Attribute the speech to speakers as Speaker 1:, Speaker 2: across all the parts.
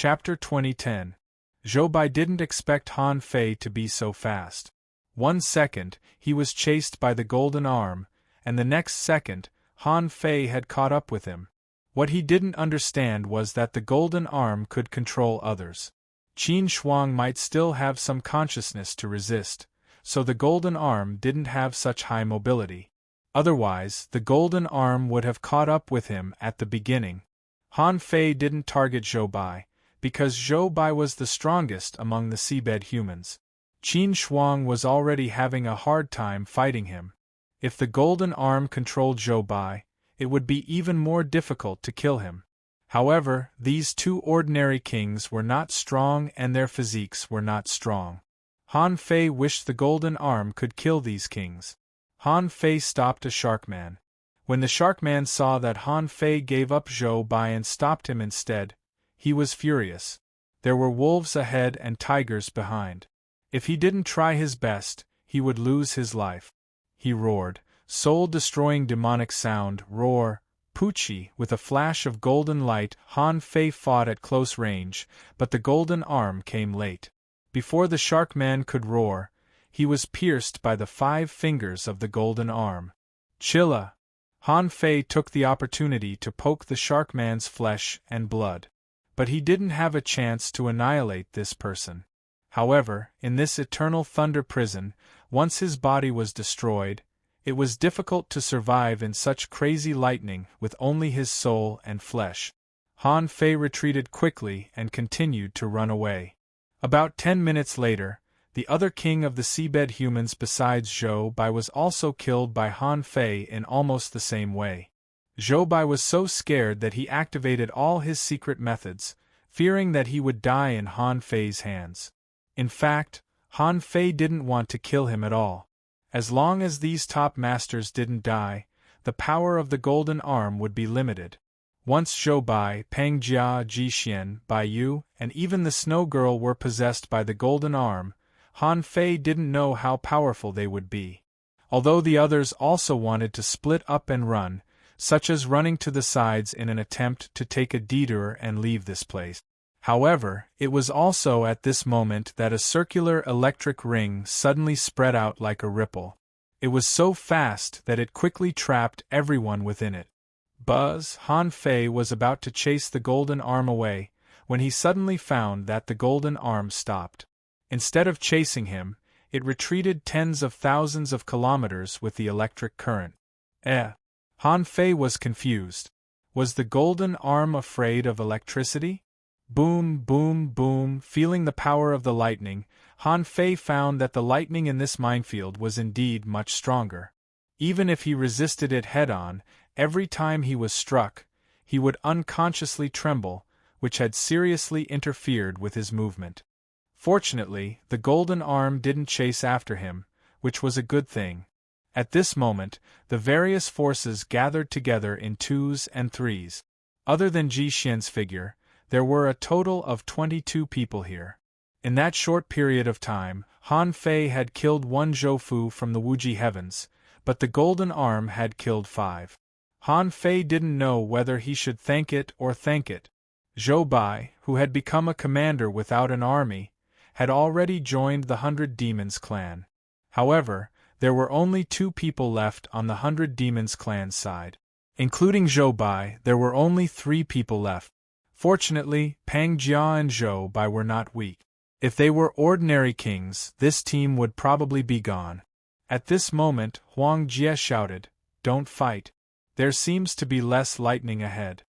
Speaker 1: Chapter 2010. Zhou Bai didn't expect Han Fei to be so fast. 1 second, he was chased by the golden arm, and the next second, Han Fei had caught up with him. What he didn't understand was that the golden arm could control others. Qin Shuang might still have some consciousness to resist, so the golden arm didn't have such high mobility. Otherwise, the golden arm would have caught up with him at the beginning. Han Fei didn't target Zhou Bai, because Zhou Bai was the strongest among the seabed humans. Qin Shuang was already having a hard time fighting him. If the golden arm controlled Zhou Bai, it would be even more difficult to kill him. However, these two ordinary kings were not strong and their physiques were not strong. Han Fei wished the golden arm could kill these kings. Han Fei stopped a sharkman. When the sharkman saw that Han Fei gave up Zhou Bai and stopped him instead, he was furious. There were wolves ahead and tigers behind. If he didn't try his best, he would lose his life. He roared, soul-destroying demonic sound, roar, Pucci. With a flash of golden light, Han Fei fought at close range, but the golden arm came late. Before the sharkman could roar, he was pierced by the 5 fingers of the golden arm. Chilla! Han Fei took the opportunity to poke the sharkman's flesh and blood. But he didn't have a chance to annihilate this person. However, in this eternal thunder prison, once his body was destroyed, it was difficult to survive in such crazy lightning with only his soul and flesh. Han Fei retreated quickly and continued to run away. About 10 minutes later, the other king of the seabed humans besides Zhou Bai was also killed by Han Fei in almost the same way. Zhou Bai was so scared that he activated all his secret methods, fearing that he would die in Han Fei's hands. In fact, Han Fei didn't want to kill him at all. As long as these top masters didn't die, the power of the golden arm would be limited. Once Zhou Bai, Pang Jia, Ji Xian, Bai Yu, and even the Snow Girl were possessed by the golden arm, Han Fei didn't know how powerful they would be. Although the others also wanted to split up and run, such as running to the sides in an attempt to take a detour and leave this place. However, it was also at this moment that a circular electric ring suddenly spread out like a ripple. It was so fast that it quickly trapped everyone within it. Buzz! Han Fei was about to chase the golden arm away, when he suddenly found that the golden arm stopped. Instead of chasing him, it retreated tens of thousands of kilometers with the electric current. Han Fei was confused. Was the golden arm afraid of electricity? Boom, boom, boom. Feeling the power of the lightning, Han Fei found that the lightning in this minefield was indeed much stronger. Even if he resisted it head-on, every time he was struck, he would unconsciously tremble, which had seriously interfered with his movement. Fortunately, the golden arm didn't chase after him, which was a good thing. At this moment, the various forces gathered together in 2s and 3s. Other than Ji Xian's figure, there were a total of 22 people here. In that short period of time, Han Fei had killed 1 Zhou Fu from the Wuji heavens, but the golden arm had killed 5. Han Fei didn't know whether he should thank it or thank it. Zhou Bai, who had become a commander without an army, had already joined the 100 Demons clan. However, there were only 2 people left on the 100 Demons clan's side. Including Zhou Bai, there were only 3 people left. Fortunately, Pang Jia and Zhou Bai were not weak. If they were ordinary kings, this team would probably be gone. At this moment, Huang Jie shouted, "Don't fight. There seems to be less lightning ahead."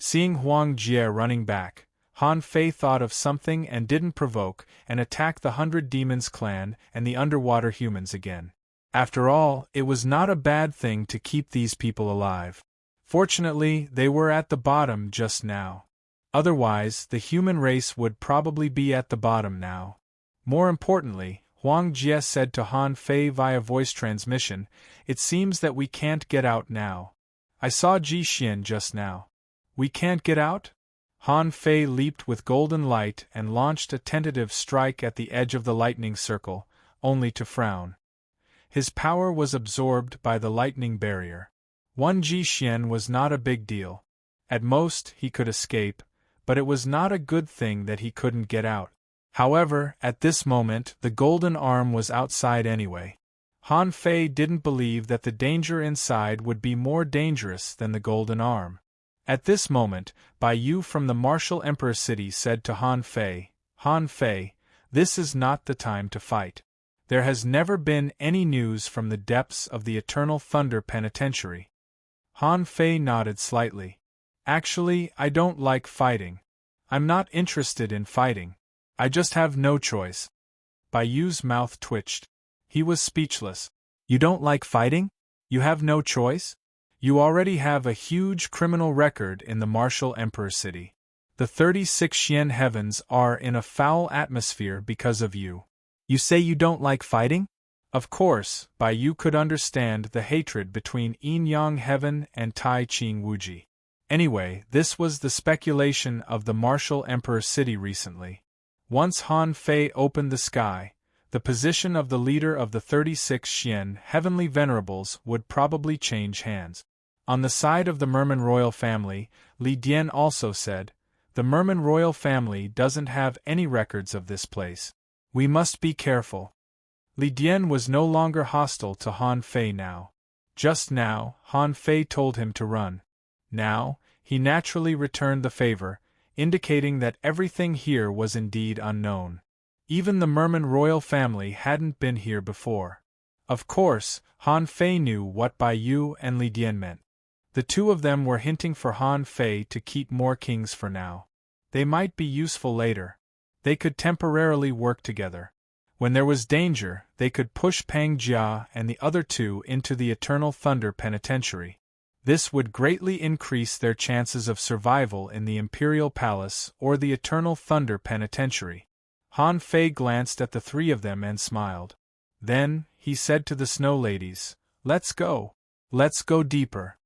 Speaker 1: Seeing Huang Jie running back, Han Fei thought of something and didn't provoke and attack the 100 Demons clan and the underwater humans again. After all, it was not a bad thing to keep these people alive. Fortunately, they were at the bottom just now. Otherwise, the human race would probably be at the bottom now. More importantly, Huang Jie said to Han Fei via voice transmission, "It seems that we can't get out now. I saw Ji Xian just now." "We can't get out?" Han Fei leaped with golden light and launched a tentative strike at the edge of the lightning circle, only to frown. His power was absorbed by the lightning barrier. 1 Ji Xian was not a big deal. At most, he could escape, but it was not a good thing that he couldn't get out. However, at this moment, the golden arm was outside anyway. Han Fei didn't believe that the danger inside would be more dangerous than the golden arm. At this moment, Bai Yu from the martial Emperor City said to Han Fei, "Han Fei, this is not the time to fight. There has never been any news from the depths of the Eternal Thunder Penitentiary." Han Fei nodded slightly. "Actually, I don't like fighting. I'm not interested in fighting. I just have no choice." Bai Yu's mouth twitched. He was speechless. "You don't like fighting? You have no choice? You already have a huge criminal record in the martial Emperor City. The 36 Xian heavens are in a foul atmosphere because of you. You say you don't like fighting?" Of course, Bai Yu could understand the hatred between Yin Yang Heaven and Tai Ching Wuji. Anyway, this was the speculation of the martial Emperor City recently. Once Han Fei opened the sky, the position of the leader of the 36 Xian heavenly venerables would probably change hands. On the side of the Merman royal family, Li Dian also said, "The Merman royal family doesn't have any records of this place. We must be careful." Li Dian was no longer hostile to Han Fei now. Just now, Han Fei told him to run. Now, he naturally returned the favor, indicating that everything here was indeed unknown. Even the Merman royal family hadn't been here before. Of course, Han Fei knew what Bai Yu and Li Dian meant. The two of them were hinting for Han Fei to keep more kings for now. They might be useful later. They could temporarily work together. When there was danger, they could push Pang Jia and the other two into the Eternal Thunder Penitentiary. This would greatly increase their chances of survival in the Imperial Palace or the Eternal Thunder Penitentiary. Han Fei glanced at the three of them and smiled. Then, he said to the Snow Ladies, "Let's go. Let's go deeper."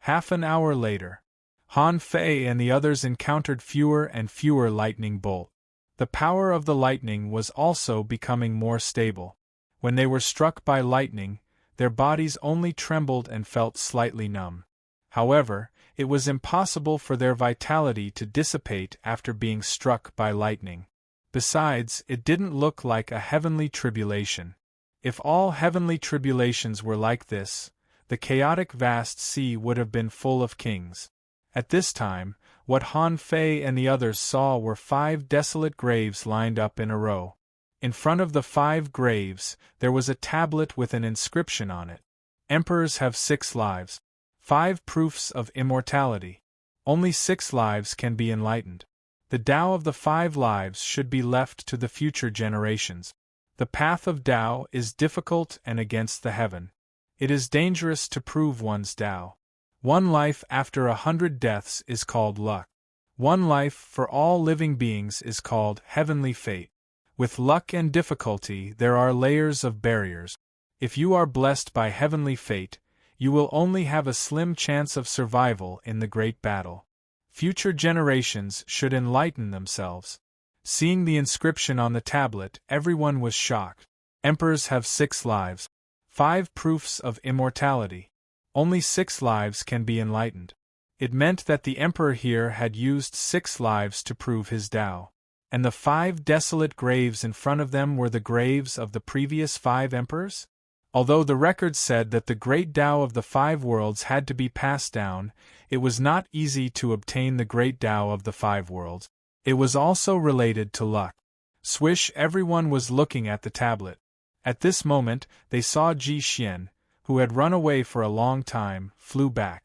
Speaker 1: Half an hour later, Han Fei and the others encountered fewer and fewer lightning bolts. The power of the lightning was also becoming more stable. When they were struck by lightning, their bodies only trembled and felt slightly numb. However, it was impossible for their vitality to dissipate after being struck by lightning. Besides, it didn't look like a heavenly tribulation. If all heavenly tribulations were like this, the chaotic vast sea would have been full of kings. At this time, what Han Fei and the others saw were 5 desolate graves lined up in a row. In front of the 5 graves, there was a tablet with an inscription on it. "Emperors have 6 lives. 5 proofs of immortality. Only 6 lives can be enlightened. The Tao of the 5 lives should be left to the future generations. The path of Tao is difficult and against the heaven. It is dangerous to prove one's Tao. 1 life after 100 deaths is called luck. 1 life for all living beings is called heavenly fate. With luck and difficulty there are layers of barriers. If you are blessed by heavenly fate, you will only have a slim chance of survival in the great battle. Future generations should enlighten themselves." Seeing the inscription on the tablet, everyone was shocked. Emperors have 6 lives. 5 proofs of immortality. Only 6 lives can be enlightened. It meant that the emperor here had used 6 lives to prove his Tao. And the 5 desolate graves in front of them were the graves of the previous 5 emperors? Although the record said that the great Tao of the 5 worlds had to be passed down, it was not easy to obtain the great Tao of the 5 worlds. It was also related to luck. Swish, everyone was looking at the tablet. At this moment, they saw Ji Xian, who had run away for a long time, flew back.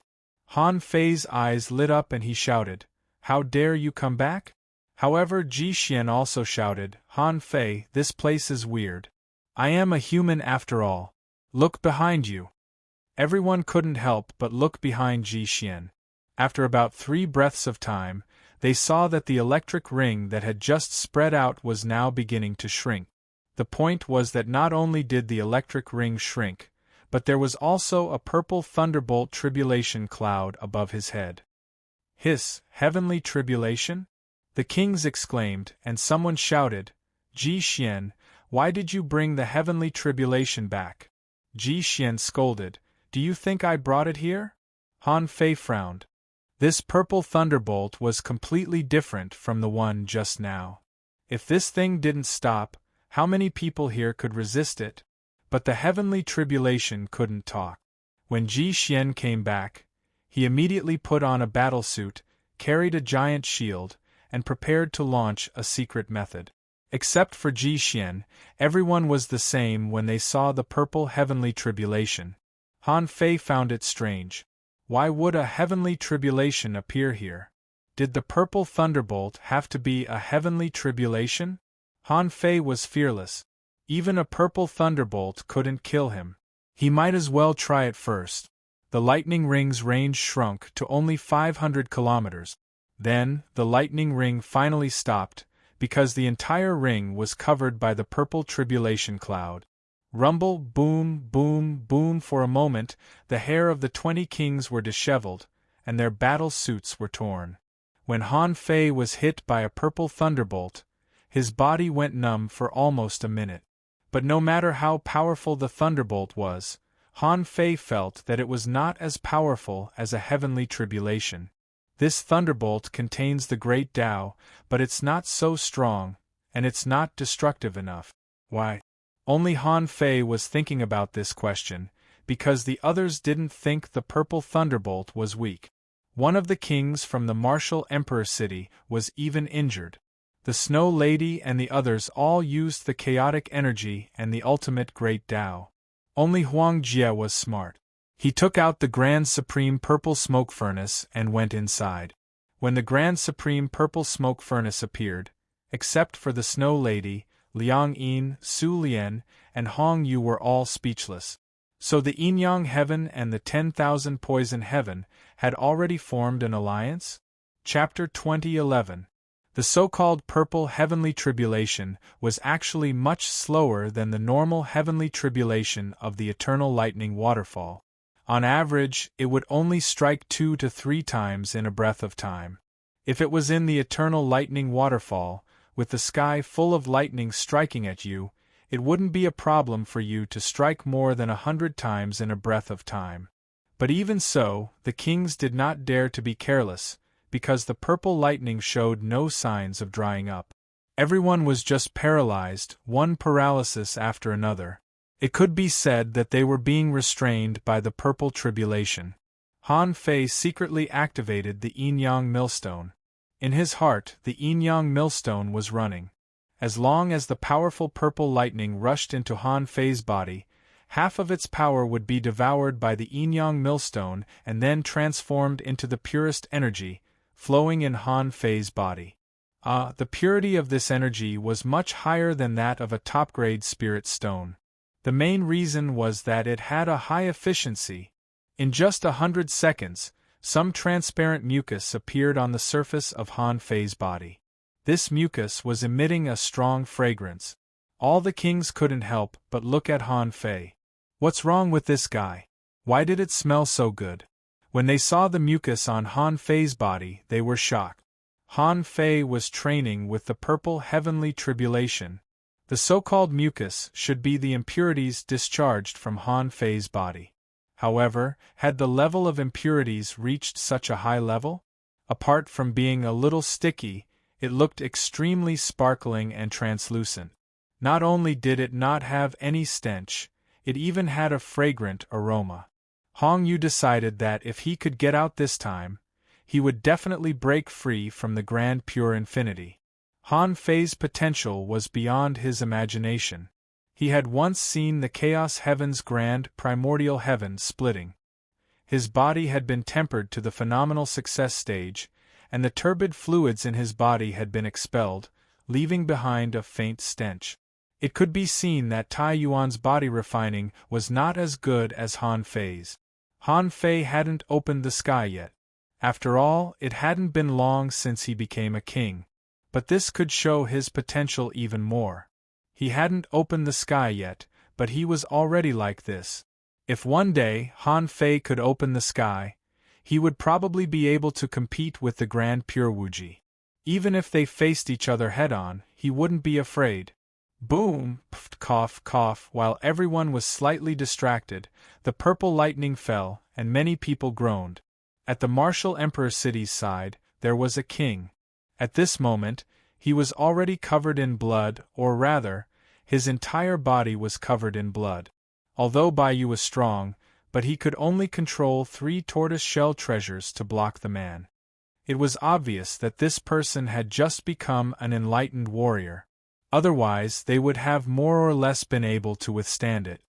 Speaker 1: Han Fei's eyes lit up and he shouted, "How dare you come back?" However, Ji Xian also shouted, "Han Fei, this place is weird. I am a human after all. Look behind you." Everyone couldn't help but look behind Ji Xian. After about 3 breaths of time, they saw that the electric ring that had just spread out was now beginning to shrink. The point was that not only did the electric ring shrink, but there was also a purple thunderbolt tribulation cloud above his head. "Hiss, heavenly tribulation?" the kings exclaimed, and someone shouted, "Ji Xian, why did you bring the heavenly tribulation back?" Ji Xian scolded, "Do you think I brought it here?" Han Fei frowned. This purple thunderbolt was completely different from the one just now. If this thing didn't stop, how many people here could resist it? But the heavenly tribulation couldn't talk. When Ji Xian came back, he immediately put on a battlesuit, carried a giant shield, and prepared to launch a secret method. Except for Ji Xian, everyone was the same when they saw the purple heavenly tribulation. Han Fei found it strange. Why would a heavenly tribulation appear here? Did the purple thunderbolt have to be a heavenly tribulation? Han Fei was fearless. Even a purple thunderbolt couldn't kill him. He might as well try it first. The lightning ring's range shrunk to only 500 kilometers. Then, the lightning ring finally stopped, because the entire ring was covered by the purple tribulation cloud. Rumble, boom, boom, boom. For a moment, the hair of the 20 kings were disheveled, and their battle suits were torn. When Han Fei was hit by a purple thunderbolt, his body went numb for almost a minute. But no matter how powerful the thunderbolt was, Han Fei felt that it was not as powerful as a heavenly tribulation. This thunderbolt contains the great Tao, but it's not so strong, and it's not destructive enough. Why? Only Han Fei was thinking about this question, because the others didn't think the purple thunderbolt was weak. One of the kings from the martial emperor city was even injured. The Snow Lady and the others all used the chaotic energy and the ultimate great Tao. Only Huang Jie was smart. He took out the Grand Supreme Purple Smoke Furnace and went inside. When the Grand Supreme Purple Smoke Furnace appeared, except for the Snow Lady, Liang Yin, Su Lian, and Hong Yu were all speechless. So the Yin-Yang Heaven and the 10,000 Poison Heaven had already formed an alliance? Chapter 2011. The so-called Purple Heavenly Tribulation was actually much slower than the normal heavenly tribulation of the Eternal Lightning Waterfall. On average, it would only strike 2 to 3 times in a breath of time. If it was in the Eternal Lightning Waterfall, with the sky full of lightning striking at you, it wouldn't be a problem for you to strike more than 100 times in a breath of time. But even so, the kings did not dare to be careless, because the purple lightning showed no signs of drying up. Everyone was just paralyzed, one paralysis after another. It could be said that they were being restrained by the purple tribulation. Han Fei secretly activated the yin-yang millstone. In his heart, the yin-yang millstone was running. As long as the powerful purple lightning rushed into Han Fei's body, half of its power would be devoured by the yin-yang millstone and then transformed into the purest energy, flowing in Han Fei's body. The purity of this energy was much higher than that of a top-grade spirit stone. The main reason was that it had a high efficiency. In just 100 seconds, some transparent mucus appeared on the surface of Han Fei's body. This mucus was emitting a strong fragrance. All the kings couldn't help but look at Han Fei. What's wrong with this guy? Why did it smell so good? When they saw the mucus on Han Fei's body, they were shocked. Han Fei was training with the purple heavenly tribulation. The so-called mucus should be the impurities discharged from Han Fei's body. However, had the level of impurities reached such a high level? Apart from being a little sticky, it looked extremely sparkling and translucent. Not only did it not have any stench, it even had a fragrant aroma. Hong Yu decided that if he could get out this time, he would definitely break free from the Grand Pure Infinity. Han Fei's potential was beyond his imagination. He had once seen the Chaos Heaven's Grand Primordial Heaven splitting. His body had been tempered to the phenomenal success stage, and the turbid fluids in his body had been expelled, leaving behind a faint stench. It could be seen that Tai Yuan's body refining was not as good as Han Fei's. Han Fei hadn't opened the sky yet. After all, it hadn't been long since he became a king. But this could show his potential even more. He hadn't opened the sky yet, but he was already like this. If one day Han Fei could open the sky, he would probably be able to compete with the Grand Pure Wuji. Even if they faced each other head-on, he wouldn't be afraid. Boom, pft, cough, cough. While everyone was slightly distracted, the purple lightning fell, and many people groaned. At the martial Emperor city's side, there was a king. At this moment, he was already covered in blood, or rather, his entire body was covered in blood. Although Baiyu was strong, but he could only control 3 tortoise-shell treasures to block the man. It was obvious that this person had just become an enlightened warrior. Otherwise, they would have more or less been able to withstand it.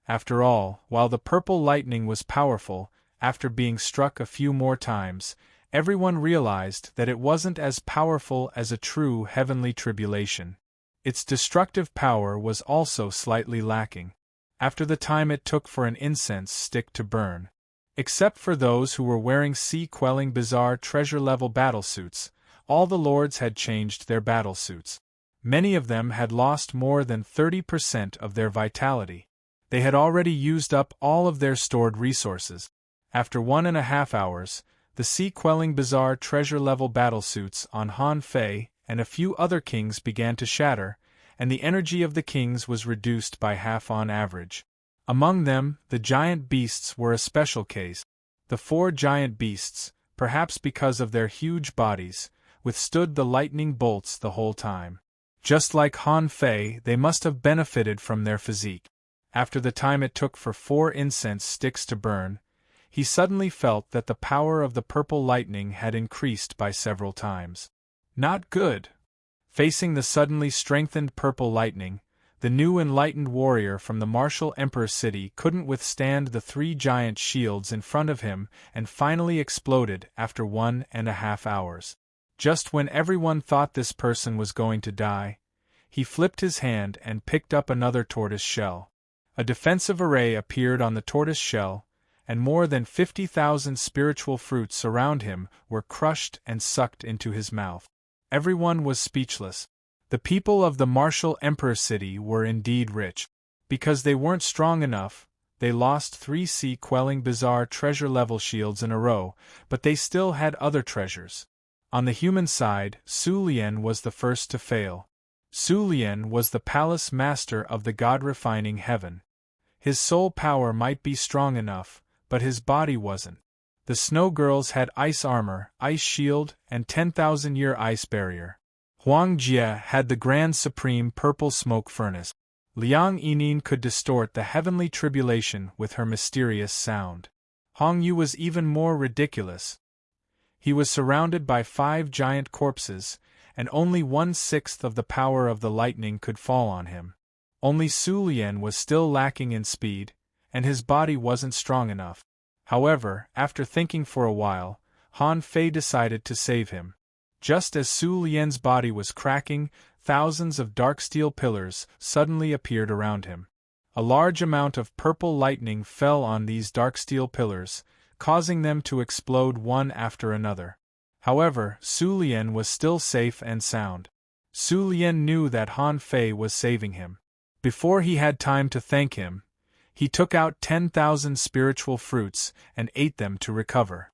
Speaker 1: After all, while the purple lightning was powerful, after being struck a few more times, everyone realized that it wasn't as powerful as a true heavenly tribulation. Its destructive power was also slightly lacking. After the time it took for an incense stick to burn. Except for those who were wearing sea-quelling bizarre treasure-level battlesuits, all the lords had changed their battlesuits. Many of them had lost more than 30% of their vitality. They had already used up all of their stored resources. After 1.5 hours, the sea-quelling bizarre treasure-level battlesuits on Han Fei and a few other kings began to shatter, and the energy of the kings was reduced by half on average. Among them, the giant beasts were a special case. The 4 giant beasts, perhaps because of their huge bodies, withstood the lightning bolts the whole time. Just like Han Fei, they must have benefited from their physique. After the time it took for 4 incense sticks to burn, he suddenly felt that the power of the purple lightning had increased by several times. Not good. Facing the suddenly strengthened purple lightning, the new enlightened warrior from the martial Emperor city couldn't withstand the 3 giant shields in front of him and finally exploded after 1.5 hours. Just when everyone thought this person was going to die, he flipped his hand and picked up another tortoise shell. A defensive array appeared on the tortoise shell, and more than 50,000 spiritual fruits around him were crushed and sucked into his mouth. Everyone was speechless. The people of the martial Emperor city were indeed rich. Because they weren't strong enough, they lost 3 sea-quelling bizarre treasure-level shields in a row, but they still had other treasures. On the human side, Su Lian was the first to fail. Su Lian was the palace master of the god-refining heaven. His soul power might be strong enough, but his body wasn't. The snow girls had ice armor, ice shield, and 10,000-year ice barrier. Huang Jie had the grand supreme purple smoke furnace. Liang Yinin could distort the heavenly tribulation with her mysterious sound. Hong Yu was even more ridiculous. He was surrounded by 5 giant corpses, and only 1/6 of the power of the lightning could fall on him. Only Su Lian was still lacking in speed, and his body wasn't strong enough. However, after thinking for a while, Han Fei decided to save him. Just as Su Lian's body was cracking, thousands of dark steel pillars suddenly appeared around him. A large amount of purple lightning fell on these dark steel pillars, causing them to explode one after another. However, Su Lian was still safe and sound. Su Lian knew that Han Fei was saving him. Before he had time to thank him, he took out 10,000 spiritual fruits and ate them to recover.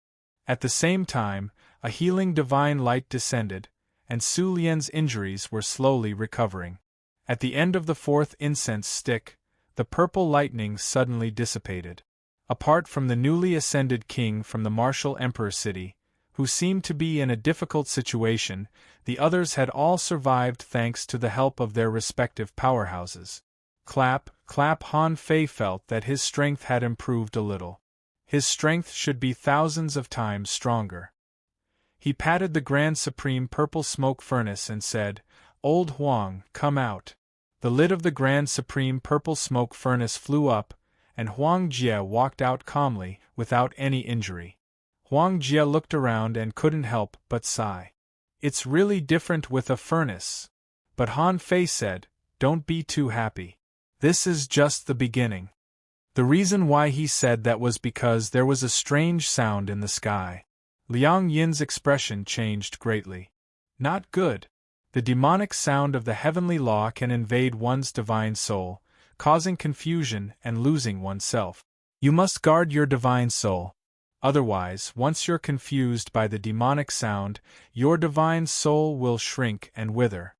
Speaker 1: At the same time, a healing divine light descended, and Su Lian's injuries were slowly recovering. At the end of the 4th incense stick, the purple lightning suddenly dissipated. Apart from the newly ascended king from the martial Emperor city, who seemed to be in a difficult situation, the others had all survived thanks to the help of their respective powerhouses. Clap, clap. Han Fei felt that his strength had improved a little. His strength should be thousands of times stronger. He patted the grand supreme purple smoke furnace and said, "Old Huang, come out." The lid of the grand supreme purple smoke furnace flew up, and Huang Jie walked out calmly, without any injury. Huang Jie looked around and couldn't help but sigh. It's really different with a furnace. But Han Fei said, "Don't be too happy. This is just the beginning." The reason why he said that was because there was a strange sound in the sky. Liang Yin's expression changed greatly. Not good. The demonic sound of the heavenly law can invade one's divine soul, causing confusion and losing oneself. You must guard your divine soul. Otherwise, once you're confused by the demonic sound, your divine soul will shrink and wither.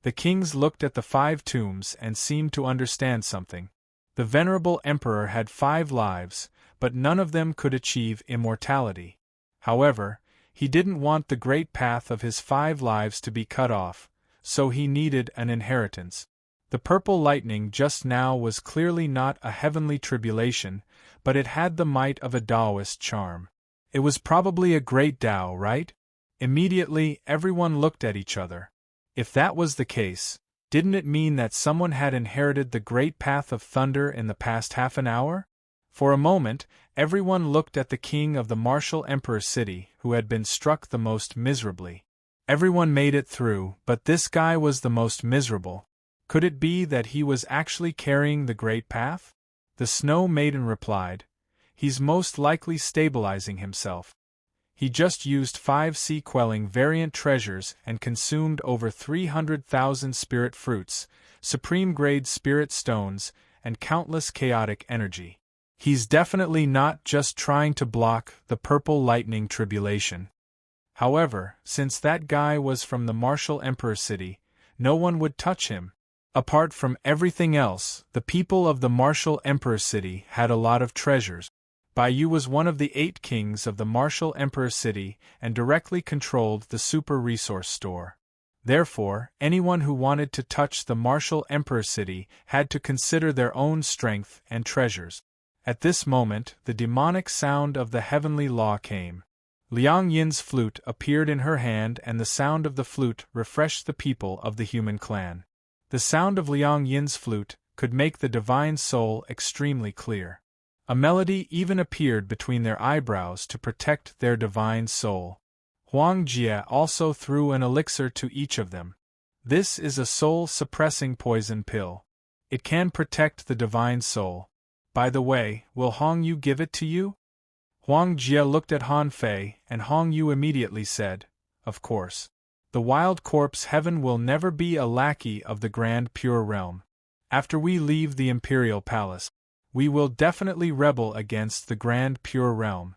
Speaker 1: The kings looked at the 5 tombs and seemed to understand something. The venerable emperor had 5 lives, but none of them could achieve immortality. However, he didn't want the great path of his 5 lives to be cut off, so he needed an inheritance. The purple lightning just now was clearly not a heavenly tribulation, but it had the might of a Taoist charm. It was probably a great Tao, right? Immediately, everyone looked at each other. If that was the case, didn't it mean that someone had inherited the great path of thunder in the past half an hour? For a moment, everyone looked at the king of the martial emperor city, who had been struck the most miserably. Everyone made it through, but this guy was the most miserable. Could it be that he was actually carrying the great path? The Snow Maiden replied, "He's most likely stabilizing himself. He just used 5 sea-quelling variant treasures and consumed over 300,000 spirit fruits, supreme-grade spirit stones, and countless chaotic energy. He's definitely not just trying to block the purple lightning tribulation." However, since that guy was from the martial emperor city, no one would touch him. Apart from everything else, the people of the martial emperor city had a lot of treasures. Baiyu was one of the 8 kings of the martial emperor city and directly controlled the super resource store. Therefore, anyone who wanted to touch the martial emperor city had to consider their own strength and treasures. At this moment, the demonic sound of the heavenly law came. Liang Yin's flute appeared in her hand, and the sound of the flute refreshed the people of the human clan. The sound of Liang Yin's flute could make the divine soul extremely clear. A melody even appeared between their eyebrows to protect their divine soul. Huang Jie also threw an elixir to each of them. This is a soul-suppressing poison pill. It can protect the divine soul. By the way, will Hong Yu give it to you? Huang Jie looked at Han Fei, and Hong Yu immediately said, "Of course. The wild corpse heaven will never be a lackey of the grand pure realm. After we leave the imperial palace, we will definitely rebel against the grand pure realm."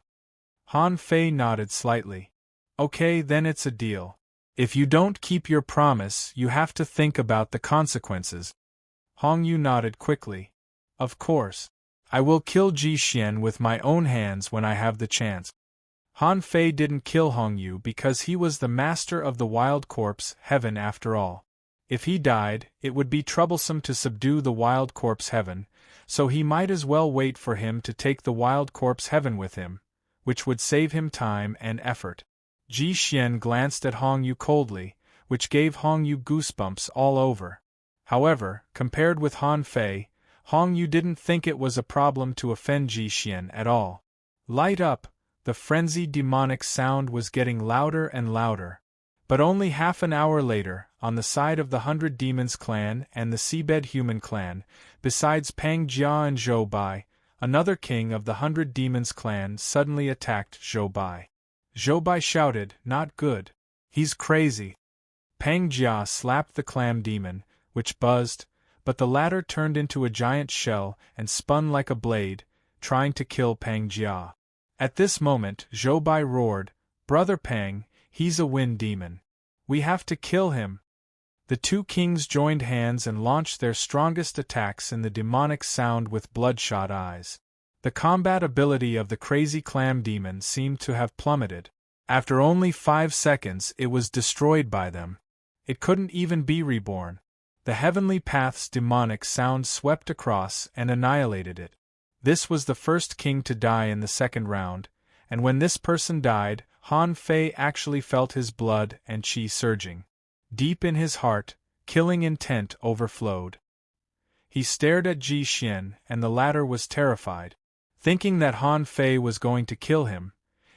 Speaker 1: Han Fei nodded slightly. "Okay, then it's a deal. If you don't keep your promise, you have to think about the consequences." Hong Yu nodded quickly. "Of course. I will kill Ji Xian with my own hands when I have the chance." Han Fei didn't kill Hong Yu because he was the master of the wild corpse heaven after all. If he died, it would be troublesome to subdue the wild corpse heaven, so he might as well wait for him to take the wild corpse heaven with him, which would save him time and effort. Ji Xian glanced at Hong Yu coldly, which gave Hong Yu goosebumps all over. However, compared with Han Fei, Hong Yu didn't think it was a problem to offend Ji Xian at all. Light up! The frenzied demonic sound was getting louder and louder. But only half an hour later, on the side of the 100 Demons clan and the Seabed Human clan, besides Pang Jia and Zhou Bai, another king of the 100 Demons clan suddenly attacked Zhou Bai. Zhou Bai shouted, "Not good. He's crazy." Pang Jia slapped the clam demon, which buzzed, but the latter turned into a giant shell and spun like a blade, trying to kill Pang Jia. At this moment, Zhou Bai roared, "Brother Pang, he's a wind demon. We have to kill him." The 2 kings joined hands and launched their strongest attacks in the demonic sound with bloodshot eyes. The combat ability of the crazy clam demon seemed to have plummeted. After only 5 seconds, it was destroyed by them. It couldn't even be reborn. The heavenly path's demonic sound swept across and annihilated it. This was the first king to die in the second round, and when this person died, Han Fei actually felt his blood and qi surging. Deep in his heart, killing intent overflowed. He stared at Ji Xian, and the latter was terrified. Thinking that Han Fei was going to kill him,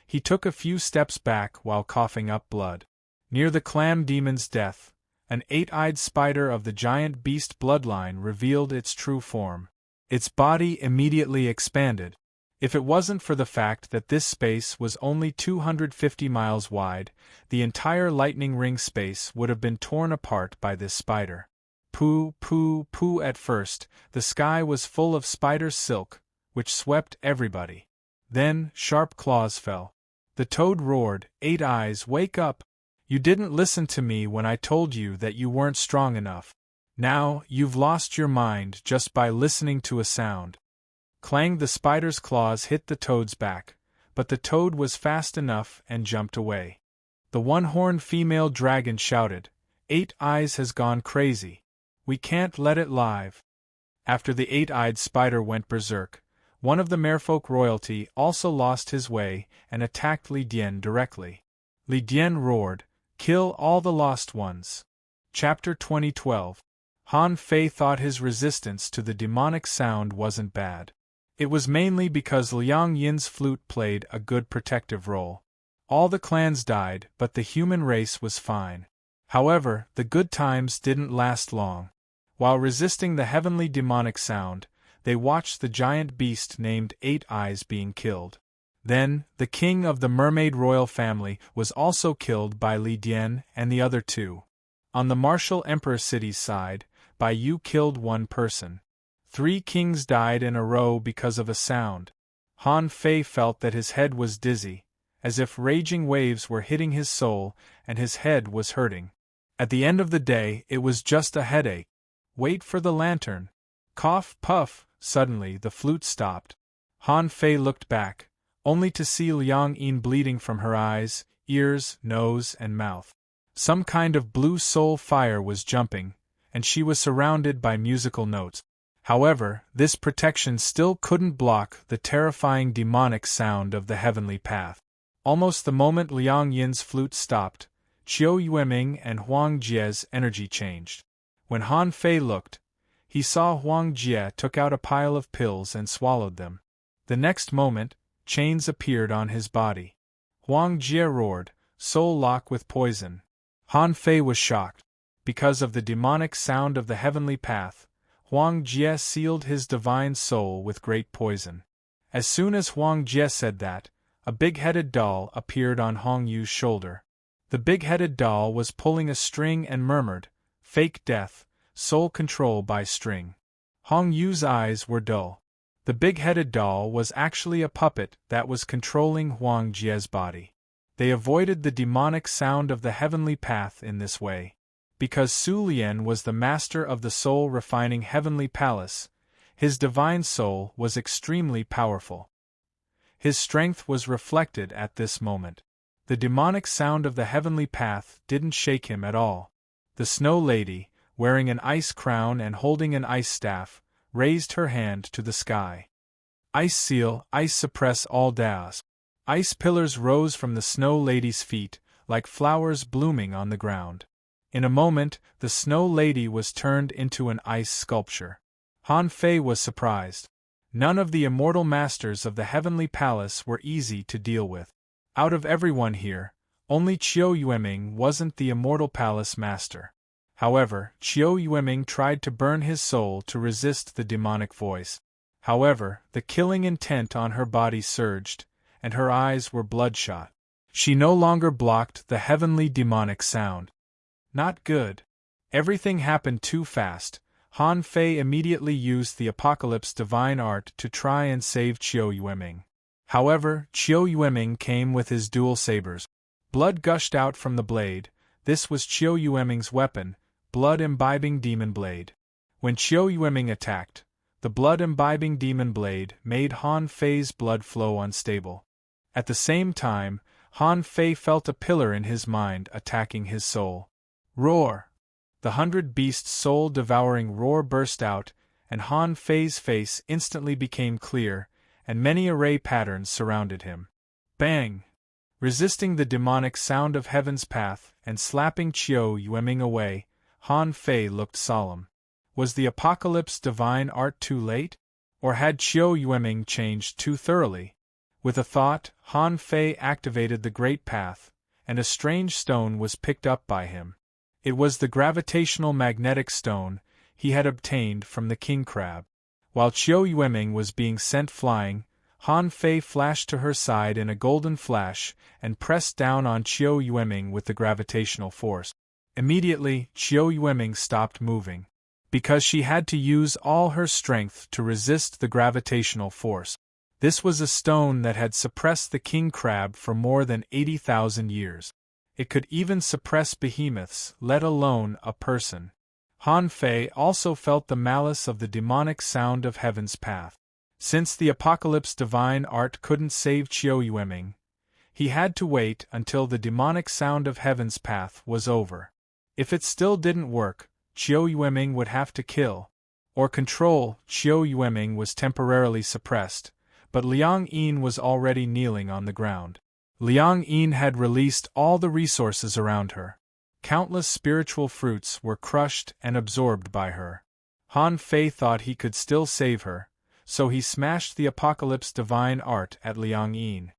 Speaker 1: he took a few steps back while coughing up blood. Near the clam demon's death, an 8-eyed spider of the giant beast bloodline revealed its true form. Its body immediately expanded. If it wasn't for the fact that this space was only 250 miles wide, the entire lightning ring space would have been torn apart by this spider. Pooh, pooh, pooh. At first, the sky was full of spider silk, which swept everybody. Then, sharp claws fell. The toad roared, "Eight Eyes, wake up! You didn't listen to me when I told you that you weren't strong enough. Now, you've lost your mind just by listening to a sound." Clang! The spider's claws hit the toad's back, but the toad was fast enough and jumped away. The one-horned female dragon shouted, "Eight Eyes has gone crazy. We can't let it live." After the eight-eyed spider went berserk, one of the merfolk royalty also lost his way and attacked Li Dian directly. Li Dian roared, "Kill all the lost ones." Chapter 2012. Han Fei thought his resistance to the demonic sound wasn't bad. It was mainly because Liang Yin's flute played a good protective role. All the clans died, but the human race was fine. However, the good times didn't last long. While resisting the heavenly demonic sound, they watched the giant beast named Eight Eyes being killed. Then, the king of the mermaid royal family was also killed by Li Dian and the other two. On the martial emperor city's side, Bai Yu killed one person. 3 kings died in a row because of a sound. Han Fei felt that his head was dizzy, as if raging waves were hitting his soul and his head was hurting. At the end of the day, it was just a headache. Wait for the lantern. Cough, puff. Suddenly the flute stopped. Han Fei looked back, only to see Liang Yin bleeding from her eyes, ears, nose, and mouth. Some kind of blue soul fire was jumping, and she was surrounded by musical notes. However, this protection still couldn't block the terrifying demonic sound of the heavenly path. Almost the moment Liang Yin's flute stopped, Qiu Yueming and Huang Jie's energy changed. When Han Fei looked, he saw Huang Jie took out a pile of pills and swallowed them. The next moment, chains appeared on his body. Huang Jie roared, "Soul lock with poison." Han Fei was shocked. Because of the demonic sound of the heavenly path, Huang Jie sealed his divine soul with great poison. As soon as Huang Jie said that, a big-headed doll appeared on Hong Yu's shoulder. The big-headed doll was pulling a string and murmured, "Fake death, soul control by string." Hong Yu's eyes were dull. The big-headed doll was actually a puppet that was controlling Huang Jie's body. They avoided the demonic sound of the heavenly path in this way. Because Su Lian was the master of the soul-refining heavenly palace, his divine soul was extremely powerful. His strength was reflected at this moment. The demonic sound of the heavenly path didn't shake him at all. The Snow Lady, wearing an ice crown and holding an ice staff, raised her hand to the sky. "Ice seal, ice suppress all Daos." Ice pillars rose from the Snow Lady's feet, like flowers blooming on the ground. In a moment, the Snow Lady was turned into an ice sculpture. Han Fei was surprised. None of the immortal masters of the heavenly palace were easy to deal with. Out of everyone here, only Qiu Yueming wasn't the immortal palace master. However, Qiu Yueming tried to burn his soul to resist the demonic voice. However, the killing intent on her body surged, and her eyes were bloodshot. She no longer blocked the heavenly demonic sound. Not good. Everything happened too fast. Han Fei immediately used the Apocalypse divine art to try and save Qiu Yueming. However, Qiu Yueming came with his dual sabers. Blood gushed out from the blade. This was Qiu Yueming's weapon, blood-imbibing demon blade. When Qiu Yueming attacked, the blood-imbibing demon blade made Han Fei's blood flow unstable. At the same time, Han Fei felt a pillar in his mind attacking his soul. Roar! The 100 beasts' soul-devouring roar burst out, and Han Fei's face instantly became clear, and many array patterns surrounded him. Bang! Resisting the demonic sound of heaven's path and slapping Qiu Yueming away, Han Fei looked solemn. Was the Apocalypse divine art too late? Or had Qiu Yueming changed too thoroughly? With a thought, Han Fei activated the Great Path, and a strange stone was picked up by him. It was the gravitational magnetic stone he had obtained from the king crab. While Qiu Yueming was being sent flying, Han Fei flashed to her side in a golden flash and pressed down on Qiu Yueming with the gravitational force. Immediately, Qiu Yueming stopped moving. Because she had to use all her strength to resist the gravitational force. This was a stone that had suppressed the king crab for more than 80,000 years. It could even suppress behemoths, let alone a person. Han Fei also felt the malice of the demonic sound of heaven's path. Since the Apocalypse divine art couldn't save Qiu Yueming, he had to wait until the demonic sound of heaven's path was over. If it still didn't work, Qiu Yueming would have to kill or control. Qiu Yueming was temporarily suppressed, but Liang Yin was already kneeling on the ground. Liang Yin had released all the resources around her. Countless spiritual fruits were crushed and absorbed by her. Han Fei thought he could still save her, so he smashed the Apocalypse divine art at Liang Yin.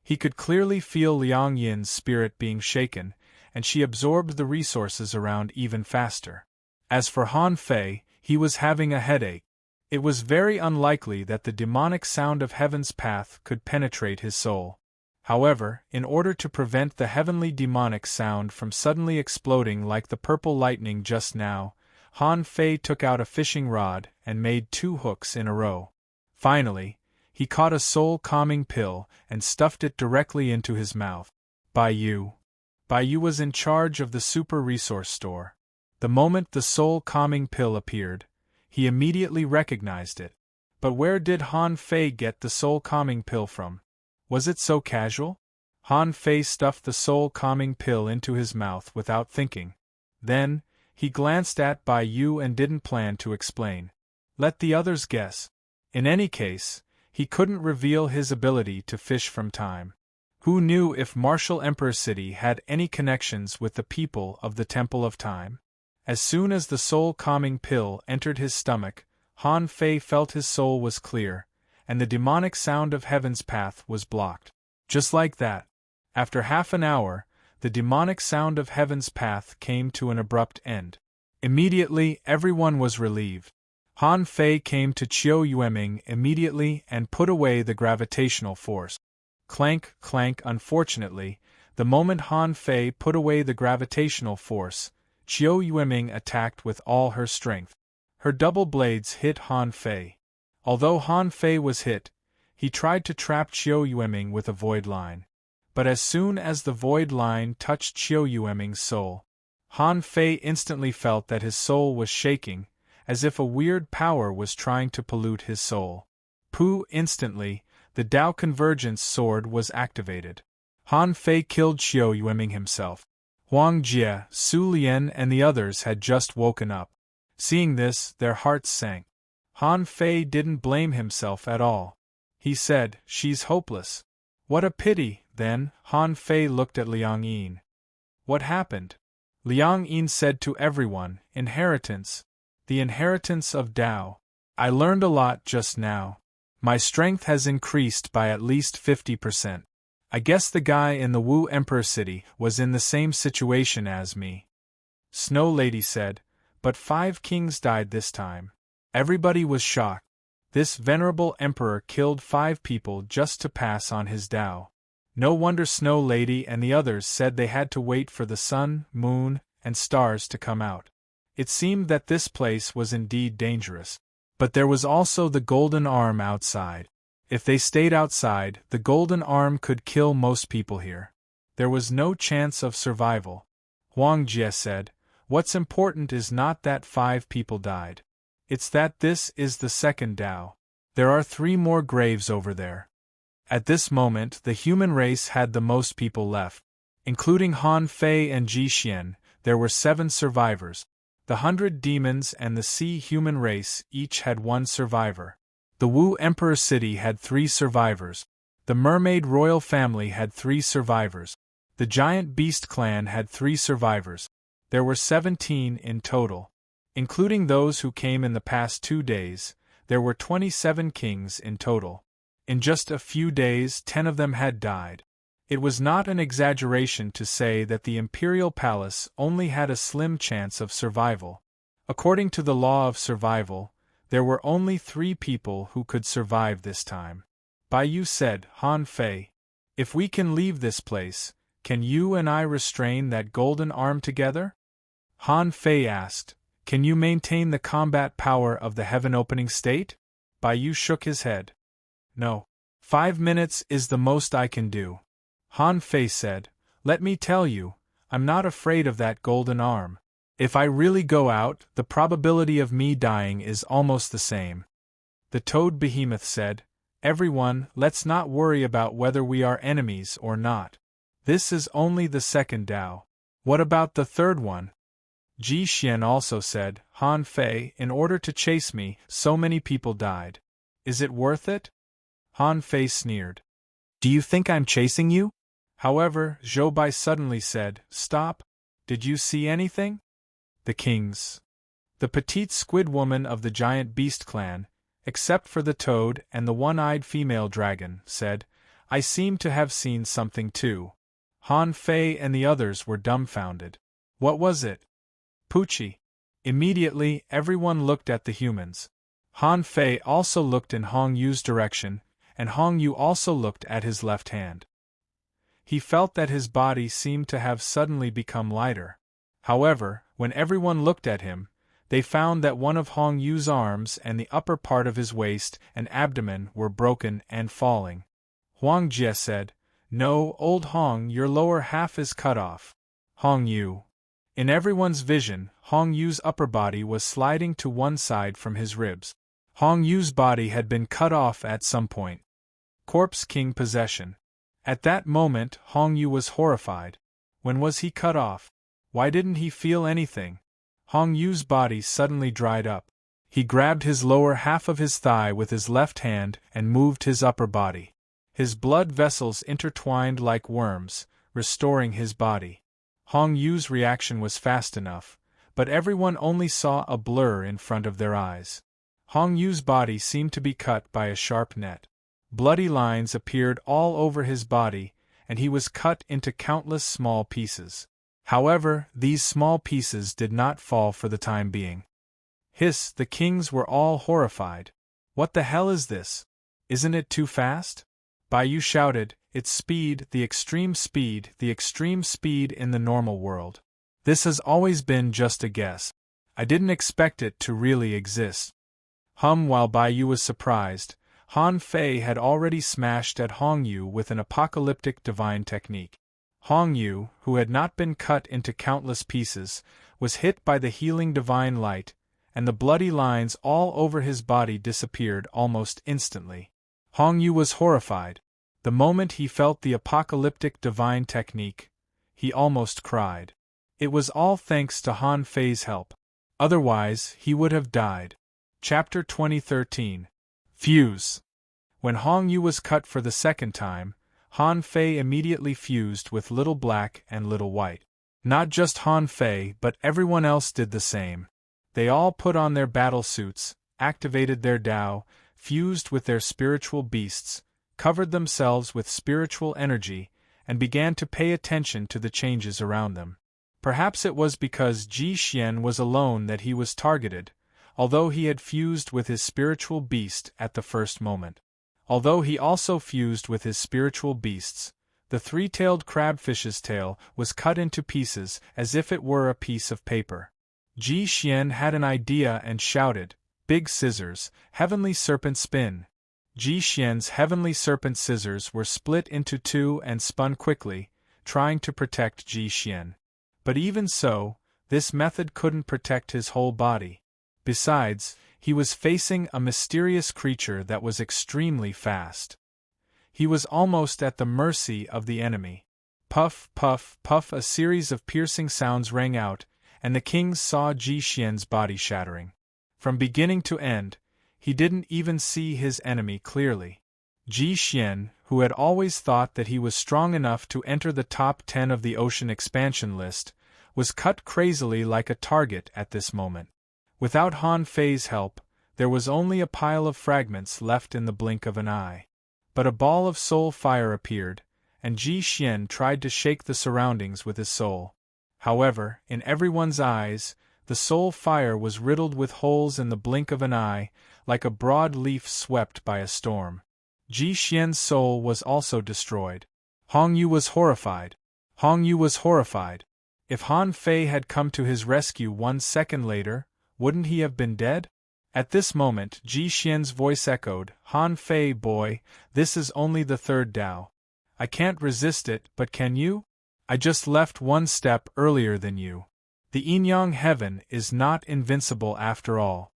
Speaker 1: He could clearly feel Liang Yin's spirit being shaken, and she absorbed the resources around even faster. As for Han Fei, he was having a headache. It was very unlikely that the demonic sound of heaven's path could penetrate his soul. However, in order to prevent the heavenly demonic sound from suddenly exploding like the purple lightning just now, Han Fei took out a fishing rod and made 2 hooks in a row. Finally, he caught a soul-calming pill and stuffed it directly into his mouth. Bai Yu was in charge of the super resource store. The moment the soul-calming pill appeared, he immediately recognized it. But where did Han Fei get the soul-calming pill from? Was it so casual? Han Fei stuffed the soul-calming pill into his mouth without thinking. Then, he glanced at Bai Yu and didn't plan to explain. Let the others guess. In any case, he couldn't reveal his ability to fish from time. Who knew if Martial Emperor City had any connections with the people of the Temple of Time? As soon as the soul-calming pill entered his stomach, Han Fei felt his soul was clear, and the demonic sound of heaven's path was blocked. Just like that, after half an hour, the demonic sound of heaven's path came to an abrupt end. Immediately, everyone was relieved. Han Fei came to Qiu Yueming immediately and put away the gravitational force. Clank, clank. Unfortunately, the moment Han Fei put away the gravitational force, Qiu Yueming attacked with all her strength. Her double blades hit Han Fei. Although Han Fei was hit, he tried to trap Qiu Yueming with a void line. But as soon as the void line touched Qiu Yueming's soul, Han Fei instantly felt that his soul was shaking, as if a weird power was trying to pollute his soul. Instantly, the Tao Convergence sword was activated. Han Fei killed Qiu Yueming himself. Huang Jie, Su Lian and the others had just woken up. Seeing this, their hearts sank. Han Fei didn't blame himself at all. He said, "She's hopeless." What a pity, then. Han Fei looked at Liang Yin. What happened? Liang Yin said to everyone, "Inheritance. The inheritance of Tao. I learned a lot just now. My strength has increased by at least 50%. I guess the guy in the Wu Emperor City was in the same situation as me." Snow Lady said, "But 5 kings died this time." Everybody was shocked. This venerable emperor killed 5 people just to pass on his Tao. No wonder Snow Lady and the others said they had to wait for the sun, moon, and stars to come out. It seemed that this place was indeed dangerous. But there was also the Golden Arm outside. If they stayed outside, the Golden Arm could kill most people here. There was no chance of survival. Huang Jie said, "What's important is not that 5 people died. It's that this is the second Tao. There are 3 more graves over there." At this moment, the human race had the most people left. Including Han Fei and Ji Xian, there were 7 survivors. The 100 demons and the sea human race each had 1 survivor. The Wu Emperor City had 3 survivors. The Mermaid Royal Family had 3 survivors. The Giant Beast Clan had 3 survivors. There were 17 in total. Including those who came in the past 2 days, there were 27 kings in total. In just a few days, 10 of them had died. It was not an exaggeration to say that the imperial palace only had a slim chance of survival. According to the law of survival, there were only 3 people who could survive this time. Bai Yu said, "Han Fei, if we can leave this place, can you and I restrain that golden arm together?" Han Fei asked, "Can you maintain the combat power of the heaven-opening state?" Bai Yu shook his head. "No. 5 minutes is the most I can do." Han Fei said, "Let me tell you, I'm not afraid of that golden arm. If I really go out, the probability of me dying is almost the same." The toad behemoth said, "Everyone, let's not worry about whether we are enemies or not. This is only the second Tao. What about the third one?" Ji Xian also said, "Han Fei, in order to chase me, so many people died. Is it worth it?" Han Fei sneered. "Do you think I'm chasing you?" However, Zhou Bai suddenly said, "Stop. Did you see anything?" The kings. The petite squid woman of the giant beast clan, except for the toad and the one-eyed female dragon, said, "I seem to have seen something too." Han Fei and the others were dumbfounded. What was it? Poochie. Immediately, everyone looked at the humans. Han Fei also looked in Hong Yu's direction, and Hong Yu also looked at his left hand. He felt that his body seemed to have suddenly become lighter. However, when everyone looked at him, they found that one of Hong Yu's arms and the upper part of his waist and abdomen were broken and falling. Huang Jie said, "No, old Hong, your lower half is cut off." Hong Yu. In everyone's vision, Hong Yu's upper body was sliding to one side from his ribs. Hong Yu's body had been cut off at some point. Corpse King possession. At that moment, Hong Yu was horrified. When was he cut off? Why didn't he feel anything? Hong Yu's body suddenly dried up. He grabbed his lower half of his thigh with his left hand and moved his upper body. His blood vessels intertwined like worms, restoring his body. Hong Yu's reaction was fast enough, but everyone only saw a blur in front of their eyes. Hong Yu's body seemed to be cut by a sharp net. Bloody lines appeared all over his body, and he was cut into countless small pieces. However, these small pieces did not fall for the time being. Hiss, the kings were all horrified. "What the hell is this? Isn't it too fast?" Bai Yu shouted, "It's speed, the extreme speed in the normal world. This has always been just a guess. I didn't expect it to really exist." While Bai Yu was surprised, Han Fei had already smashed at Hong Yu with an apocalyptic divine technique. Hong Yu, who had not been cut into countless pieces, was hit by the healing divine light, and the bloody lines all over his body disappeared almost instantly. Hong Yu was horrified. The moment he felt the apocalyptic divine technique, he almost cried. It was all thanks to Han Fei's help. Otherwise, he would have died. Chapter 2013. Fuse. When Hong Yu was cut for the second time, Han Fei immediately fused with Little Black and Little White. Not just Han Fei, but everyone else did the same. They all put on their battle suits, activated their Tao, fused with their spiritual beasts, covered themselves with spiritual energy, and began to pay attention to the changes around them. Perhaps it was because Ji Xian was alone that he was targeted, although he had fused with his spiritual beast at the first moment. Although he also fused with his spiritual beasts, the three-tailed crabfish's tail was cut into pieces as if it were a piece of paper. Ji Xian had an idea and shouted, "Big scissors, heavenly serpent spin." Ji Xian's heavenly serpent scissors were split into two and spun quickly, trying to protect Ji Xian. But even so, this method couldn't protect his whole body. Besides, he was facing a mysterious creature that was extremely fast. He was almost at the mercy of the enemy. Puff, puff, puff, a series of piercing sounds rang out, and the kings saw Ji Xian's body shattering. From beginning to end, he didn't even see his enemy clearly. Ji Xian, who had always thought that he was strong enough to enter the top 10 of the ocean expansion list, was cut crazily like a target at this moment. Without Han Fei's help, there was only a pile of fragments left in the blink of an eye. But a ball of soul fire appeared, and Ji Xian tried to shake the surroundings with his soul. However, in everyone's eyes, the soul fire was riddled with holes in the blink of an eye, like a broad leaf swept by a storm. Ji Xian's soul was also destroyed. Hong Yu was horrified. Hong Yu was horrified. If Han Fei had come to his rescue 1 second later, wouldn't he have been dead? At this moment, Ji Xian's voice echoed, "Han Fei, boy, this is only the third Tao. I can't resist it, but can you? I just left 1 step earlier than you. The Yin-Yang heaven is not invincible after all."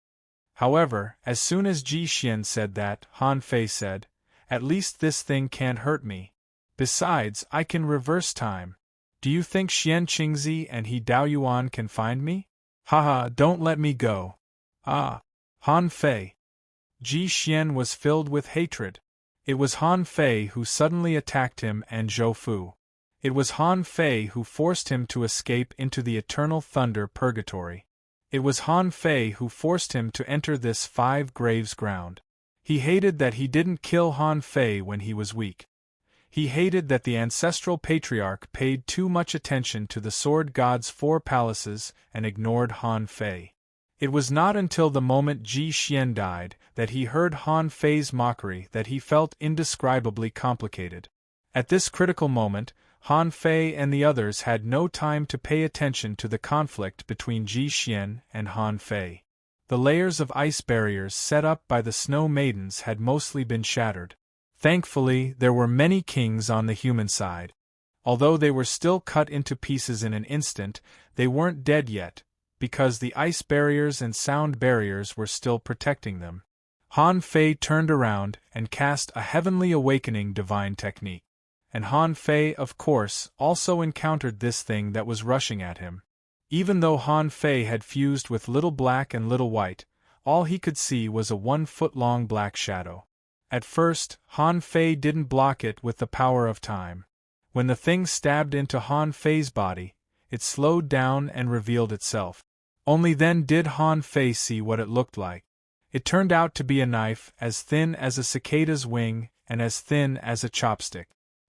Speaker 1: However, as soon as Ji Xian said that, Han Fei said, "At least this thing can't hurt me. Besides, I can reverse time. Do you think Xian Qingzi and He Daoyuan can find me? Haha, don't let me go." Ah! Han Fei. Ji Xian was filled with hatred. It was Han Fei who suddenly attacked him and Zhou Fu. It was Han Fei who forced him to escape into the eternal thunder purgatory. It was Han Fei who forced him to enter this five graves ground. He hated that he didn't kill Han Fei when he was weak. He hated that the ancestral patriarch paid too much attention to the sword god's four palaces and ignored Han Fei. It was not until the moment Ji Xian died that he heard Han Fei's mockery that he felt indescribably complicated. At this critical moment, Han Fei and the others had no time to pay attention to the conflict between Ji Xian and Han Fei. The layers of ice barriers set up by the Snow Maidens had mostly been shattered. Thankfully, there were many kings on the human side. Although they were still cut into pieces in an instant, they weren't dead yet, because the ice barriers and sound barriers were still protecting them. Han Fei turned around and cast a heavenly awakening divine technique. And Han Fei, of course, also encountered this thing that was rushing at him. Even though Han Fei had fused with Little Black and Little White, all he could see was a 1-foot-long black shadow. At first, Han Fei didn't block it with the power of time. When the thing stabbed into Han Fei's body, it slowed down and revealed itself. Only then did Han Fei see what it looked like. It turned out to be a knife as thin as a cicada's wing and as thin as a chopstick.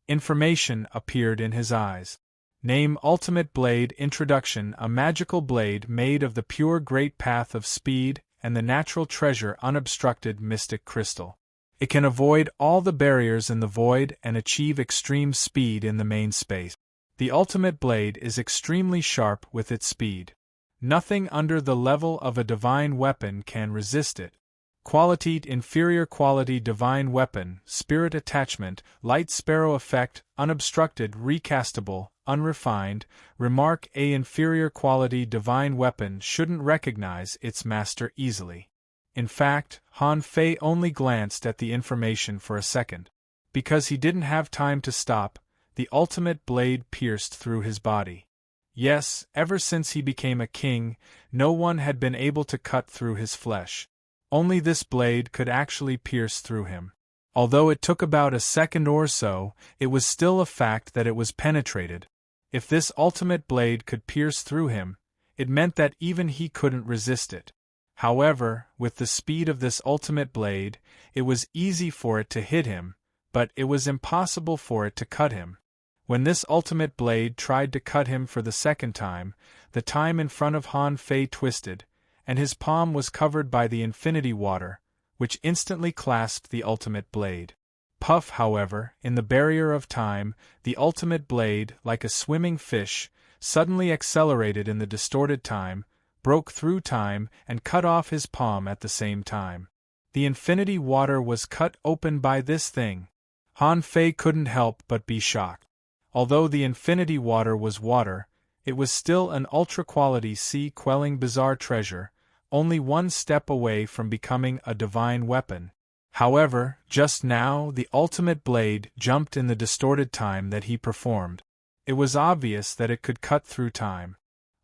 Speaker 1: Information appeared in his eyes. Name Ultimate Blade Introduction: a magical blade made of the pure great path of speed and the natural treasure unobstructed mystic crystal. It can avoid all the barriers in the void and achieve extreme speed in the main space. The ultimate blade is extremely sharp with its speed. Nothing under the level of a divine weapon can resist it. Quality: inferior quality divine weapon, spirit attachment, light sparrow effect, unobstructed, recastable, unrefined. Remark: a inferior quality divine weapon shouldn't recognize its master easily. In fact, Han Fei only glanced at the information for a second. Because he didn't have time to stop, the ultimate blade pierced through his body. Yes, ever since he became a king, no one had been able to cut through his flesh. Only this blade could actually pierce through him. Although it took about a second or so, it was still a fact that it was penetrated. If this ultimate blade could pierce through him, it meant that even he couldn't resist it. However, with the speed of this ultimate blade, it was easy for it to hit him, but it was impossible for it to cut him. When this ultimate blade tried to cut him for the second time, the time in front of Han Fei twisted, and his palm was covered by the infinity water, which instantly clasped the ultimate blade. Puff, however, in the barrier of time, the ultimate blade, like a swimming fish, suddenly accelerated in the distorted time, broke through time, and cut off his palm at the same time. The infinity water was cut open by this thing. Han Fei couldn't help but be shocked. Although the infinity water was water, it was still an ultra-quality sea-quelling bizarre treasure, only one step away from becoming a divine weapon. However, just now the ultimate blade jumped in the distorted time that he performed. It was obvious that it could cut through time.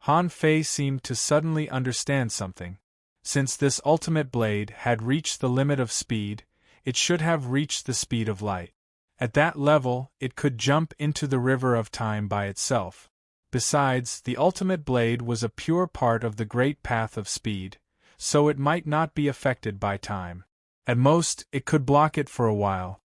Speaker 1: Han Fei seemed to suddenly understand something. Since this ultimate blade had reached the limit of speed, it should have reached the speed of light. At that level, it could jump into the river of time by itself. Besides, the ultimate blade was a pure part of the great path of speed, so it might not be affected by time. At most, it could block it for a while.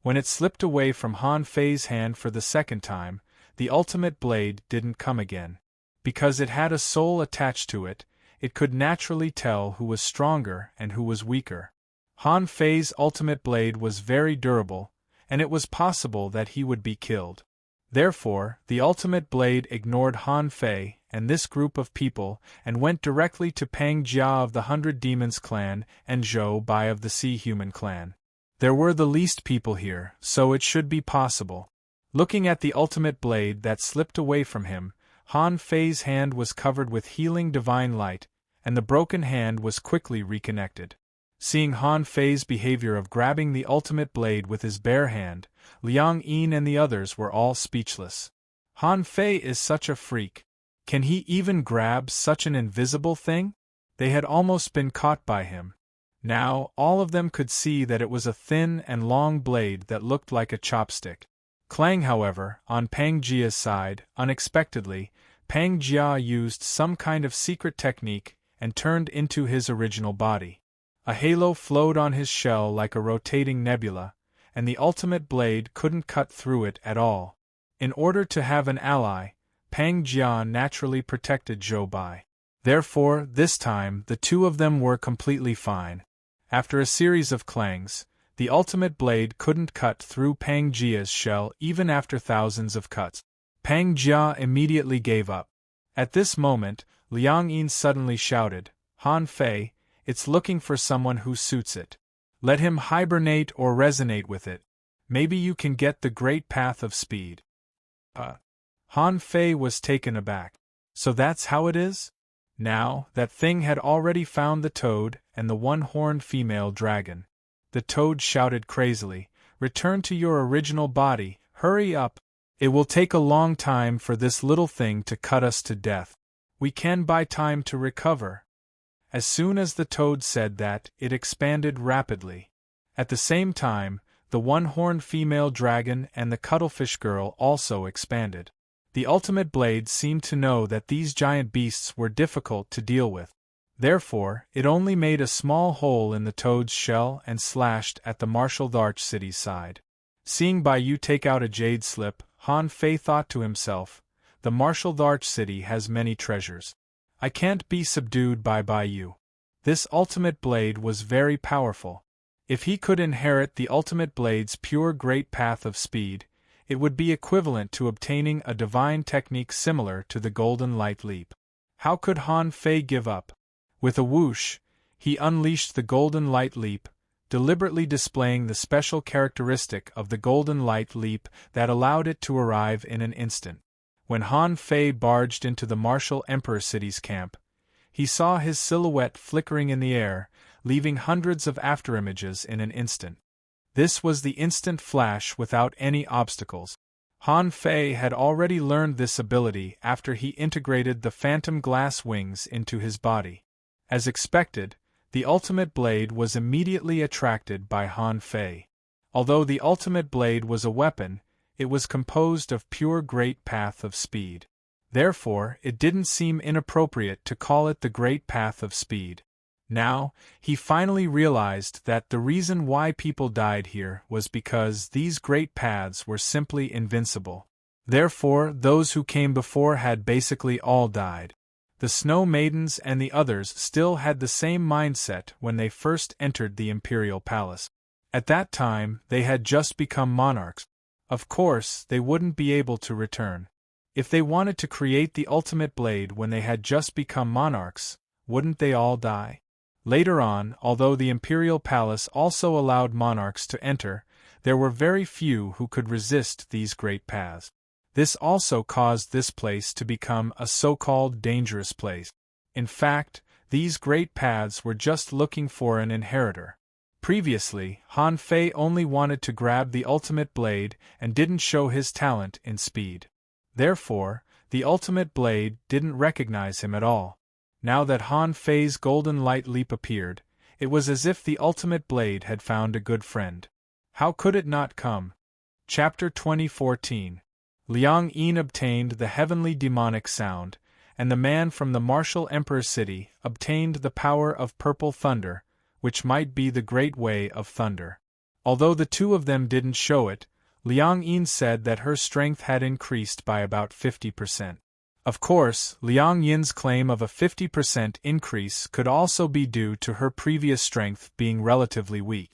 Speaker 1: When it slipped away from Han Fei's hand for the second time, the ultimate blade didn't come again. Because it had a soul attached to it, it could naturally tell who was stronger and who was weaker. Han Fei's ultimate blade was very durable, and it was possible that he would be killed. Therefore, the ultimate blade ignored Han Fei and this group of people and went directly to Pang Jia of the 100 Demons clan and Zhou Bai of the Sea Human clan. There were the least people here, so it should be possible. Looking at the ultimate blade that slipped away from him, Han Fei's hand was covered with healing divine light, and the broken hand was quickly reconnected. Seeing Han Fei's behavior of grabbing the ultimate blade with his bare hand, Liang Yin and the others were all speechless. Han Fei is such a freak. Can he even grab such an invisible thing? They had almost been caught by him. Now, all of them could see that it was a thin and long blade that looked like a chopstick. Clang, however, on Pang Jia's side, unexpectedly, Pang Jia used some kind of secret technique and turned into his original body. A halo flowed on his shell like a rotating nebula, and the ultimate blade couldn't cut through it at all. In order to have an ally, Pang Jia naturally protected Zhou Bai. Therefore, this time, the two of them were completely fine. After a series of clangs, the ultimate blade couldn't cut through Pang Jia's shell even after thousands of cuts. Pang Jia immediately gave up. At this moment, Liang Yin suddenly shouted, "Han Fei, it's looking for someone who suits it. Let him hibernate or resonate with it. Maybe you can get the great path of speed." Han Fei was taken aback. So that's how it is? Now, that thing had already found the toad and the one-horned female dragon. The toad shouted crazily, "Return to your original body, hurry up! It will take a long time for this little thing to cut us to death. We can buy time to recover." As soon as the toad said that, it expanded rapidly. At the same time, the one-horned female dragon and the cuttlefish girl also expanded. The ultimate blade seemed to know that these giant beasts were difficult to deal with. Therefore, it only made a small hole in the toad's shell and slashed at the Martial Arch City's side. Seeing Bai Yu take out a jade slip, Han Fei thought to himself, "The Martial Arch City has many treasures. I can't be subdued by Bai Yu." This ultimate blade was very powerful. If he could inherit the ultimate blade's pure great path of speed, it would be equivalent to obtaining a divine technique similar to the Golden Light Leap. How could Han Fei give up? With a whoosh, he unleashed the Golden Light Leap, deliberately displaying the special characteristic of the Golden Light Leap that allowed it to arrive in an instant. When Han Fei barged into the Martial Emperor City's camp, he saw his silhouette flickering in the air, leaving hundreds of afterimages in an instant. This was the instant flash without any obstacles. Han Fei had already learned this ability after he integrated the phantom glass wings into his body. As expected, the ultimate blade was immediately attracted by Han Fei. Although the ultimate blade was a weapon, it was composed of pure great path of speed. Therefore, it didn't seem inappropriate to call it the Great Path of Speed. Now, he finally realized that the reason why people died here was because these great paths were simply invincible. Therefore, those who came before had basically all died. The Snow Maidens and the others still had the same mindset when they first entered the Imperial Palace. At that time, they had just become monarchs. Of course, they wouldn't be able to return. If they wanted to create the ultimate blade when they had just become monarchs, wouldn't they all die? Later on, although the Imperial Palace also allowed monarchs to enter, there were very few who could resist these great paths. This also caused this place to become a so-called dangerous place. In fact, these great paths were just looking for an inheritor. Previously, Han Fei only wanted to grab the ultimate blade and didn't show his talent in speed. Therefore, the ultimate blade didn't recognize him at all. Now that Han Fei's Golden Light Leap appeared, it was as if the ultimate blade had found a good friend. How could it not come? Chapter 2014. Liang Yin obtained the heavenly demonic sound, and the man from the Martial Emperor City obtained the power of purple thunder, which might be the great way of thunder. Although the two of them didn't show it, Liang Yin said that her strength had increased by about 50%. Of course, Liang Yin's claim of a 50% increase could also be due to her previous strength being relatively weak.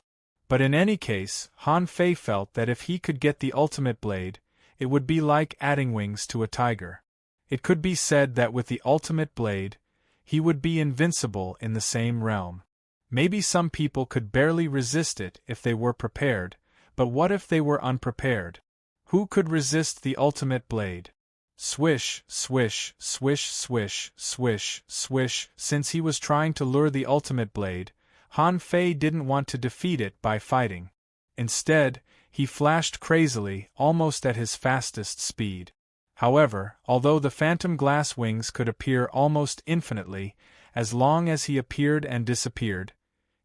Speaker 1: But in any case, Han Fei felt that if he could get the ultimate blade, it would be like adding wings to a tiger. It could be said that with the ultimate blade, he would be invincible in the same realm. Maybe some people could barely resist it if they were prepared, but what if they were unprepared? Who could resist the ultimate blade? Swish, swish, swish, swish, swish, swish. Since he was trying to lure the ultimate blade, Han Fei didn't want to defeat it by fighting. Instead, he flashed crazily, almost at his fastest speed. However, although the phantom glass wings could appear almost infinitely, as long as he appeared and disappeared,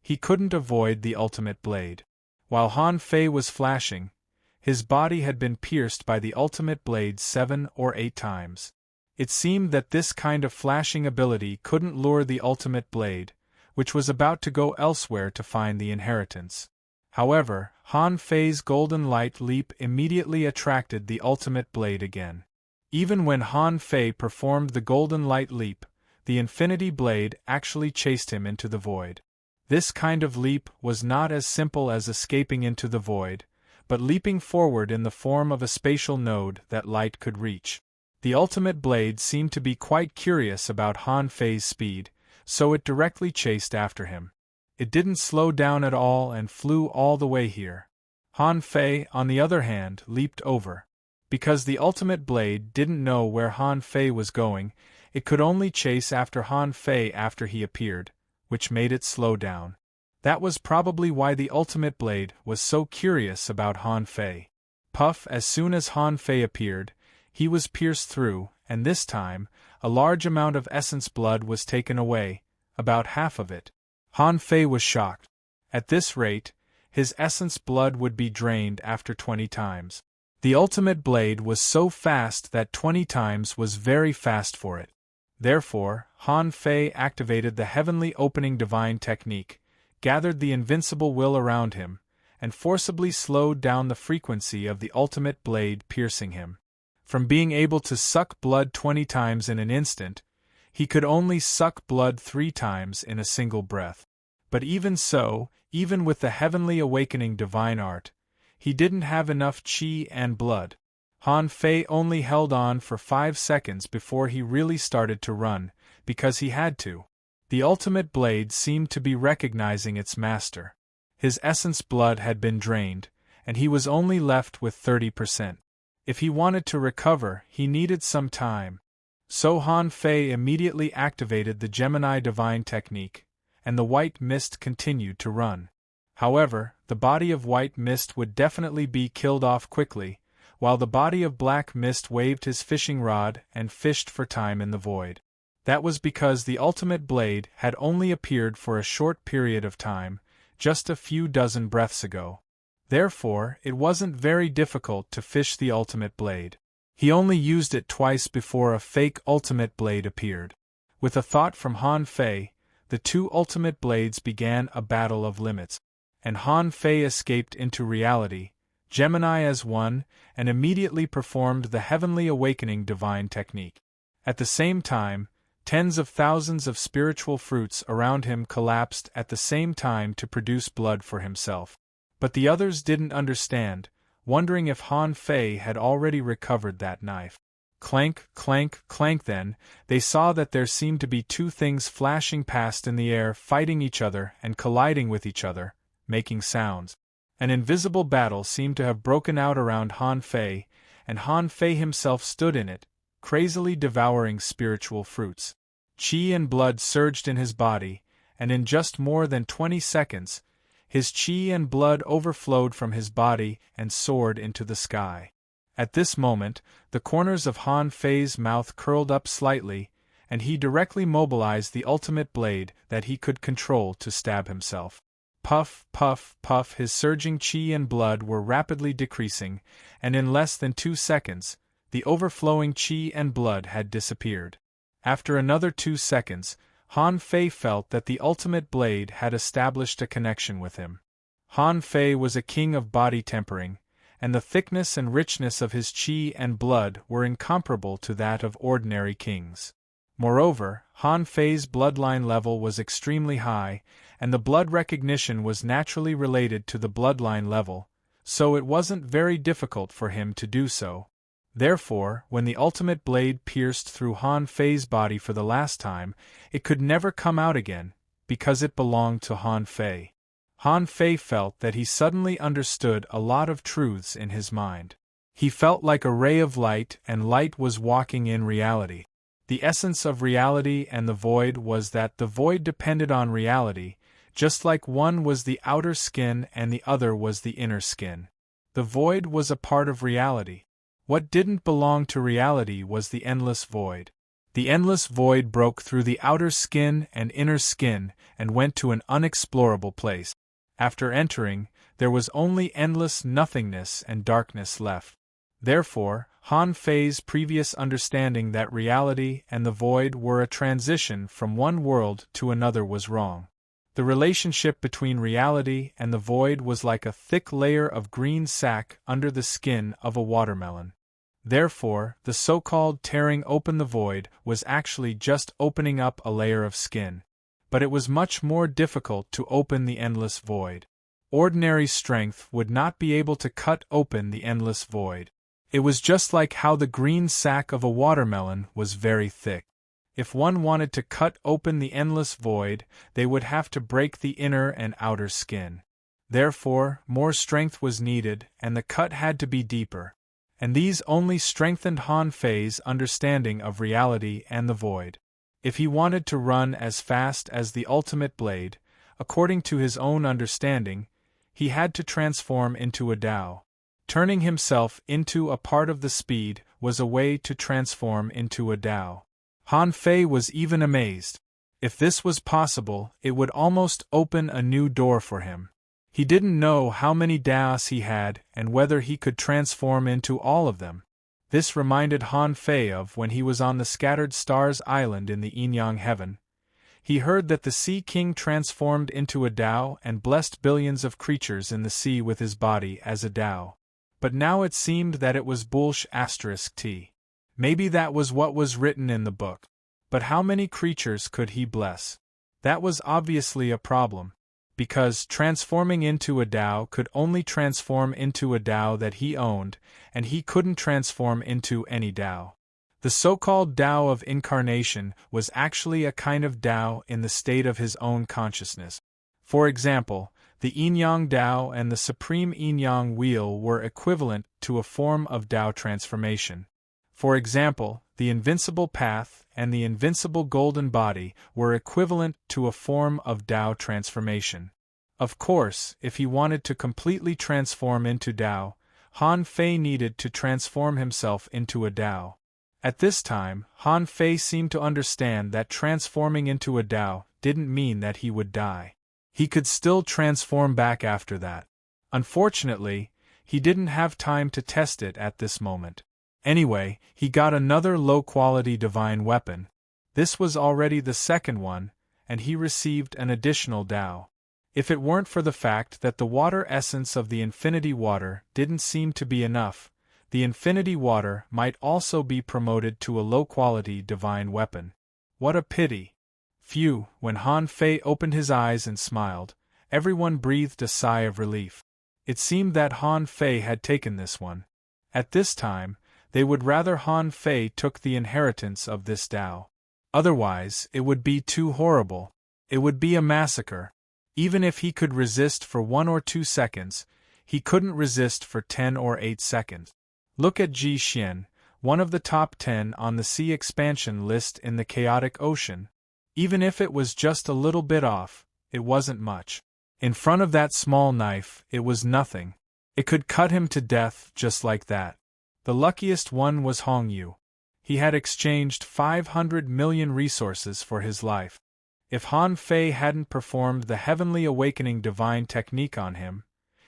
Speaker 1: he couldn't avoid the ultimate blade. While Han Fei was flashing, his body had been pierced by the ultimate blade 7 or 8 times. It seemed that this kind of flashing ability couldn't lure the ultimate blade, which was about to go elsewhere to find the inheritance. However, Han Fei's golden light leap immediately attracted the ultimate blade again. Even when Han Fei performed the golden light leap, the infinity blade actually chased him into the void. This kind of leap was not as simple as escaping into the void, but leaping forward in the form of a spatial node that light could reach. The ultimate blade seemed to be quite curious about Han Fei's speed, so it directly chased after him. It didn't slow down at all and flew all the way here. Han Fei, on the other hand, leaped over. Because the ultimate blade didn't know where Han Fei was going, it could only chase after Han Fei after he appeared, which made it slow down. That was probably why the ultimate blade was so curious about Han Fei. Puff, as soon as Han Fei appeared, he was pierced through, and this time, a large amount of essence blood was taken away, about half of it. Han Fei was shocked. At this rate, his essence blood would be drained after 20 times. The ultimate blade was so fast that 20 times was very fast for it. Therefore, Han Fei activated the heavenly opening divine technique, gathered the invincible will around him, and forcibly slowed down the frequency of the ultimate blade piercing him. From being able to suck blood 20 times in an instant, he could only suck blood 3 times in a single breath. But even so, even with the heavenly awakening divine art, he didn't have enough qi and blood. Han Fei only held on for 5 seconds before he really started to run, because he had to. The ultimate blade seemed to be recognizing its master. His essence blood had been drained, and he was only left with 30%. If he wanted to recover, he needed some time. So Han Fei immediately activated the Gemini divine technique, and the white mist continued to run. However, the body of white mist would definitely be killed off quickly, while the body of black mist waved his fishing rod and fished for time in the void. That was because the ultimate blade had only appeared for a short period of time, just a few dozen breaths ago. Therefore, it wasn't very difficult to fish the ultimate blade. He only used it twice before a fake ultimate blade appeared. With a thought from Han Fei, the 2 ultimate blades began a battle of limits, and Han Fei escaped into reality, Gemini as one, and immediately performed the heavenly awakening divine technique. At the same time, tens of thousands of spiritual fruits around him collapsed at the same time to produce blood for himself. But the others didn't understand, wondering if Han Fei had already recovered that knife. Clank, clank, clank. Then, they saw that there seemed to be 2 things flashing past in the air, fighting each other and colliding with each other, making sounds. An invisible battle seemed to have broken out around Han Fei, and Han Fei himself stood in it, crazily devouring spiritual fruits. Qi and blood surged in his body, and in just more than 20 seconds, his qi and blood overflowed from his body and soared into the sky. At this moment, the corners of Han Fei's mouth curled up slightly, and he directly mobilized the ultimate blade that he could control to stab himself. Puff, puff, puff. His surging qi and blood were rapidly decreasing, and in less than 2 seconds, the overflowing qi and blood had disappeared. After another 2 seconds, Han Fei felt that the ultimate blade had established a connection with him. Han Fei was a king of body tempering, and the thickness and richness of his qi and blood were incomparable to that of ordinary kings. Moreover, Han Fei's bloodline level was extremely high, and the blood recognition was naturally related to the bloodline level, so it wasn't very difficult for him to do so. Therefore, when the ultimate blade pierced through Han Fei's body for the last time, it could never come out again, because it belonged to Han Fei. Han Fei felt that he suddenly understood a lot of truths in his mind. He felt like a ray of light, and light was walking in reality. The essence of reality and the void was that the void depended on reality, just like one was the outer skin and the other was the inner skin. The void was a part of reality. What didn't belong to reality was the endless void. The endless void broke through the outer skin and inner skin and went to an unexplorable place. After entering, there was only endless nothingness and darkness left. Therefore, Han Fei's previous understanding that reality and the void were a transition from one world to another was wrong. The relationship between reality and the void was like a thick layer of green sac under the skin of a watermelon. Therefore, the so-called tearing open the void was actually just opening up a layer of skin. But it was much more difficult to open the endless void. Ordinary strength would not be able to cut open the endless void. It was just like how the green sac of a watermelon was very thick. If one wanted to cut open the endless void, they would have to break the inner and outer skin. Therefore, more strength was needed, and the cut had to be deeper. And these only strengthened Han Fei's understanding of reality and the void. If he wanted to run as fast as the ultimate blade, according to his own understanding, he had to transform into a Tao. Turning himself into a part of the speed was a way to transform into a Tao. Han Fei was even amazed. If this was possible, it would almost open a new door for him. He didn't know how many Taos he had and whether he could transform into all of them. This reminded Han Fei of when he was on the Scattered Stars Island in the Yin-Yang Heaven. He heard that the Sea King transformed into a Tao and blessed billions of creatures in the sea with his body as a Tao. But now it seemed that it was bullsh*t. Maybe that was what was written in the book. But how many creatures could he bless? That was obviously a problem. Because transforming into a Tao could only transform into a Tao that he owned, and he couldn't transform into any Tao. The so-called Tao of incarnation was actually a kind of Tao in the state of his own consciousness. For example, the Yin-Yang Tao and the Supreme Yin-Yang Wheel were equivalent to a form of Tao transformation. For example, the Invincible Path and the Invincible Golden Body were equivalent to a form of Tao transformation. Of course, if he wanted to completely transform into Tao, Han Fei needed to transform himself into a Tao. At this time, Han Fei seemed to understand that transforming into a Tao didn't mean that he would die. He could still transform back after that. Unfortunately, he didn't have time to test it at this moment. Anyway, he got another low-quality divine weapon. This was already the second one, and he received an additional Tao. If it weren't for the fact that the water essence of the Infinity Water didn't seem to be enough, the Infinity Water might also be promoted to a low-quality divine weapon. What a pity! Phew, when Han Fei opened his eyes and smiled, everyone breathed a sigh of relief. It seemed that Han Fei had taken this one. At this time, they would rather Han Fei took the inheritance of this Tao. Otherwise, it would be too horrible. It would be a massacre. Even if he could resist for 1 or 2 seconds, he couldn't resist for 10 or 8 seconds. Look at Ji Xian, one of the top 10 on the sea expansion list in the chaotic ocean. Even if it was just a little bit off, it wasn't much. In front of that small knife, it was nothing. It could cut him to death just like that. The luckiest one was Hong Yu. He had exchanged 500 million resources for his life. If Han Fei hadn't performed the Heavenly Awakening divine technique on him,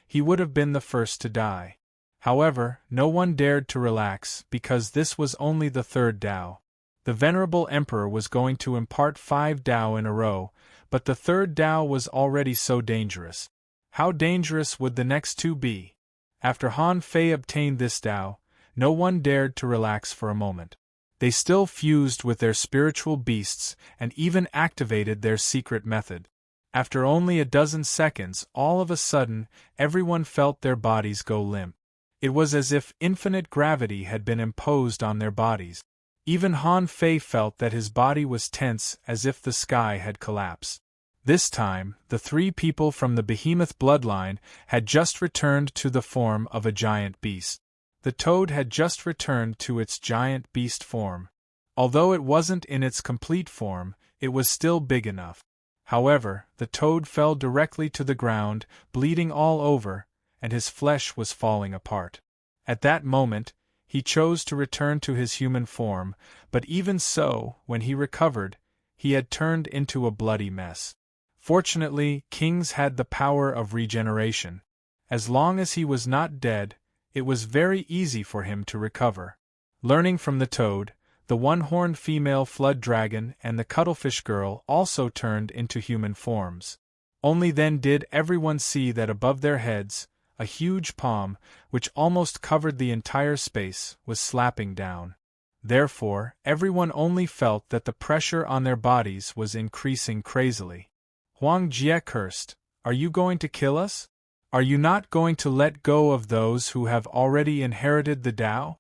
Speaker 1: he would have been the first to die. However, no one dared to relax because this was only the third Tao. The Venerable Emperor was going to impart 5 Tao in a row, but the third Tao was already so dangerous. How dangerous would the next 2 be? After Han Fei obtained this Tao, no one dared to relax for a moment. They still fused with their spiritual beasts and even activated their secret method. After only a dozen seconds, all of a sudden, everyone felt their bodies go limp. It was as if infinite gravity had been imposed on their bodies. Even Han Fei felt that his body was tense as if the sky had collapsed. This time, the 3 people from the behemoth bloodline had just returned to the form of a giant beast. The toad had just returned to its giant beast form. Although it wasn't in its complete form, it was still big enough. However, the toad fell directly to the ground, bleeding all over, and his flesh was falling apart. At that moment, he chose to return to his human form, but even so, when he recovered, he had turned into a bloody mess. Fortunately, kings had the power of regeneration. As long as he was not dead, it was very easy for him to recover. Learning from the toad, the one-horned female flood dragon and the cuttlefish girl also turned into human forms. Only then did everyone see that above their heads, a huge palm, which almost covered the entire space, was slapping down. Therefore, everyone only felt that the pressure on their bodies was increasing crazily. Huang Jie cursed, "Are you going to kill us? Are you not going to let go of those who have already inherited the Tao?"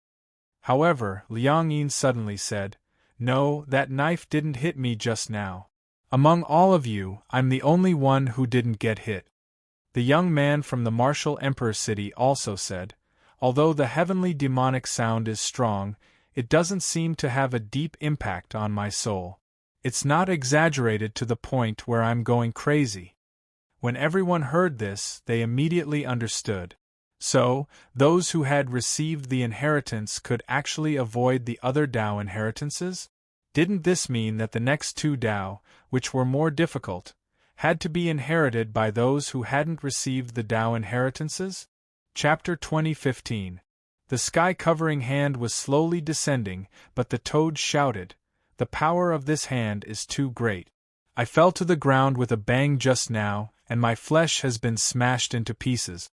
Speaker 1: However, Liang Yin suddenly said, "No, that knife didn't hit me just now. Among all of you, I'm the only one who didn't get hit." The young man from the martial emperor city also said, "Although the heavenly demonic sound is strong, it doesn't seem to have a deep impact on my soul. It's not exaggerated to the point where I'm going crazy." When everyone heard this, they immediately understood. So, those who had received the inheritance could actually avoid the other Tao inheritances? Didn't this mean that the next two Tao, which were more difficult, had to be inherited by those who hadn't received the Tao inheritances? Chapter 20:15. The sky-covering hand was slowly descending, but the toad shouted, "The power of this hand is too great. I fell to the ground with a bang just now, and my flesh has been smashed into pieces."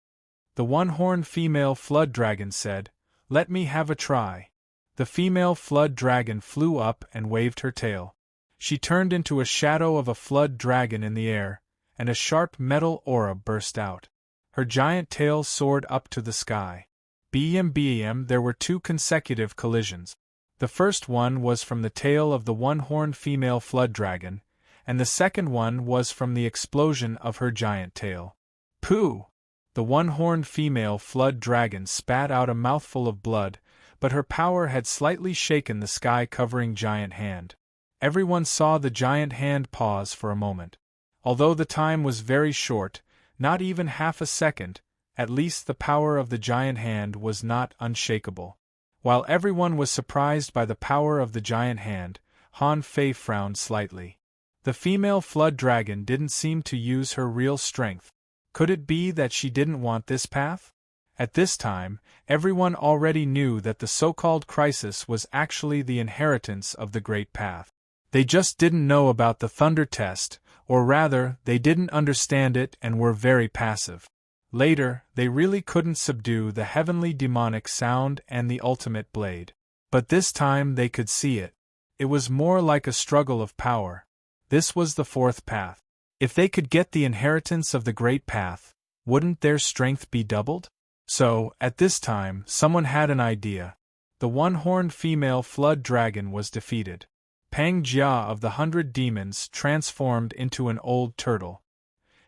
Speaker 1: The one-horned female flood dragon said, "Let me have a try." The female flood dragon flew up and waved her tail. She turned into a shadow of a flood dragon in the air, and a sharp metal aura burst out. Her giant tail soared up to the sky. Bam, there were two consecutive collisions. The first one was from the tail of the one-horned female flood dragon, and the second one was from the explosion of her giant tail. Pooh! The one-horned female flood dragon spat out a mouthful of blood, but her power had slightly shaken the sky-covering giant hand. Everyone saw the giant hand pause for a moment. Although the time was very short, not even half a second, at least the power of the giant hand was not unshakable. While everyone was surprised by the power of the giant hand, Han Fei frowned slightly. The female flood dragon didn't seem to use her real strength. Could it be that she didn't want this path? At this time, everyone already knew that the so-called crisis was actually the inheritance of the Great Path. They just didn't know about the Thunder Test, or rather, they didn't understand it and were very passive. Later, they really couldn't subdue the heavenly demonic sound and the ultimate blade. But this time they could see it. It was more like a struggle of power. This was the fourth path. If they could get the inheritance of the Great Path, wouldn't their strength be doubled? So, at this time, someone had an idea. The one-horned female flood dragon was defeated. Pang Jia of the 100 Demons transformed into an old turtle.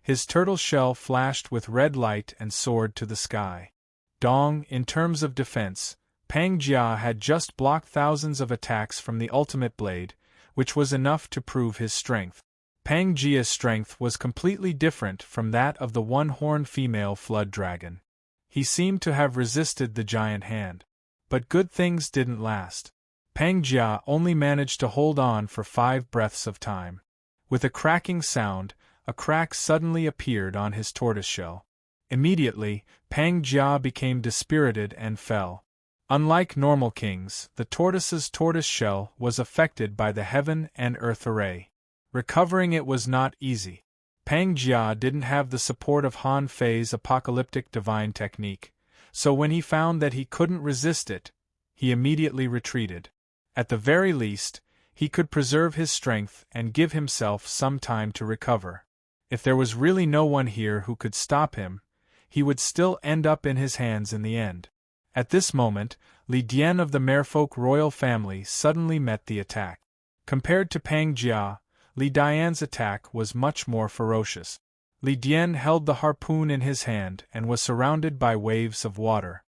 Speaker 1: His turtle shell flashed with red light and soared to the sky. Dong, in terms of defense, Pang Jia had just blocked thousands of attacks from the ultimate blade, which was enough to prove his strength. Pang Jia's strength was completely different from that of the one-horned female flood dragon. He seemed to have resisted the giant hand. But good things didn't last. Pang Jia only managed to hold on for 5 breaths of time. With a cracking sound, a crack suddenly appeared on his tortoiseshell. Immediately, Pang Jia became dispirited and fell. Unlike normal kings, the tortoise's tortoiseshell was affected by the heaven and earth array. Recovering it was not easy. Pang Jia didn't have the support of Han Fei's apocalyptic divine technique, so when he found that he couldn't resist it, he immediately retreated. At the very least, he could preserve his strength and give himself some time to recover. If there was really no one here who could stop him, he would still end up in his hands in the end. At this moment, Li Dian of the Merfolk royal family suddenly met the attack. Compared to Pang Jia, Li Dian's attack was much more ferocious. Li Dian held the harpoon in his hand and was surrounded by waves of water.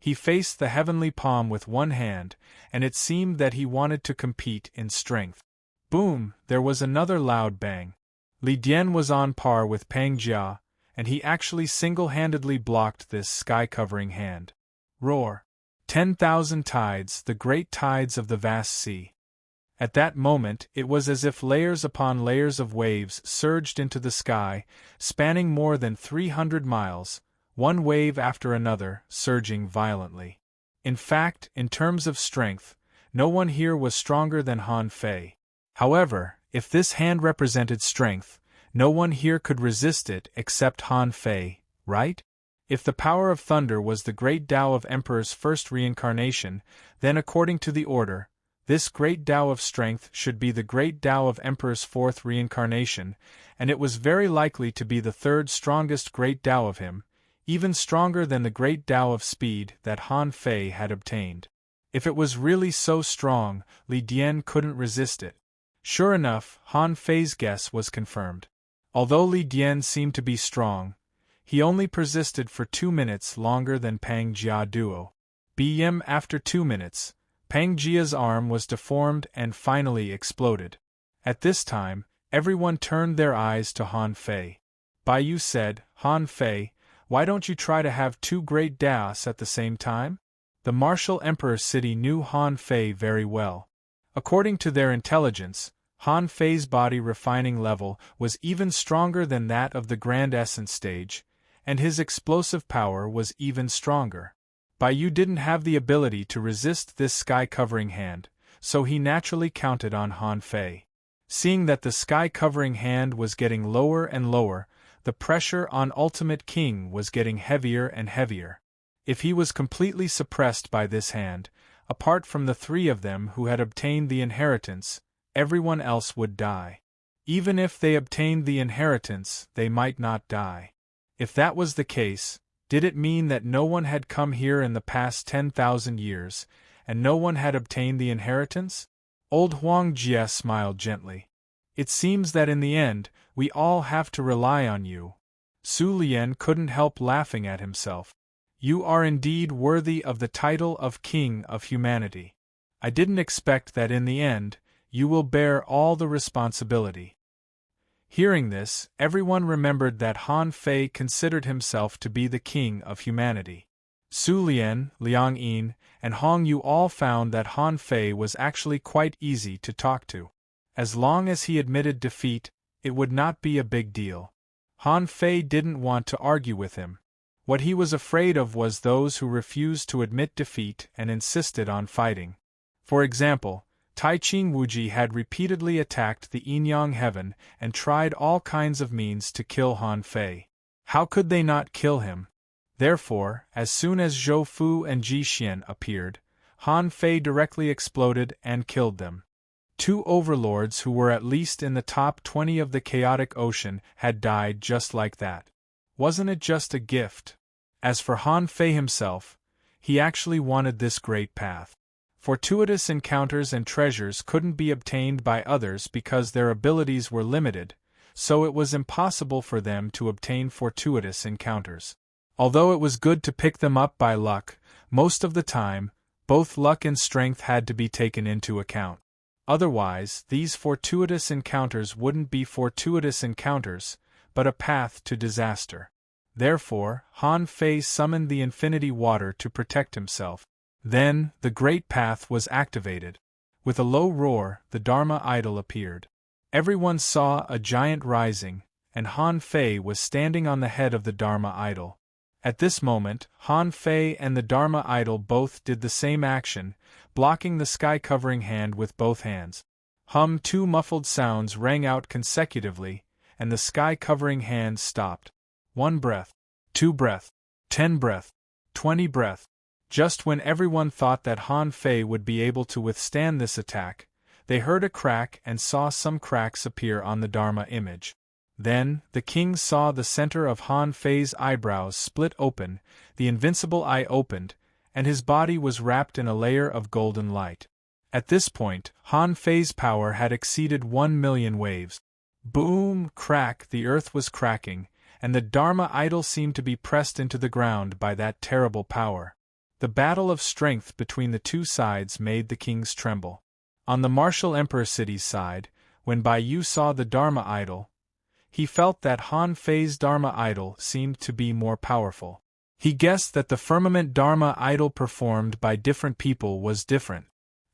Speaker 1: He faced the heavenly palm with one hand, and it seemed that he wanted to compete in strength. Boom! There was another loud bang. Li Dian was on par with Pang Jia, and he actually single-handedly blocked this sky-covering hand. Roar! 10,000 tides, the great tides of the vast sea. At that moment it was as if layers upon layers of waves surged into the sky, spanning more than 300 miles, one wave after another, surging violently. In fact, in terms of strength, no one here was stronger than Han Fei. However, if this hand represented strength, no one here could resist it except Han Fei, right? If the power of thunder was the great Tao of Emperor's first reincarnation, then according to the order, this great Tao of strength should be the great Tao of Emperor's fourth reincarnation, and it was very likely to be the third strongest great Tao of him, even stronger than the great Tao of speed that Han Fei had obtained. If it was really so strong, Li Dian couldn't resist it. Sure enough, Han Fei's guess was confirmed. Although Li Dian seemed to be strong, he only persisted for 2 minutes longer than Pang Jia duo. After 2 minutes, Pang Jia's arm was deformed and finally exploded. At this time, everyone turned their eyes to Han Fei. Bai said, Han Fei, why don't you try to have 2 great Daos at the same time? The martial Emperor City knew Han Fei very well. According to their intelligence, Han Fei's body refining level was even stronger than that of the Grand Essence stage, and his explosive power was even stronger. Bai didn't have the ability to resist this sky-covering hand, so he naturally counted on Han Fei. Seeing that the sky-covering hand was getting lower and lower, the pressure on Ultimate King was getting heavier and heavier. If he was completely suppressed by this hand, apart from the 3 of them who had obtained the inheritance, everyone else would die. Even if they obtained the inheritance, they might not die. If that was the case, did it mean that no one had come here in the past 10,000 years, and no one had obtained the inheritance? Old Huang Jie smiled gently. It seems that in the end, we all have to rely on you. Su Lian couldn't help laughing at himself. You are indeed worthy of the title of King of Humanity. I didn't expect that in the end, you will bear all the responsibility. Hearing this, everyone remembered that Han Fei considered himself to be the king of humanity. Su Lian, Liang Yin, and Hong Yu all found that Han Fei was actually quite easy to talk to. As long as he admitted defeat, it would not be a big deal. Han Fei didn't want to argue with him. What he was afraid of was those who refused to admit defeat and insisted on fighting. For example, Tai Ching Wuji had repeatedly attacked the Yin-Yang Heaven and tried all kinds of means to kill Han Fei. How could they not kill him? Therefore, as soon as Zhou Fu and Ji Xian appeared, Han Fei directly exploded and killed them. 2 overlords who were at least in the top 20 of the chaotic ocean had died just like that. Wasn't it just a gift? As for Han Fei himself, he actually wanted this great path. Fortuitous encounters and treasures couldn't be obtained by others because their abilities were limited, so it was impossible for them to obtain fortuitous encounters. Although it was good to pick them up by luck, most of the time, both luck and strength had to be taken into account. Otherwise, these fortuitous encounters wouldn't be fortuitous encounters, but a path to disaster. Therefore, Han Fei summoned the infinity water to protect himself. Then, the great path was activated. With a low roar, the Dharma idol appeared. Everyone saw a giant rising, and Han Fei was standing on the head of the Dharma idol. At this moment, Han Fei and the Dharma idol both did the same action, blocking the sky-covering hand with both hands. 2 muffled sounds rang out consecutively, and the sky-covering hand stopped. 1 breath, 2 breath, 10 breath, 20 breath. Just when everyone thought that Han Fei would be able to withstand this attack, they heard a crack and saw some cracks appear on the Dharma image. Then, the king saw the center of Han Fei's eyebrows split open, the invincible eye opened, and his body was wrapped in a layer of golden light. At this point, Han Fei's power had exceeded 1 million waves. Boom! Crack! The earth was cracking, and the Dharma idol seemed to be pressed into the ground by that terrible power. The battle of strength between the two sides made the kings tremble. On the martial Emperor City's side, when Bai Yu saw the Dharma idol, he felt that Han Fei's Dharma idol seemed to be more powerful. He guessed that the firmament Dharma idol performed by different people was different.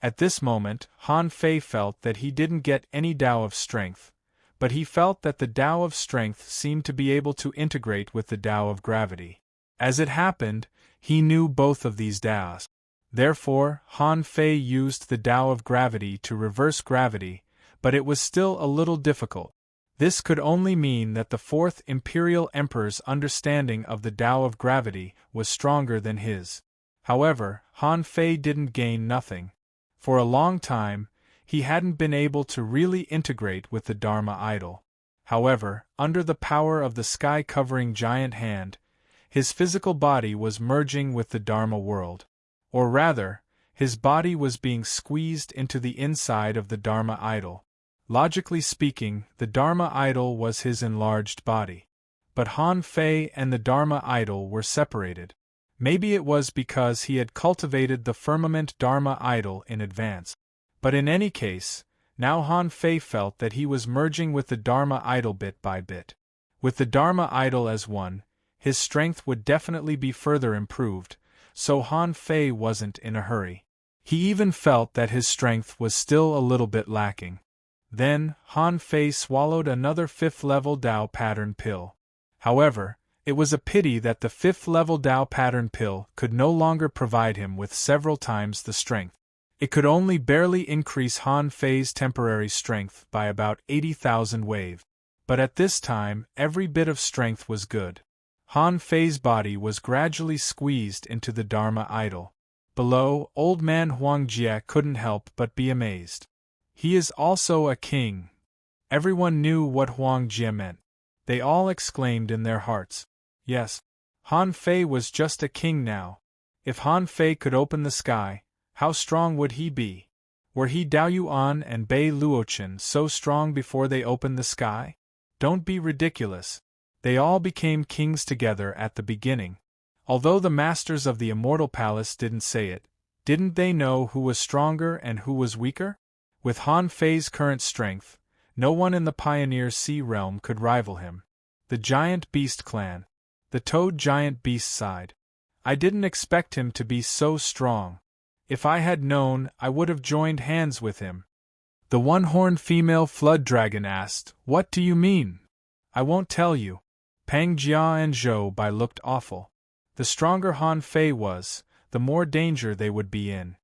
Speaker 1: At this moment, Han Fei felt that he didn't get any Tao of strength, but he felt that the Tao of strength seemed to be able to integrate with the Tao of gravity. As it happened, he knew both of these Taos. Therefore, Han Fei used the Tao of gravity to reverse gravity, but it was still a little difficult. This could only mean that the fourth Imperial Emperor's understanding of the Tao of gravity was stronger than his. However, Han Fei didn't gain nothing. For a long time, he hadn't been able to really integrate with the Dharma idol. However, under the power of the sky-covering giant hand, his physical body was merging with the Dharma world. Or rather, his body was being squeezed into the inside of the Dharma idol. Logically speaking, the Dharma idol was his enlarged body. But Han Fei and the Dharma idol were separated. Maybe it was because he had cultivated the firmament Dharma idol in advance. But in any case, now Han Fei felt that he was merging with the Dharma idol bit by bit. With the Dharma idol as one, his strength would definitely be further improved, so Han Fei wasn't in a hurry. He even felt that his strength was still a little bit lacking. Then, Han Fei swallowed another 5th-level Tao pattern pill. However, it was a pity that the 5th-level Tao pattern pill could no longer provide him with several times the strength. It could only barely increase Han Fei's temporary strength by about 80,000 wave. But at this time, every bit of strength was good. Han Fei's body was gradually squeezed into the Dharma idol. Below, old man Huang Jie couldn't help but be amazed. He is also a king. Everyone knew what Huang Jie meant. They all exclaimed in their hearts. Yes, Han Fei was just a king now. If Han Fei could open the sky, how strong would he be? Were he Dao Yuan and Bei Luochen so strong before they opened the sky? Don't be ridiculous. They all became kings together at the beginning. Although the masters of the Immortal Palace didn't say it, didn't they know who was stronger and who was weaker? With Han Fei's current strength, no one in the Pioneer Sea realm could rival him. The Giant Beast clan. The Toad Giant Beast side. I didn't expect him to be so strong. If I had known, I would have joined hands with him. The one-horned female flood dragon asked, "What do you mean?" "I won't tell you." Pang Jia and Zhou Bai looked awful. The stronger Han Fei was, the more danger they would be in.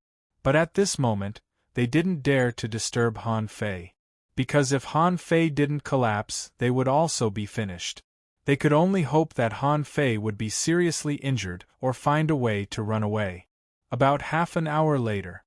Speaker 1: But at this moment, they didn't dare to disturb Han Fei. Because if Han Fei didn't collapse, they would also be finished. They could only hope that Han Fei would be seriously injured or find a way to run away. About half an hour later,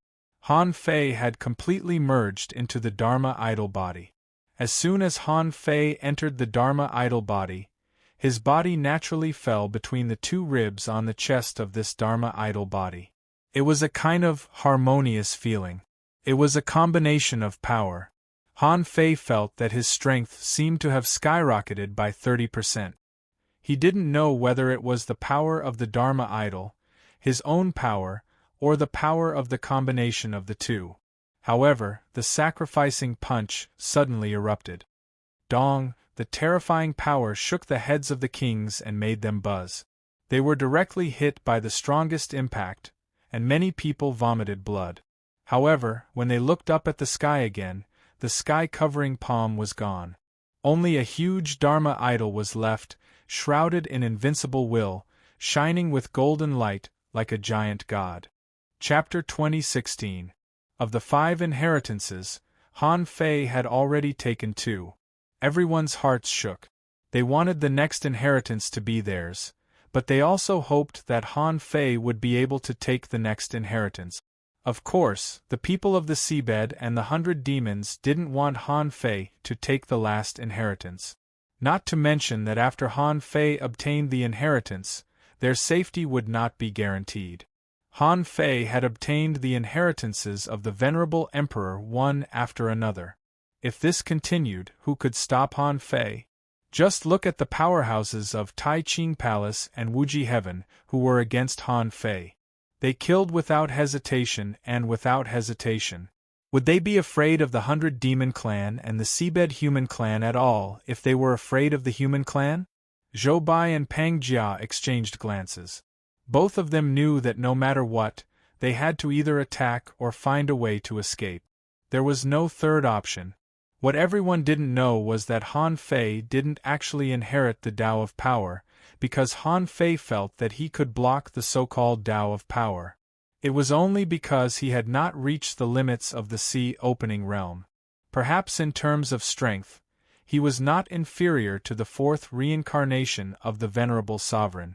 Speaker 1: Han Fei had completely merged into the Dharma idol body. As soon as Han Fei entered the Dharma idol body, his body naturally fell between the two ribs on the chest of this Dharma idol body. It was a kind of harmonious feeling. It was a combination of power. Han Fei felt that his strength seemed to have skyrocketed by 30%. He didn't know whether it was the power of the Dharma idol, his own power, or the power of the combination of the two. However, the sacrificing punch suddenly erupted. Dong, the terrifying power shook the heads of the kings and made them buzz. They were directly hit by the strongest impact, and many people vomited blood. However, when they looked up at the sky again, the sky-covering palm was gone. Only a huge Dharma idol was left, shrouded in invincible will, shining with golden light like a giant god. Chapter 2016. Of the 5 inheritances, Han Fei had already taken 2. Everyone's hearts shook. They wanted the next inheritance to be theirs, but they also hoped that Han Fei would be able to take the next inheritance. Of course, the people of the seabed and the 100 demons didn't want Han Fei to take the last inheritance. Not to mention that after Han Fei obtained the inheritance, their safety would not be guaranteed. Han Fei had obtained the inheritances of the venerable emperor one after another. If this continued, who could stop Han Fei? Just look at the powerhouses of Tai Ching Palace and Wuji Heaven, who were against Han Fei. They killed without hesitation and without hesitation. Would they be afraid of the 100 Demon Clan and the Seabed Human Clan at all if they were afraid of the Human Clan? Zhou Bai and Pang Jia exchanged glances. Both of them knew that no matter what, they had to either attack or find a way to escape. There was no third option. What everyone didn't know was that Han Fei didn't actually inherit the Tao of Power, because Han Fei felt that he could block the so-called Tao of Power. It was only because he had not reached the limits of the sea opening realm. Perhaps in terms of strength, he was not inferior to the fourth reincarnation of the Venerable Sovereign.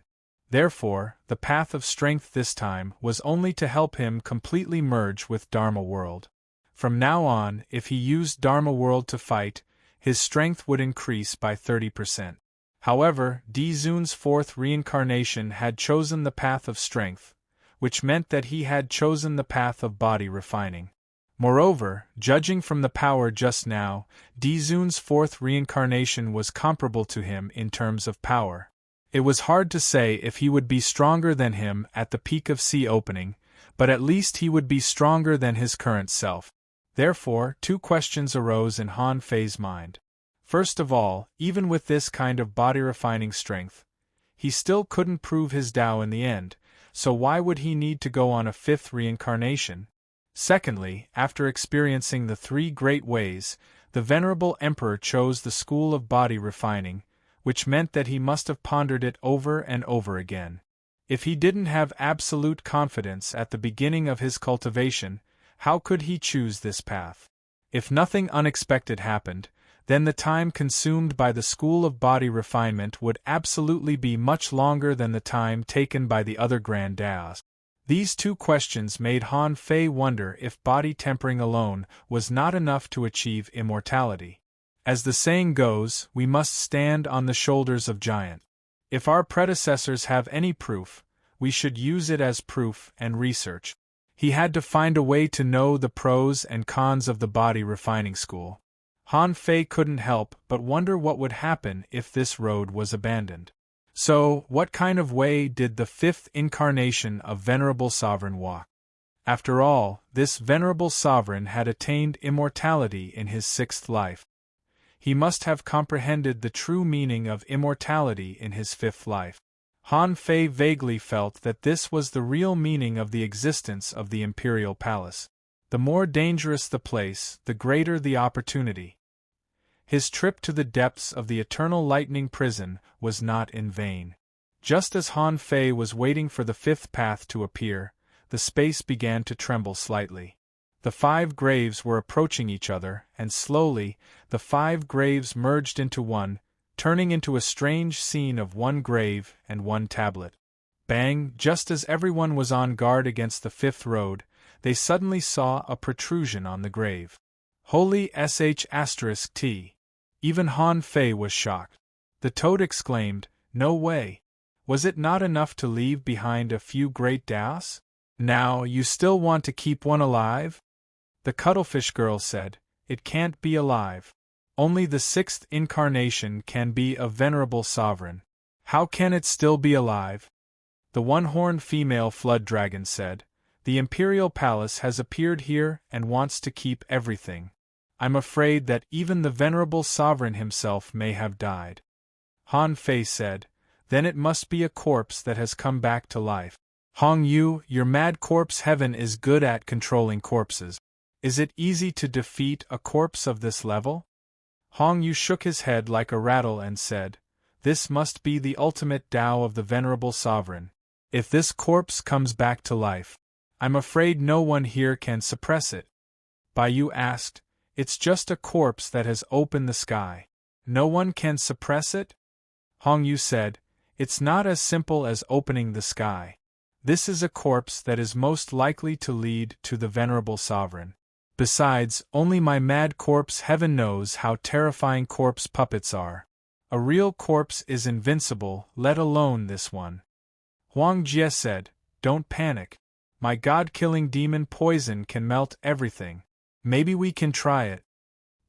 Speaker 1: Therefore, the path of strength this time was only to help him completely merge with Dharma World. From now on, if he used Dharma World to fight, his strength would increase by 30%. However, Di Zun's fourth reincarnation had chosen the path of strength, which meant that he had chosen the path of body refining. Moreover, judging from the power just now, Di Zun's fourth reincarnation was comparable to him in terms of power. It was hard to say if he would be stronger than him at the peak of sea opening, but at least he would be stronger than his current self. Therefore, two questions arose in Han Fei's mind. First of all, even with this kind of body-refining strength, he still couldn't prove his Tao in the end, so why would he need to go on a fifth reincarnation? Secondly, after experiencing the three great ways, the Venerable Emperor chose the school of body refining, which meant that he must have pondered it over and over again. If he didn't have absolute confidence at the beginning of his cultivation, how could he choose this path? If nothing unexpected happened, then the time consumed by the school of body refinement would absolutely be much longer than the time taken by the other Grand Daos. These two questions made Han Fei wonder if body tempering alone was not enough to achieve immortality. As the saying goes, we must stand on the shoulders of giants. If our predecessors have any proof, we should use it as proof and research. He had to find a way to know the pros and cons of the body refining school. Han Fei couldn't help but wonder what would happen if this road was abandoned. So, what kind of way did the fifth incarnation of Venerable Sovereign walk? After all, this Venerable Sovereign had attained immortality in his sixth life. He must have comprehended the true meaning of immortality in his fifth life. Han Fei vaguely felt that this was the real meaning of the existence of the Imperial Palace. The more dangerous the place, the greater the opportunity. His trip to the depths of the Eternal Lightning Prison was not in vain. Just as Han Fei was waiting for the fifth path to appear, the space began to tremble slightly. The 5 graves were approaching each other, and slowly, the 5 graves merged into one, turning into a strange scene of 1 grave and 1 tablet. Bang! Just as everyone was on guard against the fifth road, they suddenly saw a protrusion on the grave. Holy sh*t! Even Han Fei was shocked. The toad exclaimed, "No way! Was it not enough to leave behind a few great Daos? Now you still want to keep one alive?" The cuttlefish girl said, "It can't be alive. Only the 6th incarnation can be a Venerable Sovereign. How can it still be alive?" The one-horned female flood dragon said, "The Imperial Palace has appeared here and wants to keep everything. I'm afraid that even the Venerable Sovereign himself may have died." Han Fei said, "Then it must be a corpse that has come back to life. Hong Yu, your mad corpse heaven is good at controlling corpses. Is it easy to defeat a corpse of this level?" Hong Yu shook his head like a rattle and said, "This must be the ultimate Tao of the Venerable Sovereign. If this corpse comes back to life, I'm afraid no one here can suppress it." Bai Yu asked, "It's just a corpse that has opened the sky. No one can suppress it?" Hong Yu said, "It's not as simple as opening the sky. This is a corpse that is most likely to lead to the Venerable Sovereign. Besides, only my mad corpse heaven knows how terrifying corpse puppets are. A real corpse is invincible, let alone this one." Huang Jie said, "Don't panic. My god-killing demon poison can melt everything. Maybe we can try it."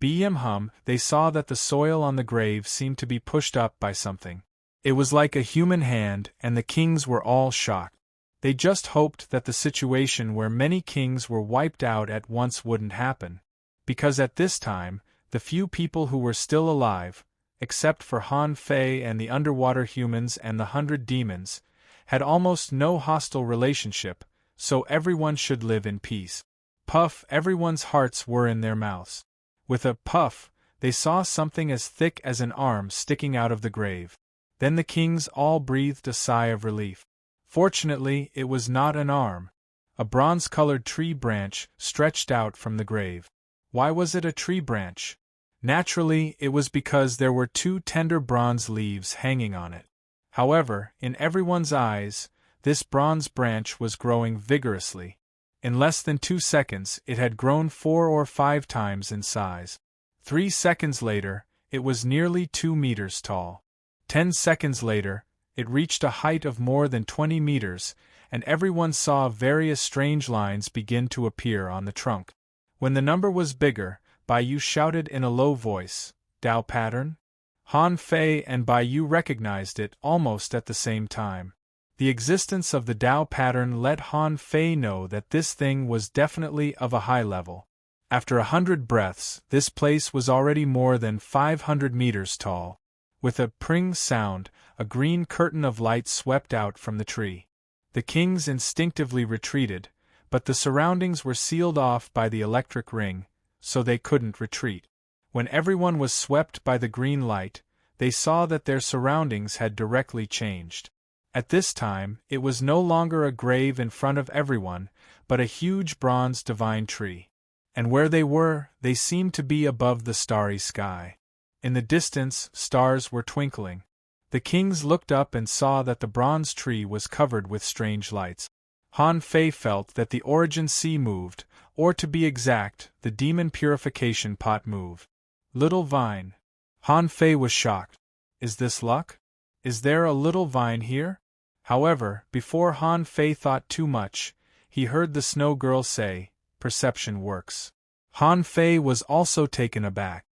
Speaker 1: Bm they saw that the soil on the grave seemed to be pushed up by something. It was like a human hand, and the kings were all shocked. They just hoped that the situation where many kings were wiped out at once wouldn't happen, because at this time, the few people who were still alive, except for Han Fei and the underwater humans and the 100 demons, had almost no hostile relationship, so everyone should live in peace. Puff, everyone's hearts were in their mouths. With a puff, they saw something as thick as an arm sticking out of the grave. Then the kings all breathed a sigh of relief. Fortunately, it was not an arm. A bronze-colored tree branch stretched out from the grave. Why was it a tree branch? Naturally, it was because there were 2 tender bronze leaves hanging on it. However, in everyone's eyes, this bronze branch was growing vigorously. In less than 2 seconds, it had grown 4 or 5 times in size. 3 seconds later, it was nearly 2 meters tall. 10 seconds later, it reached a height of more than 20 meters, and everyone saw various strange lines begin to appear on the trunk. When the number was bigger, Bai Yu shouted in a low voice, "Tao pattern?" Han Fei and Bai Yu recognized it almost at the same time. The existence of the Tao pattern let Han Fei know that this thing was definitely of a high level. After 100 breaths, this place was already more than 500 meters tall. With a pring sound, a green curtain of light swept out from the tree. The kings instinctively retreated, but the surroundings were sealed off by the electric ring, so they couldn't retreat. When everyone was swept by the green light, they saw that their surroundings had directly changed. At this time, it was no longer a grave in front of everyone, but a huge bronze divine tree. And where they were, they seemed to be above the starry sky. In the distance, stars were twinkling. The kings looked up and saw that the bronze tree was covered with strange lights. Han Fei felt that the origin sea moved, or to be exact, the demon purification pot moved. Little vine. Han Fei was shocked. Is this luck? Is there a little vine here? However, before Han Fei thought too much, he heard the snow girl say, "Perception works." Han Fei was also taken aback.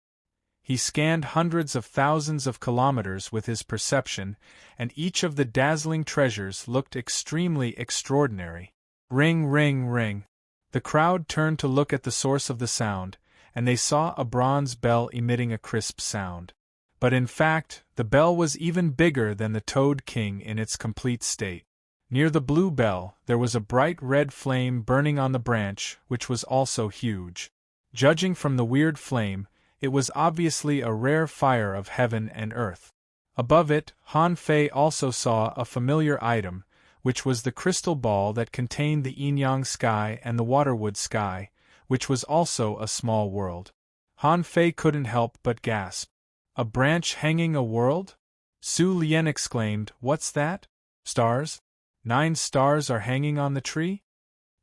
Speaker 1: He scanned hundreds of thousands of kilometers with his perception, and each of the dazzling treasures looked extremely extraordinary. Ring, ring, ring. The crowd turned to look at the source of the sound, and they saw a bronze bell emitting a crisp sound. But in fact, the bell was even bigger than the Toad King in its complete state. Near the blue bell, there was a bright red flame burning on the branch, which was also huge. Judging from the weird flame, it was obviously a rare fire of heaven and earth. Above it, Han Fei also saw a familiar item, which was the crystal ball that contained the yin-yang sky and the waterwood sky, which was also a small world. Han Fei couldn't help but gasp. A branch hanging a world? Su Lian exclaimed, "What's that? Stars? 9 stars are hanging on the tree?"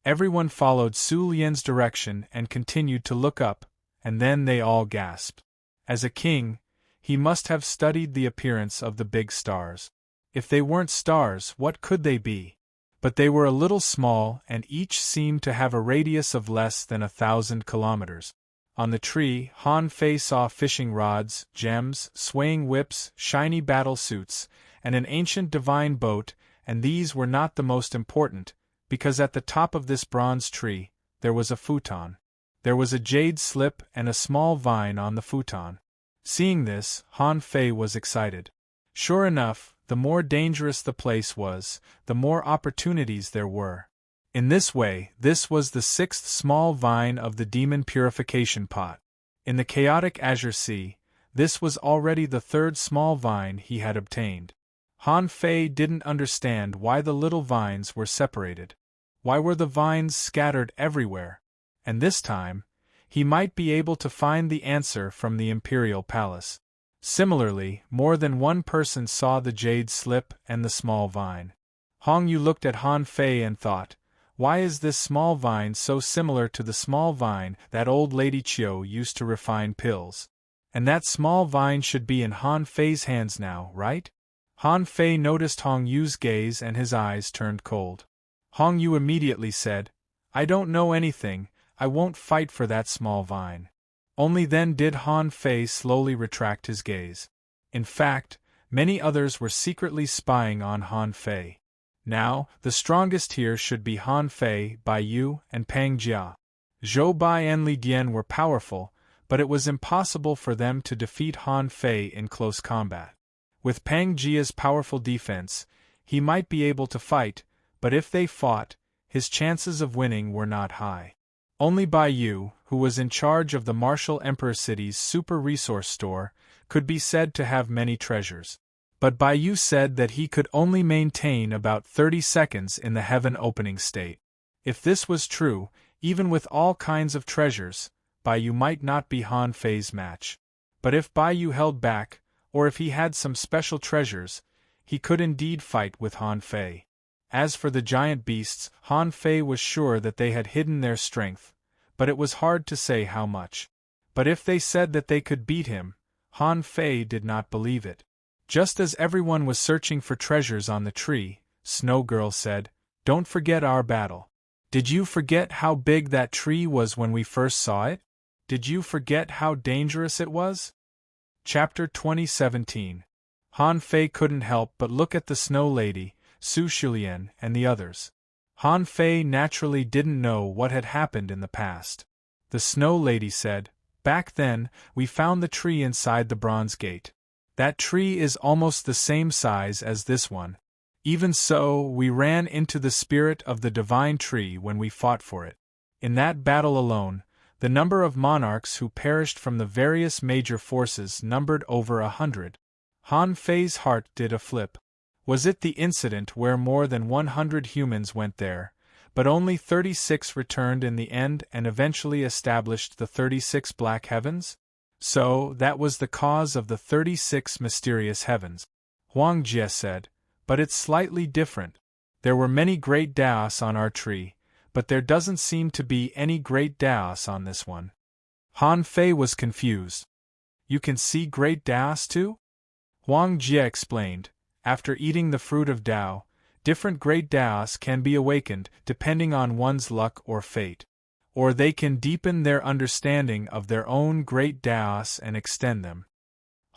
Speaker 1: Everyone followed Su Lian's direction and continued to look up, and then they all gasped. As a king, he must have studied the appearance of the big stars. If they weren't stars, what could they be? But they were a little small, and each seemed to have a radius of less than 1,000 kilometers. On the tree, Han Fei saw fishing rods, gems, swaying whips, shiny battle suits, and an ancient divine boat, and these were not the most important, because at the top of this bronze tree, there was a futon. There was a jade slip and a small vine on the futon. Seeing this, Han Fei was excited. Sure enough, the more dangerous the place was, the more opportunities there were. In this way, this was the 6th small vine of the demon purification pot. In the chaotic azure sea, this was already the 3rd small vine he had obtained. Han Fei didn't understand why the little vines were separated. Why were the vines scattered everywhere? And this time, he might be able to find the answer from the imperial palace. Similarly, more than one person saw the jade slip and the small vine. Hong Yu looked at Han Fei and thought, why is this small vine so similar to the small vine that old Lady Chiu used to refine pills? And that small vine should be in Han Fei's hands now, right? Han Fei noticed Hong Yu's gaze and his eyes turned cold. Hong Yu immediately said, I don't know anything, I won't fight for that small vine. Only then did Han Fei slowly retract his gaze. In fact, many others were secretly spying on Han Fei. Now, the strongest here should be Han Fei, Bai Yu, and Pang Jia. Zhou Bai and Li Dian were powerful, but it was impossible for them to defeat Han Fei in close combat. With Pang Jia's powerful defense, he might be able to fight, but if they fought, his chances of winning were not high. Only Bai Yu, who was in charge of the Martial Emperor City's super resource store, could be said to have many treasures. But Bai Yu said that he could only maintain about 30 seconds in the heaven opening state. If this was true, even with all kinds of treasures, Bai Yu might not be Han Fei's match. But if Bai Yu held back, or if he had some special treasures, he could indeed fight with Han Fei. As for the giant beasts, Han Fei was sure that they had hidden their strength, but it was hard to say how much. But if they said that they could beat him, Han Fei did not believe it. Just as everyone was searching for treasures on the tree, Snow Girl said, "Don't forget our battle. Did you forget how big that tree was when we first saw it? Did you forget how dangerous it was?" Chapter 2017. Han Fei couldn't help but look at the Snow Lady, Su Shilian, and the others. Han Fei naturally didn't know what had happened in the past. The Snow Lady said, "Back then, we found the tree inside the Bronze Gate. That tree is almost the same size as this one. Even so, we ran into the spirit of the divine tree when we fought for it. In that battle alone, the number of monarchs who perished from the various major forces numbered over 100. Han Fei's heart did a flip. Was it the incident where more than 100 humans went there, but only 36 returned in the end and eventually established the 36 Black Heavens? So, that was the cause of the 36 mysterious heavens. Huang Jie said, "But it's slightly different. There were many great Daos on our tree, but there doesn't seem to be any great Daos on this one." Han Fei was confused. "You can see great Daos too?" Huang Jie explained, "After eating the fruit of Dao, different great Daos can be awakened depending on one's luck or fate. Or they can deepen their understanding of their own great Daos and extend them."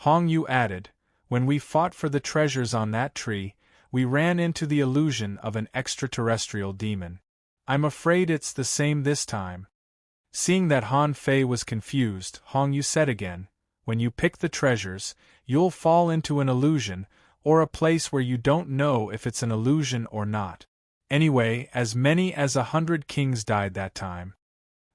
Speaker 1: Hong Yu added, "When we fought for the treasures on that tree, we ran into the illusion of an extraterrestrial demon. I'm afraid it's the same this time." Seeing that Han Fei was confused, Hong Yu said again, "When you pick the treasures, you'll fall into an illusion, or a place where you don't know if it's an illusion or not. Anyway, as many as 100 kings died that time."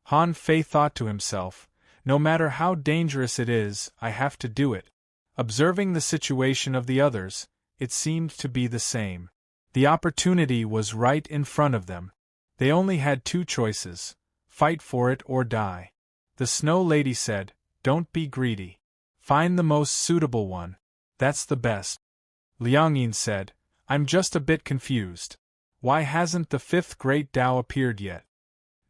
Speaker 1: Han Fei thought to himself, "No matter how dangerous it is, I have to do it." Observing the situation of the others, it seemed to be the same. The opportunity was right in front of them. They only had two choices: fight for it or die. The Snow Lady said, "Don't be greedy. Find the most suitable one. That's the best." Liang Yin said, "I'm just a bit confused. Why hasn't the fifth great Tao appeared yet?"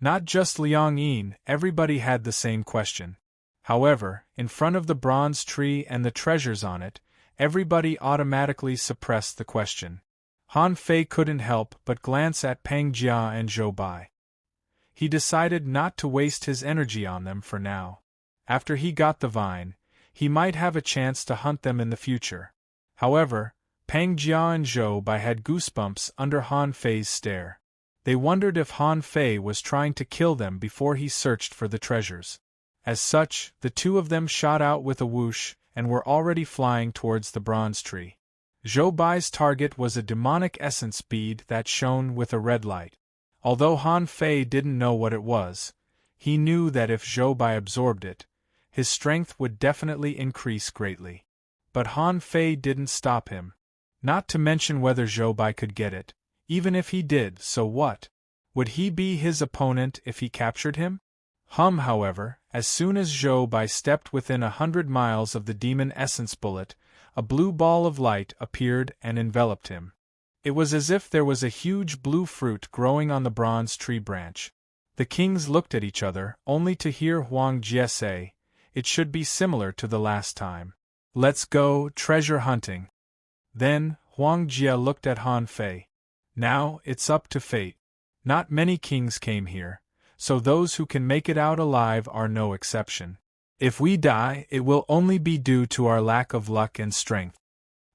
Speaker 1: Not just Liang Yin, everybody had the same question. However, in front of the bronze tree and the treasures on it, everybody automatically suppressed the question. Han Fei couldn't help but glance at Pang Jia and Zhou Bai. He decided not to waste his energy on them for now. After he got the vine, he might have a chance to hunt them in the future. However, Pang Jia and Zhou Bai had goosebumps under Han Fei's stare. They wondered if Han Fei was trying to kill them before he searched for the treasures. As such, the two of them shot out with a whoosh and were already flying towards the bronze tree. Zhou Bai's target was a demonic essence bead that shone with a red light. Although Han Fei didn't know what it was, he knew that if Zhou Bai absorbed it, his strength would definitely increase greatly. But Han Fei didn't stop him. Not to mention whether Zhou Bai could get it. Even if he did, so what? Would he be his opponent if he captured him? However, as soon as Zhou Bai stepped within 100 miles of the demon essence bullet, a blue ball of light appeared and enveloped him. It was as if there was a huge blue fruit growing on the bronze tree branch. The kings looked at each other, only to hear Huang Jie say, "It should be similar to the last time. Let's go treasure hunting." Then, Huang Jie looked at Han Fei. "Now, it's up to fate. Not many kings came here, so those who can make it out alive are no exception. If we die, it will only be due to our lack of luck and strength."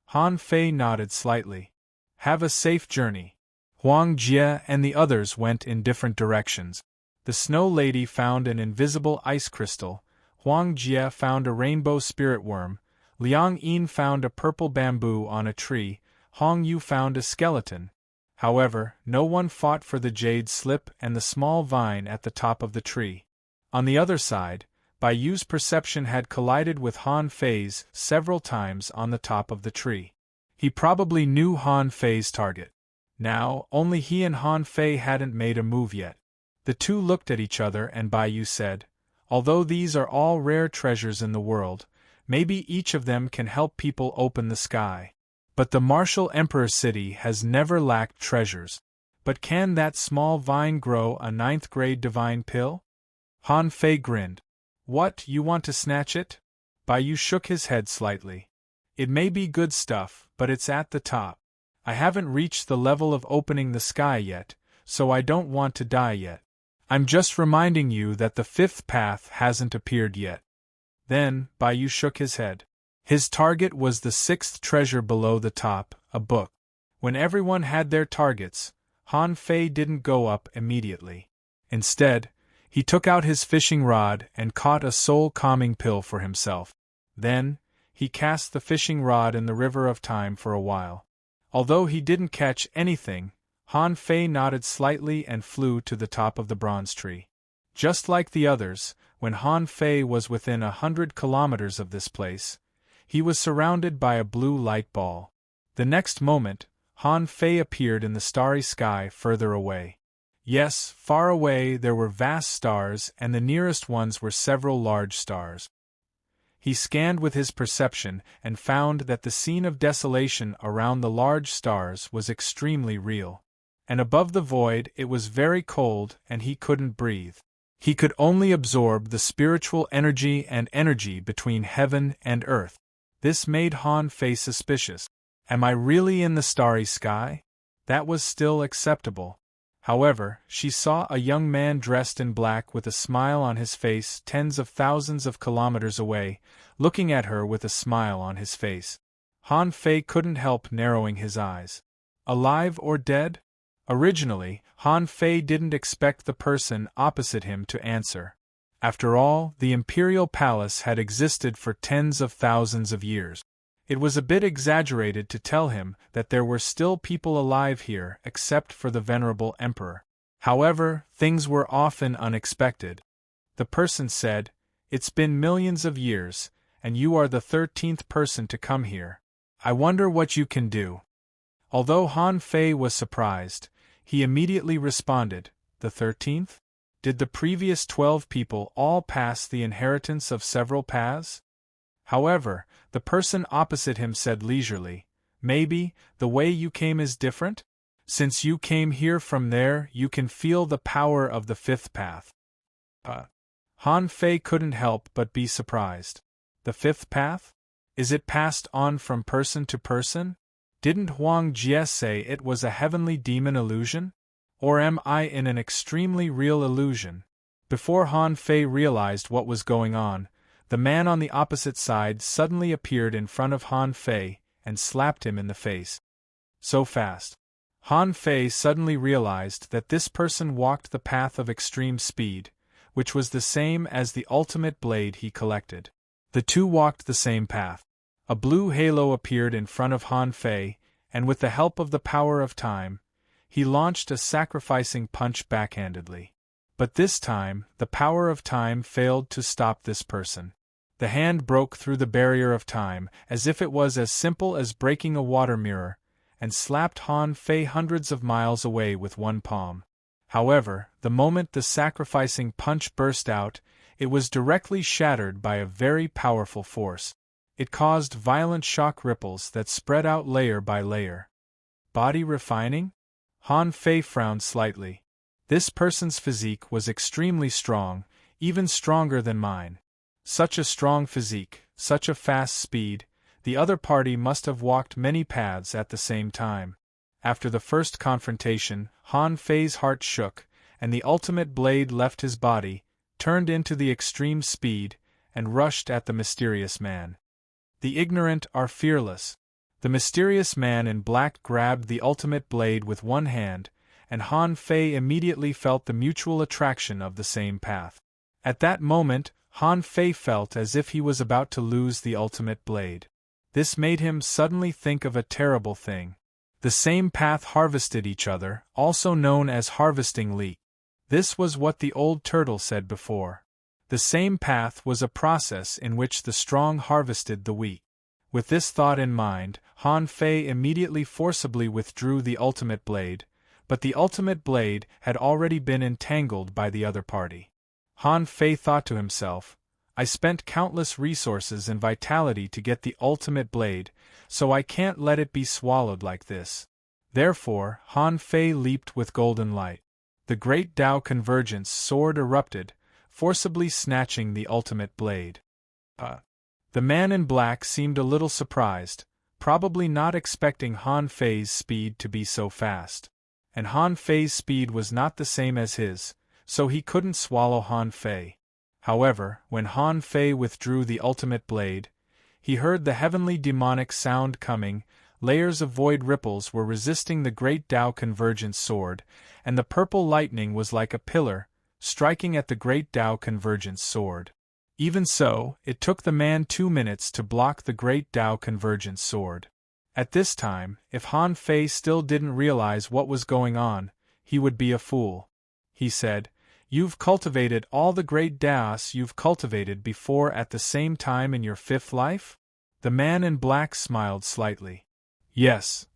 Speaker 1: Han Fei nodded slightly. "Have a safe journey. Huang Jie and the others went in different directions. The Snow Lady found an invisible ice crystal, Huang Jie found a rainbow spirit worm, Liang Yin found a purple bamboo on a tree, Hong Yu found a skeleton. However, no one fought for the jade slip and the small vine at the top of the tree. On the other side, Bai Yu's perception had collided with Han Fei's several times on the top of the tree. He probably knew Han Fei's target. Now, only he and Han Fei hadn't made a move yet. The two looked at each other and Bai Yu said, "Although these are all rare treasures in the world, maybe each of them can help people open the sky. But the martial Emperor City has never lacked treasures. But can that small vine grow a 9th-grade divine pill?" Han Fei grinned. "What, you want to snatch it?" Bai Yu shook his head slightly. "It may be good stuff, but it's at the top. I haven't reached the level of opening the sky yet, so I don't want to die yet. I'm just reminding you that the 5th path hasn't appeared yet." Then, Bai Yu shook his head. His target was the 6th treasure below the top, a book. When everyone had their targets, Han Fei didn't go up immediately. Instead, he took out his fishing rod and caught a soul-calming pill for himself. Then, he cast the fishing rod in the river of time for a while. Although he didn't catch anything, Han Fei nodded slightly and flew to the top of the bronze tree. Just like the others, when Han Fei was within 100 kilometers of this place, he was surrounded by a blue light ball. The next moment, Han Fei appeared in the starry sky further away. Yes, far away there were vast stars, and the nearest ones were several large stars. He scanned with his perception and found that the scene of desolation around the large stars was extremely real. And above the void it was very cold and he couldn't breathe. He could only absorb the spiritual energy and energy between heaven and earth. This made Han Fei suspicious. Am I really in the starry sky? That was still acceptable. However, she saw a young man dressed in black with a smile on his face tens of thousands of kilometers away, looking at her with a smile on his face. Han Fei couldn't help narrowing his eyes. Alive or dead? Originally, Han Fei didn't expect the person opposite him to answer. After all, the imperial palace had existed for tens of thousands of years. It was a bit exaggerated to tell him that there were still people alive here except for the venerable emperor. However, things were often unexpected. The person said, "It's been millions of years, and you are the 13th person to come here. I wonder what you can do." Although Han Fei was surprised, he immediately responded, "The 13th? Did the previous 12 people all pass the inheritance of several paths?" However, the person opposite him said leisurely, "Maybe, the way you came is different? Since you came here from there, you can feel the power of the 5th path." Han Fei couldn't help but be surprised. The 5th path? Is it passed on from person to person? Didn't Huang Jie say it was a heavenly demon illusion? Or am I in an extremely real illusion? Before Han Fei realized what was going on, the man on the opposite side suddenly appeared in front of Han Fei and slapped him in the face. So fast. Han Fei suddenly realized that this person walked the path of extreme speed, which was the same as the ultimate blade he collected. The two walked the same path. A blue halo appeared in front of Han Fei, and with the help of the power of time, he launched a sacrificing punch backhandedly. But this time, the power of time failed to stop this person. The hand broke through the barrier of time, as if it was as simple as breaking a water mirror, and slapped Han Fei hundreds of miles away with one palm. However, the moment the sacrificing punch burst out, it was directly shattered by a very powerful force. It caused violent shock ripples that spread out layer by layer. Body refining? Han Fei frowned slightly. This person's physique was extremely strong, even stronger than mine. Such a strong physique, such a fast speed, the other party must have walked many paths at the same time. After the first confrontation, Han Fei's heart shook, and the ultimate blade left his body, turned into the extreme speed, and rushed at the mysterious man. The ignorant are fearless. The mysterious man in black grabbed the ultimate blade with one hand, and Han Fei immediately felt the mutual attraction of the same path. At that moment, Han Fei felt as if he was about to lose the ultimate blade. This made him suddenly think of a terrible thing. The same path harvested each other, also known as harvesting leek. This was what the old turtle said before. The same path was a process in which the strong harvested the weak. With this thought in mind, Han Fei immediately forcibly withdrew the ultimate blade, but the ultimate blade had already been entangled by the other party. Han Fei thought to himself, I spent countless resources and vitality to get the ultimate blade, so I can't let it be swallowed like this. Therefore, Han Fei leaped with golden light. The great Tao Convergence sword erupted, forcibly snatching the ultimate blade. The man in black seemed a little surprised, probably not expecting Han Fei's speed to be so fast. And Han Fei's speed was not the same as his, so he couldn't swallow Han Fei. However, when Han Fei withdrew the ultimate blade, he heard the heavenly demonic sound coming. Layers of void ripples were resisting the great Tao Convergence sword, and the purple lightning was like a pillar, striking at the great Tao Convergence sword. Even so, it took the man 2 minutes to block the great Tao Convergence sword. At this time, if Han Fei still didn't realize what was going on, he would be a fool. He said, You've cultivated all the great Taos you've cultivated before at the same time in your 5th life? The man in black smiled slightly. Yes.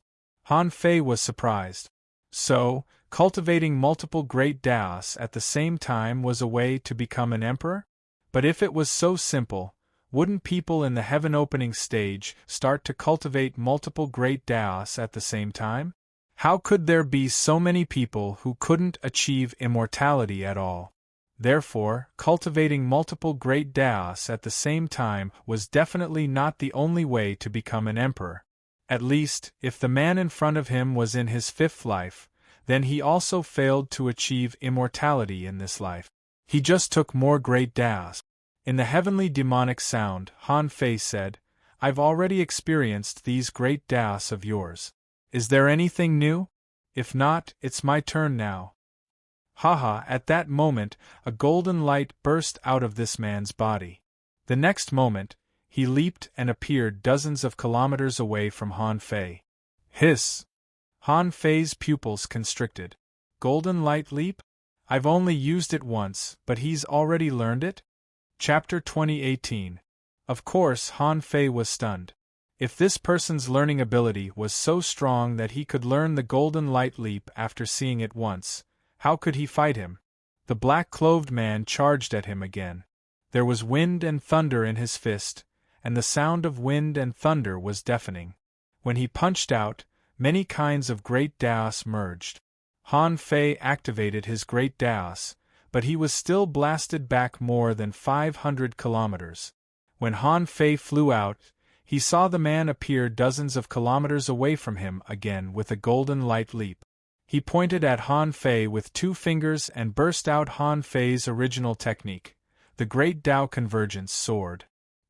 Speaker 1: Han Fei was surprised. So, cultivating multiple great Taos at the same time was a way to become an emperor? But if it was so simple, wouldn't people in the heaven-opening stage start to cultivate multiple great Taos at the same time? How could there be so many people who couldn't achieve immortality at all? Therefore, cultivating multiple great Taos at the same time was definitely not the only way to become an emperor. At least, if the man in front of him was in his 5th life, then he also failed to achieve immortality in this life. He just took more great Taos. In the heavenly demonic sound, Han Fei said, I've already experienced these great Taos of yours. Is there anything new? If not, it's my turn now. Haha, at that moment, a golden light burst out of this man's body. The next moment, he leaped and appeared dozens of kilometers away from Han Fei. Hiss! Han Fei's pupils constricted. Golden light leap? I've only used it once, but he's already learned it? Chapter 2018. Of course, Han Fei was stunned. If this person's learning ability was so strong that he could learn the golden light leap after seeing it once, how could he fight him? The black-clothed man charged at him again. There was wind and thunder in his fist, and the sound of wind and thunder was deafening. When he punched out, many kinds of great Taos merged. Han Fei activated his great Taos, but he was still blasted back more than 500 kilometers. When Han Fei flew out, he saw the man appear dozens of kilometers away from him again with a golden light leap. He pointed at Han Fei with 2 fingers and burst out Han Fei's original technique, the Great Tao Convergence Sword.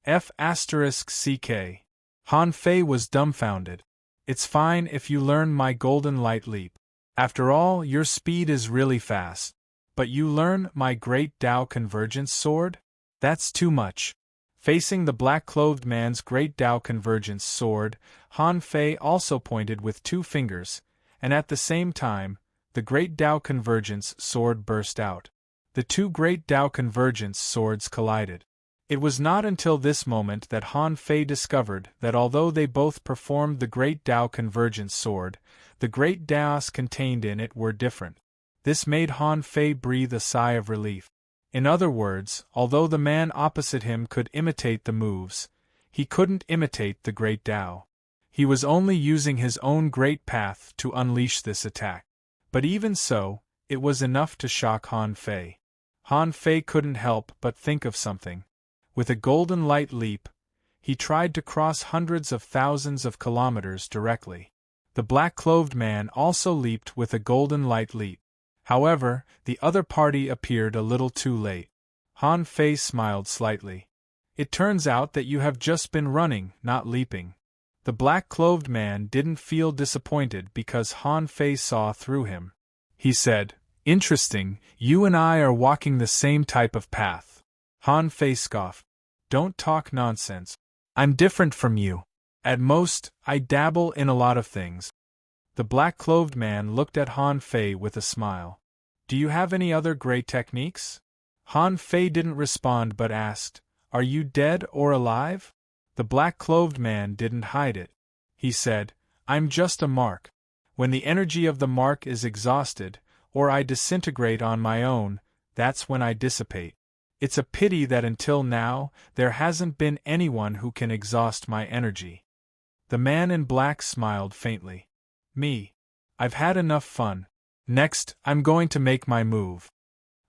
Speaker 1: F***ck. Han Fei was dumbfounded. It's fine if you learn my golden light leap. After all, your speed is really fast. But you learn my Great Tao Convergence Sword? That's too much. Facing the black-clothed man's Great Tao Convergence Sword, Han Fei also pointed with 2 fingers, and at the same time, the Great Tao Convergence Sword burst out. The 2 Great Tao Convergence Swords collided. It was not until this moment that Han Fei discovered that although they both performed the Great Tao Convergence Sword, the Great Taos contained in it were different. This made Han Fei breathe a sigh of relief. In other words, although the man opposite him could imitate the moves, he couldn't imitate the Great Tao. He was only using his own great path to unleash this attack. But even so, it was enough to shock Han Fei. Han Fei couldn't help but think of something. With a golden light leap, he tried to cross hundreds of thousands of kilometers directly. The black-clothed man also leaped with a golden light leap. However, the other party appeared a little too late. Han Fei smiled slightly. It turns out that you have just been running, not leaping. The black-clothed man didn't feel disappointed because Han Fei saw through him. He said, "Interesting, you and I are walking the same type of path." Han Fei scoffed. "Don't talk nonsense. I'm different from you. At most, I dabble in a lot of things." The black-clothed man looked at Han Fei with a smile. "Do you have any other great techniques?" Han Fei didn't respond but asked, "Are you dead or alive?" The black-clothed man didn't hide it. He said, "I'm just a mark. When the energy of the mark is exhausted, or I disintegrate on my own, that's when I dissipate. It's a pity that until now, there hasn't been anyone who can exhaust my energy." The man in black smiled faintly. "Me. I've had enough fun. Next, I'm going to make my move."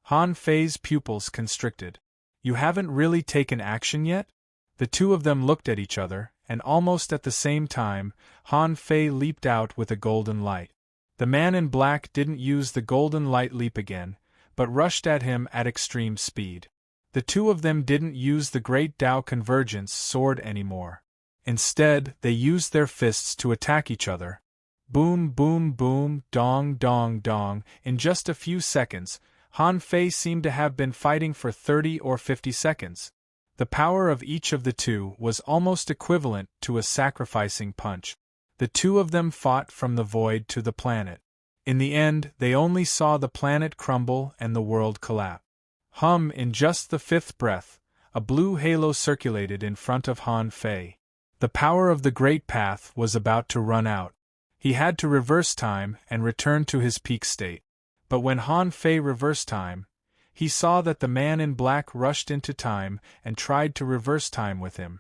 Speaker 1: Han Fei's pupils constricted. "You haven't really taken action yet?" The two of them looked at each other, and almost at the same time, Han Fei leaped out with a golden light. The man in black didn't use the golden light leap again, but rushed at him at extreme speed. The two of them didn't use the Great Tao Convergence sword anymore. Instead, they used their fists to attack each other. Boom, boom, boom, dong, dong, dong. In just a few seconds, Han Fei seemed to have been fighting for 30 or 50 seconds. The power of each of the two was almost equivalent to a sacrificing punch. The two of them fought from the void to the planet. In the end, they only saw the planet crumble and the world collapse. In just the fifth breath, a blue halo circulated in front of Han Fei. The power of the Great Path was about to run out. He had to reverse time and return to his peak state. But when Han Fei reversed time, he saw that the man in black rushed into time and tried to reverse time with him.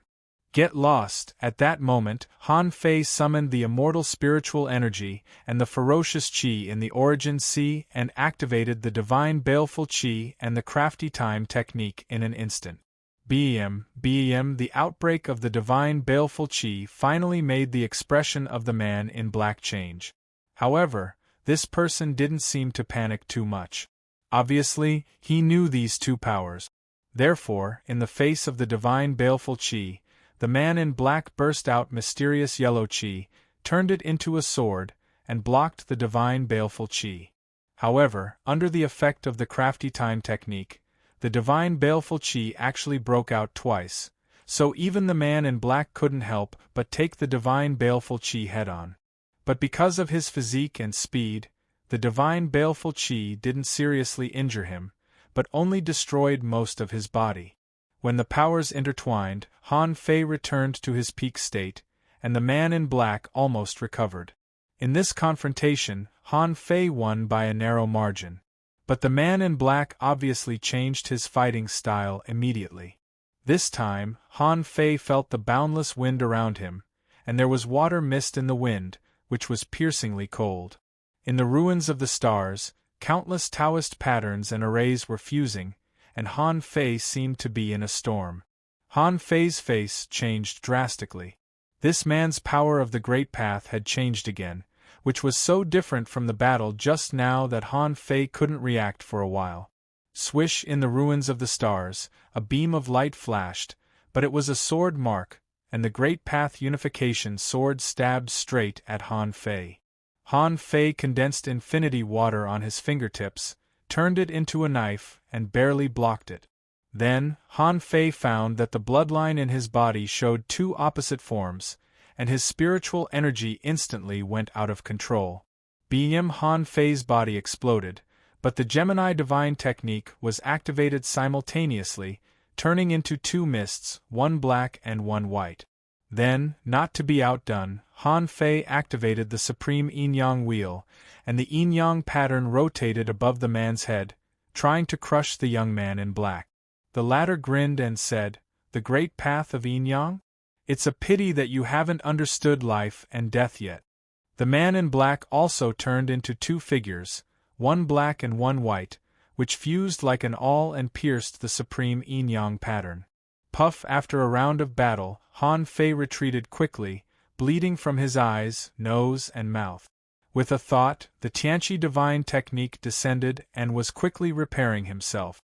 Speaker 1: Get lost! At that moment, Han Fei summoned the immortal spiritual energy and the ferocious qi in the origin sea and activated the divine baleful qi and the crafty time technique in an instant. Bam, the outbreak of the divine baleful qi finally made the expression of the man in black change. However, this person didn't seem to panic too much. Obviously, he knew these two powers. Therefore, in the face of the divine baleful qi, the man in black burst out mysterious yellow qi, turned it into a sword, and blocked the divine baleful qi. However, under the effect of the crafty time technique, the divine baleful qi actually broke out twice, so even the man in black couldn't help but take the divine baleful qi head-on. But because of his physique and speed, the divine baleful qi didn't seriously injure him, but only destroyed most of his body. When the powers intertwined, Han Fei returned to his peak state, and the man in black almost recovered. In this confrontation, Han Fei won by a narrow margin. But the man in black obviously changed his fighting style immediately. This time, Han Fei felt the boundless wind around him, and there was water mist in the wind, which was piercingly cold. In the ruins of the stars, countless Taoist patterns and arrays were fusing, and Han Fei seemed to be in a storm. Han Fei's face changed drastically. This man's power of the Great Path had changed again, which was so different from the battle just now that Han Fei couldn't react for a while. Swish, in the ruins of the stars, a beam of light flashed, but it was a sword mark, and the Great Path unification sword stabbed straight at Han Fei. Han Fei condensed infinity water on his fingertips, turned it into a knife, and barely blocked it. Then, Han Fei found that the bloodline in his body showed two opposite forms, and his spiritual energy instantly went out of control. Han Fei's body exploded, but the Gemini Divine Technique was activated simultaneously, turning into two mists, one black and one white. Then, not to be outdone, Han Fei activated the Supreme Yin-Yang Wheel, and the Yin-Yang pattern rotated above the man's head, trying to crush the young man in black. The latter grinned and said, "The Great Path of Yin-Yang? It's a pity that you haven't understood life and death yet." The man in black also turned into two figures, one black and one white, which fused like an awl and pierced the Supreme Yin-Yang pattern. Puff! After a round of battle, Han Fei retreated quickly, bleeding from his eyes, nose, and mouth. With a thought, the Tianqi Divine Technique descended and was quickly repairing himself.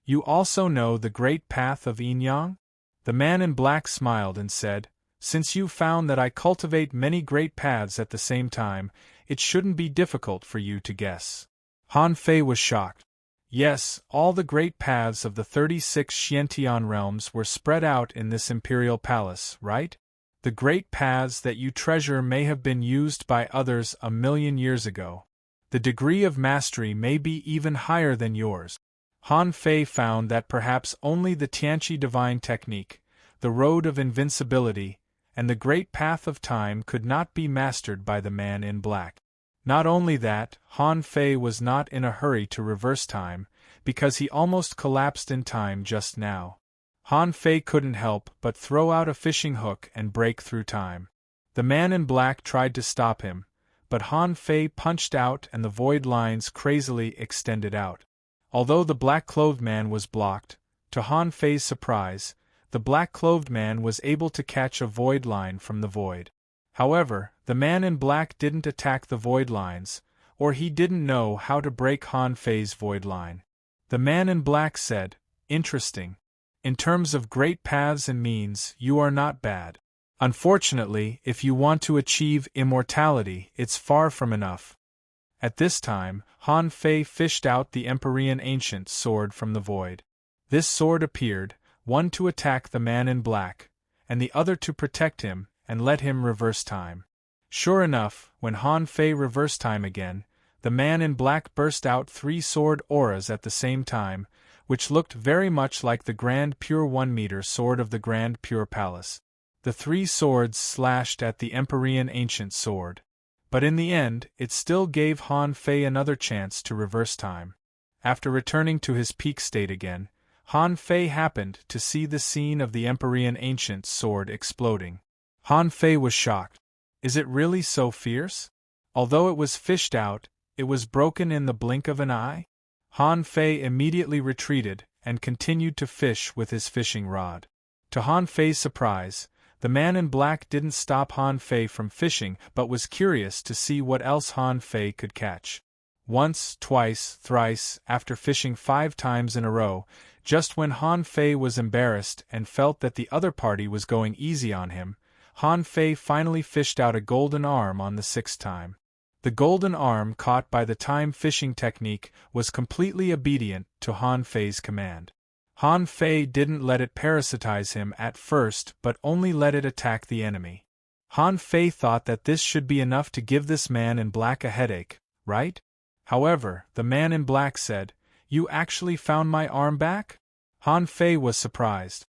Speaker 1: "You also know the Great Path of Yin-Yang?" The man in black smiled and said, Since you found that I cultivate many great paths at the same time, it shouldn't be difficult for you to guess. Han Fei was shocked. Yes, all the great paths of the 36 Xiantian realms were spread out in this imperial palace, right? The great paths that you treasure may have been used by others 1,000,000 years ago. The degree of mastery may be even higher than yours. Han Fei found that perhaps only the Tianqi divine technique, the road of invincibility, and the great path of time could not be mastered by the man in black. Not only that, Han Fei was not in a hurry to reverse time, because he almost collapsed in time just now. Han Fei couldn't help but throw out a fishing hook and break through time. The man in black tried to stop him, but Han Fei punched out and the void lines crazily extended out. Although the black-clothed man was blocked, to Han Fei's surprise, the black-clothed man was able to catch a void line from the void. However, the man in black didn't attack the void lines, or he didn't know how to break Han Fei's void line. The man in black said, "Interesting. In terms of great paths and means, you are not bad. Unfortunately, if you want to achieve immortality, it's far from enough." At this time, Han Fei fished out the Empyrean ancient sword from the void. This sword appeared, one to attack the man in black, and the other to protect him and let him reverse time. Sure enough, when Han Fei reversed time again, the man in black burst out 3 sword auras at the same time, which looked very much like the Grand Pure 1-meter sword of the Grand Pure Palace. The 3 swords slashed at the Empyrean ancient sword. But in the end, it still gave Han Fei another chance to reverse time. After returning to his peak state again, Han Fei happened to see the scene of the Empyrean ancient sword exploding. Han Fei was shocked. Is it really so fierce? Although it was fished out, it was broken in the blink of an eye? Han Fei immediately retreated and continued to fish with his fishing rod. To Han Fei's surprise, the man in black didn't stop Han Fei from fishing but was curious to see what else Han Fei could catch. Once, twice, thrice, after fishing 5 times in a row, just when Han Fei was embarrassed and felt that the other party was going easy on him, Han Fei finally fished out a golden arm on the 6th time. The golden arm caught by the time fishing technique was completely obedient to Han Fei's command. Han Fei didn't let it parasitize him at first but only let it attack the enemy. Han Fei thought that this should be enough to give this man in black a headache, right? However, the man in black said, "You actually found my arm back?" Han Fei was surprised.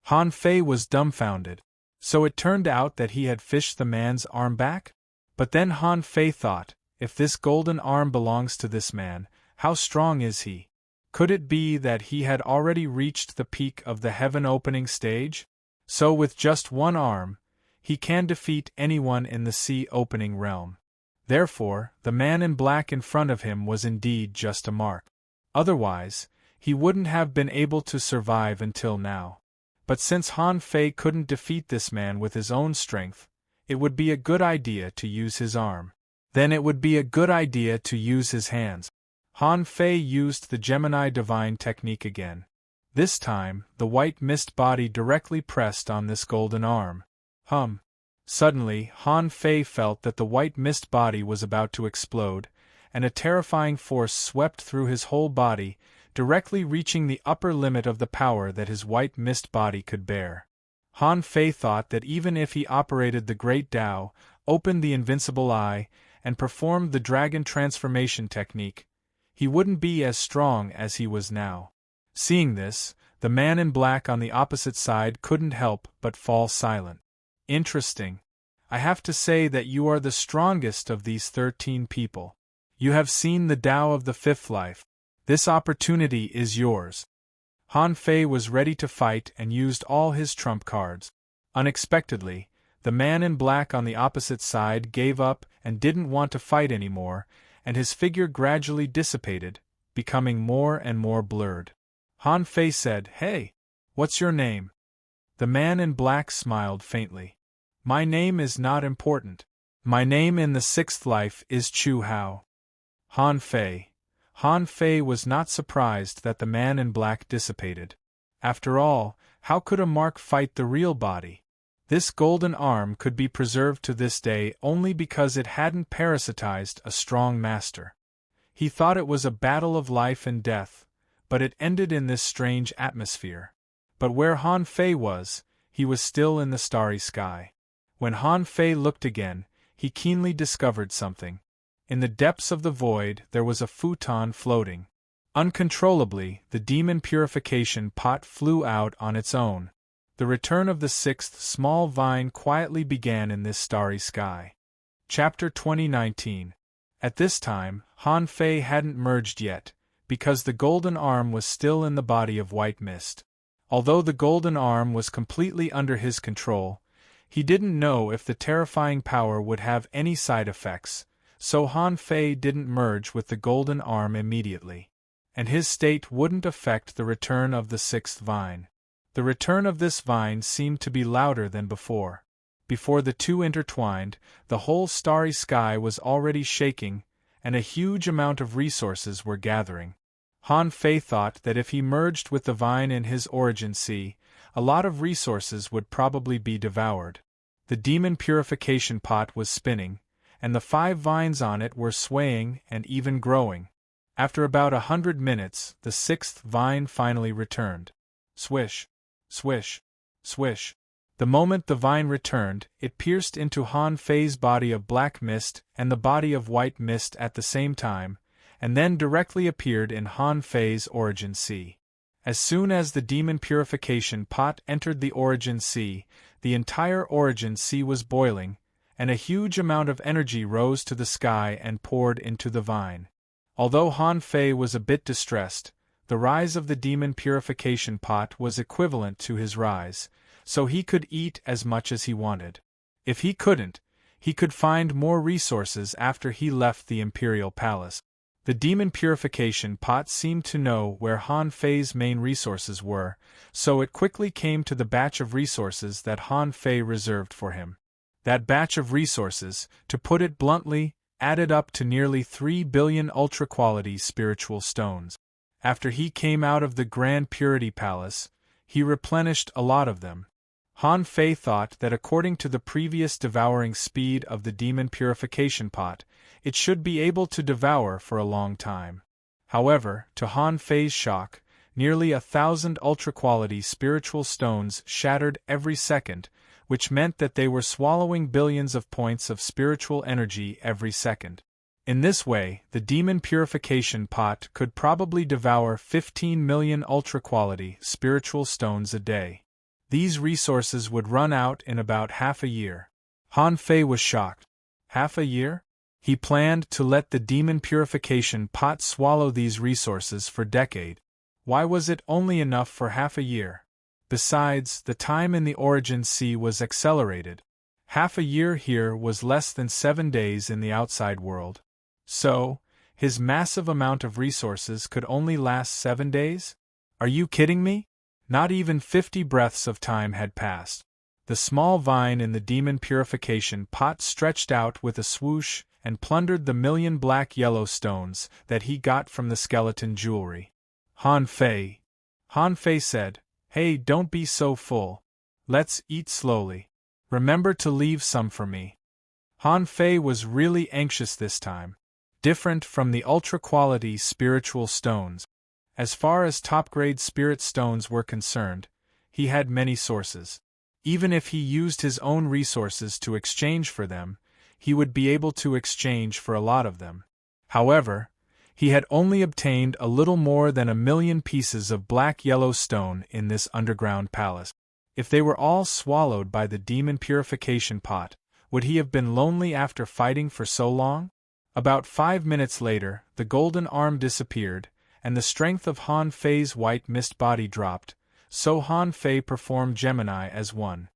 Speaker 1: Han Fei was dumbfounded. So it turned out that he had fished the man's arm back? But then Han Fei thought, if this golden arm belongs to this man, how strong is he? Could it be that he had already reached the peak of the heaven-opening stage? So with just one arm, he can defeat anyone in the sea-opening realm. Therefore, the man in black in front of him was indeed just a mark. Otherwise, he wouldn't have been able to survive until now. But since Han Fei couldn't defeat this man with his own strength, it would be a good idea to use his arm. Then it would be a good idea to use his hands. Han Fei used the Gemini divine technique again. This time, the white mist body directly pressed on this golden arm. Suddenly, Han Fei felt that the white mist body was about to explode, and a terrifying force swept through his whole body, directly reaching the upper limit of the power that his white mist body could bear. Han Fei thought that even if he operated the Great Tao, opened the Invincible Eye, and performed the Dragon Transformation technique, he wouldn't be as strong as he was now. Seeing this, the man in black on the opposite side couldn't help but fall silent. Interesting. I have to say that you are the strongest of these 13 people. You have seen the Tao of the 5th life. This opportunity is yours. Han Fei was ready to fight and used all his trump cards. Unexpectedly, the man in black on the opposite side gave up and didn't want to fight anymore, and his figure gradually dissipated, becoming more and more blurred. Han Fei said, "Hey, what's your name?" The man in black smiled faintly. "My name is not important. My name in the 6th life is Chu Hao." Han Fei. Han Fei was not surprised that the man in black dissipated. After all, how could a mark fight the real body? This golden arm could be preserved to this day only because it hadn't parasitized a strong master. He thought it was a battle of life and death, but it ended in this strange atmosphere. But where Han Fei was, he was still in the starry sky. When Han Fei looked again, he keenly discovered something. In the depths of the void there was a futon floating. Uncontrollably, the demon purification pot flew out on its own. The return of the sixth small vine quietly began in this starry sky. Chapter 2019. At this time, Han Fei hadn't merged yet, because the golden arm was still in the body of white mist. Although the golden arm was completely under his control, he didn't know if the terrifying power would have any side effects, so Han Fei didn't merge with the golden arm immediately. And his state wouldn't affect the return of the sixth vine. The return of this vine seemed to be louder than before. Before the two intertwined, the whole starry sky was already shaking, and a huge amount of resources were gathering. Han Fei thought that if he merged with the vine in his origin sea, a lot of resources would probably be devoured. The demon purification pot was spinning, and the 5 vines on it were swaying and even growing. After about 100 minutes, the 6th vine finally returned. Swish, swish, swish. The moment the vine returned, it pierced into Han Fei's body of black mist and the body of white mist at the same time, and then directly appeared in Han Fei's origin sea. As soon as the demon purification pot entered the origin sea, the entire origin sea was boiling, and a huge amount of energy rose to the sky and poured into the vine. Although Han Fei was a bit distressed, the rise of the demon purification pot was equivalent to his rise, so he could eat as much as he wanted. If he couldn't, he could find more resources after he left the imperial palace. The demon purification pot seemed to know where Han Fei's main resources were, so it quickly came to the batch of resources that Han Fei reserved for him. That batch of resources, to put it bluntly, added up to nearly 3 billion ultra-quality spiritual stones. After he came out of the Grand Purity Palace, he replenished a lot of them. Han Fei thought that according to the previous devouring speed of the demon purification pot, it should be able to devour for a long time. However, to Han Fei's shock, nearly 1,000 ultra-quality spiritual stones shattered every second, which meant that they were swallowing billions of points of spiritual energy every second. In this way, the demon purification pot could probably devour 15 million ultra-quality spiritual stones a day. These resources would run out in about half a year. Han Fei was shocked. Half a year? He planned to let the demon purification pot swallow these resources for decades. Why was it only enough for half a year? Besides, the time in the origin sea was accelerated. Half a year here was less than 7 days in the outside world. So, his massive amount of resources could only last 7 days? Are you kidding me? Not even 50 breaths of time had passed. The small vine in the demon purification pot stretched out with a swoosh and plundered the million black-yellow stones that he got from the skeleton jewelry. Han Fei said, "Hey, don't be so full. Let's eat slowly. Remember to leave some for me." Han Fei was really anxious this time. Different from the ultra-quality spiritual stones. As far as top-grade spirit stones were concerned, he had many sources. Even if he used his own resources to exchange for them, he would be able to exchange for a lot of them. However, he had only obtained a little more than 1 million pieces of black-yellow stone in this underground palace. If they were all swallowed by the demon purification pot, would he have been lonely after fighting for so long? About 5 minutes later, the golden arm disappeared, and the strength of Han Fei's white mist body dropped, so Han Fei performed Gemini as one.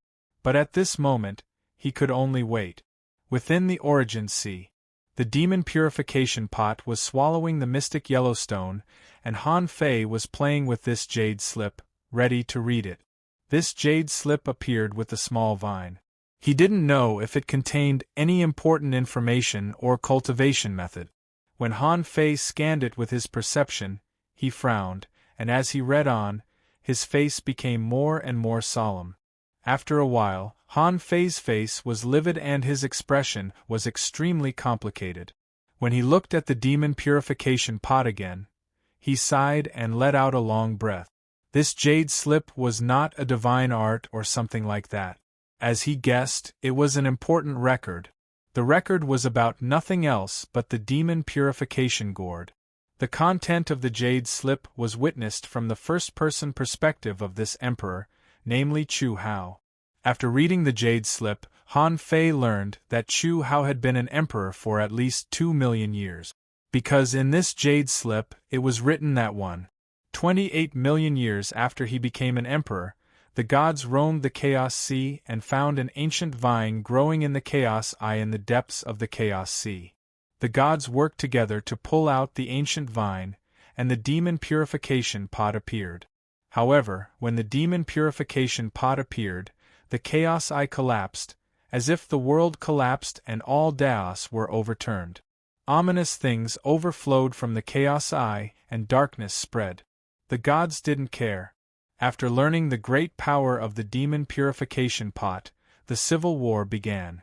Speaker 1: But at this moment, he could only wait. Within the origin sea, the demon purification pot was swallowing the mystic Yellowstone, and Han Fei was playing with this jade slip, ready to read it. This jade slip appeared with the small vine. He didn't know if it contained any important information or cultivation method. When Han Fei scanned it with his perception, he frowned, and as he read on, his face became more and more solemn. After a while, Han Fei's face was livid and his expression was extremely complicated. When he looked at the demon purification pot again, he sighed and let out a long breath. This jade slip was not a divine art or something like that. As he guessed, it was an important record. The record was about nothing else but the demon purification gourd. The content of the jade slip was witnessed from the first-person perspective of this emperor, namely Chu Hao. After reading the jade slip, Han Fei learned that Chu Hao had been an emperor for at least 2 million years. Because in this jade slip, it was written that 28 million years after he became an emperor, the gods roamed the Chaos Sea and found an ancient vine growing in the Chaos Eye in the depths of the Chaos Sea. The gods worked together to pull out the ancient vine, and the demon purification pot appeared. However, when the demon purification pot appeared, the Chaos Eye collapsed, as if the world collapsed and all Daos were overturned. Ominous things overflowed from the Chaos Eye, and darkness spread. The gods didn't care. After learning the great power of the demon purification pot, the civil war began.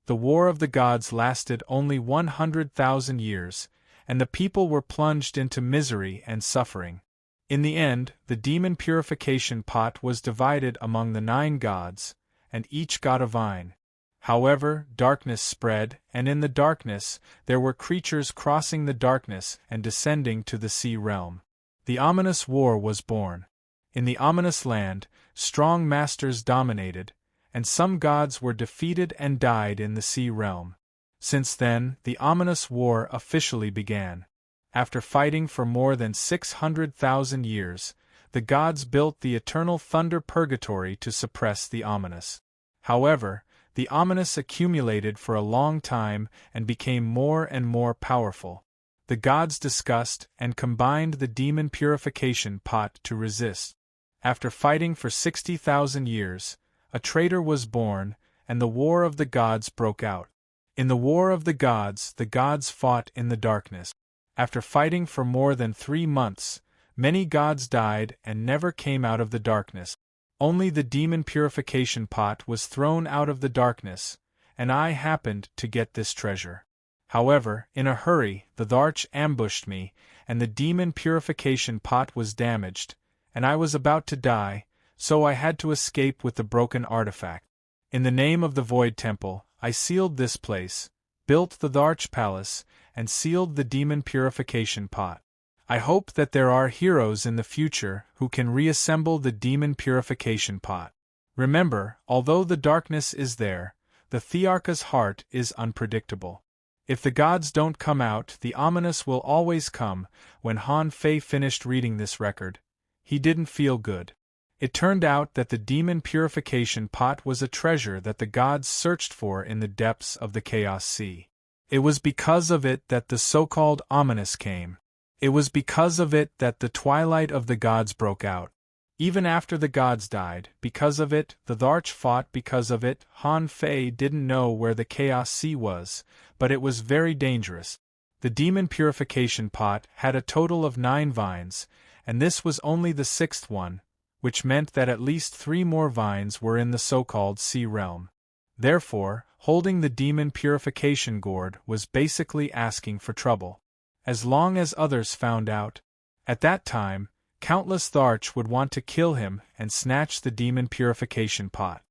Speaker 1: The war of the gods lasted only 100,000 years, and the people were plunged into misery and suffering. In the end, the demon purification pot was divided among the 9 gods, and each got a vine. However, darkness spread, and in the darkness, there were creatures crossing the darkness and descending to the sea realm. The ominous war was born. In the ominous land, strong masters dominated, and some gods were defeated and died in the sea realm. Since then, the ominous war officially began. After fighting for more than 600,000 years, the gods built the eternal thunder purgatory to suppress the ominous. However, the ominous accumulated for a long time and became more and more powerful. The gods discussed and combined the demon purification pot to resist. After fighting for 60,000 years, a traitor was born, and the War of the Gods broke out. In the War of the gods fought in the darkness. After fighting for more than 3 months, many gods died and never came out of the darkness. Only the demon purification pot was thrown out of the darkness, and I happened to get this treasure. However, in a hurry, the Dharch ambushed me, and the demon purification pot was damaged, and I was about to die, so I had to escape with the broken artifact. In the name of the Void Temple, I sealed this place, built the Dharch Palace, and sealed the demon purification pot. I hope that there are heroes in the future who can reassemble the demon purification pot. Remember, although the darkness is there, the Thearcha's heart is unpredictable. If the gods don't come out, the ominous will always come. When Han Fei finished reading this record, he didn't feel good. It turned out that the demon purification pot was a treasure that the gods searched for in the depths of the Chaos Sea. It was because of it that the so-called ominous came. It was because of it that the twilight of the gods broke out. Even after the gods died, because of it, the Dharch fought because of it. Han Fei didn't know where the Chaos Sea was, but it was very dangerous. The demon purification pot had a total of 9 vines, and this was only the 6th one, which meant that at least 3 more vines were in the so-called sea realm. Therefore, holding the demon purification gourd was basically asking for trouble. As long as others found out, at that time, countless Dharch would want to kill him and snatch the demon purification pot.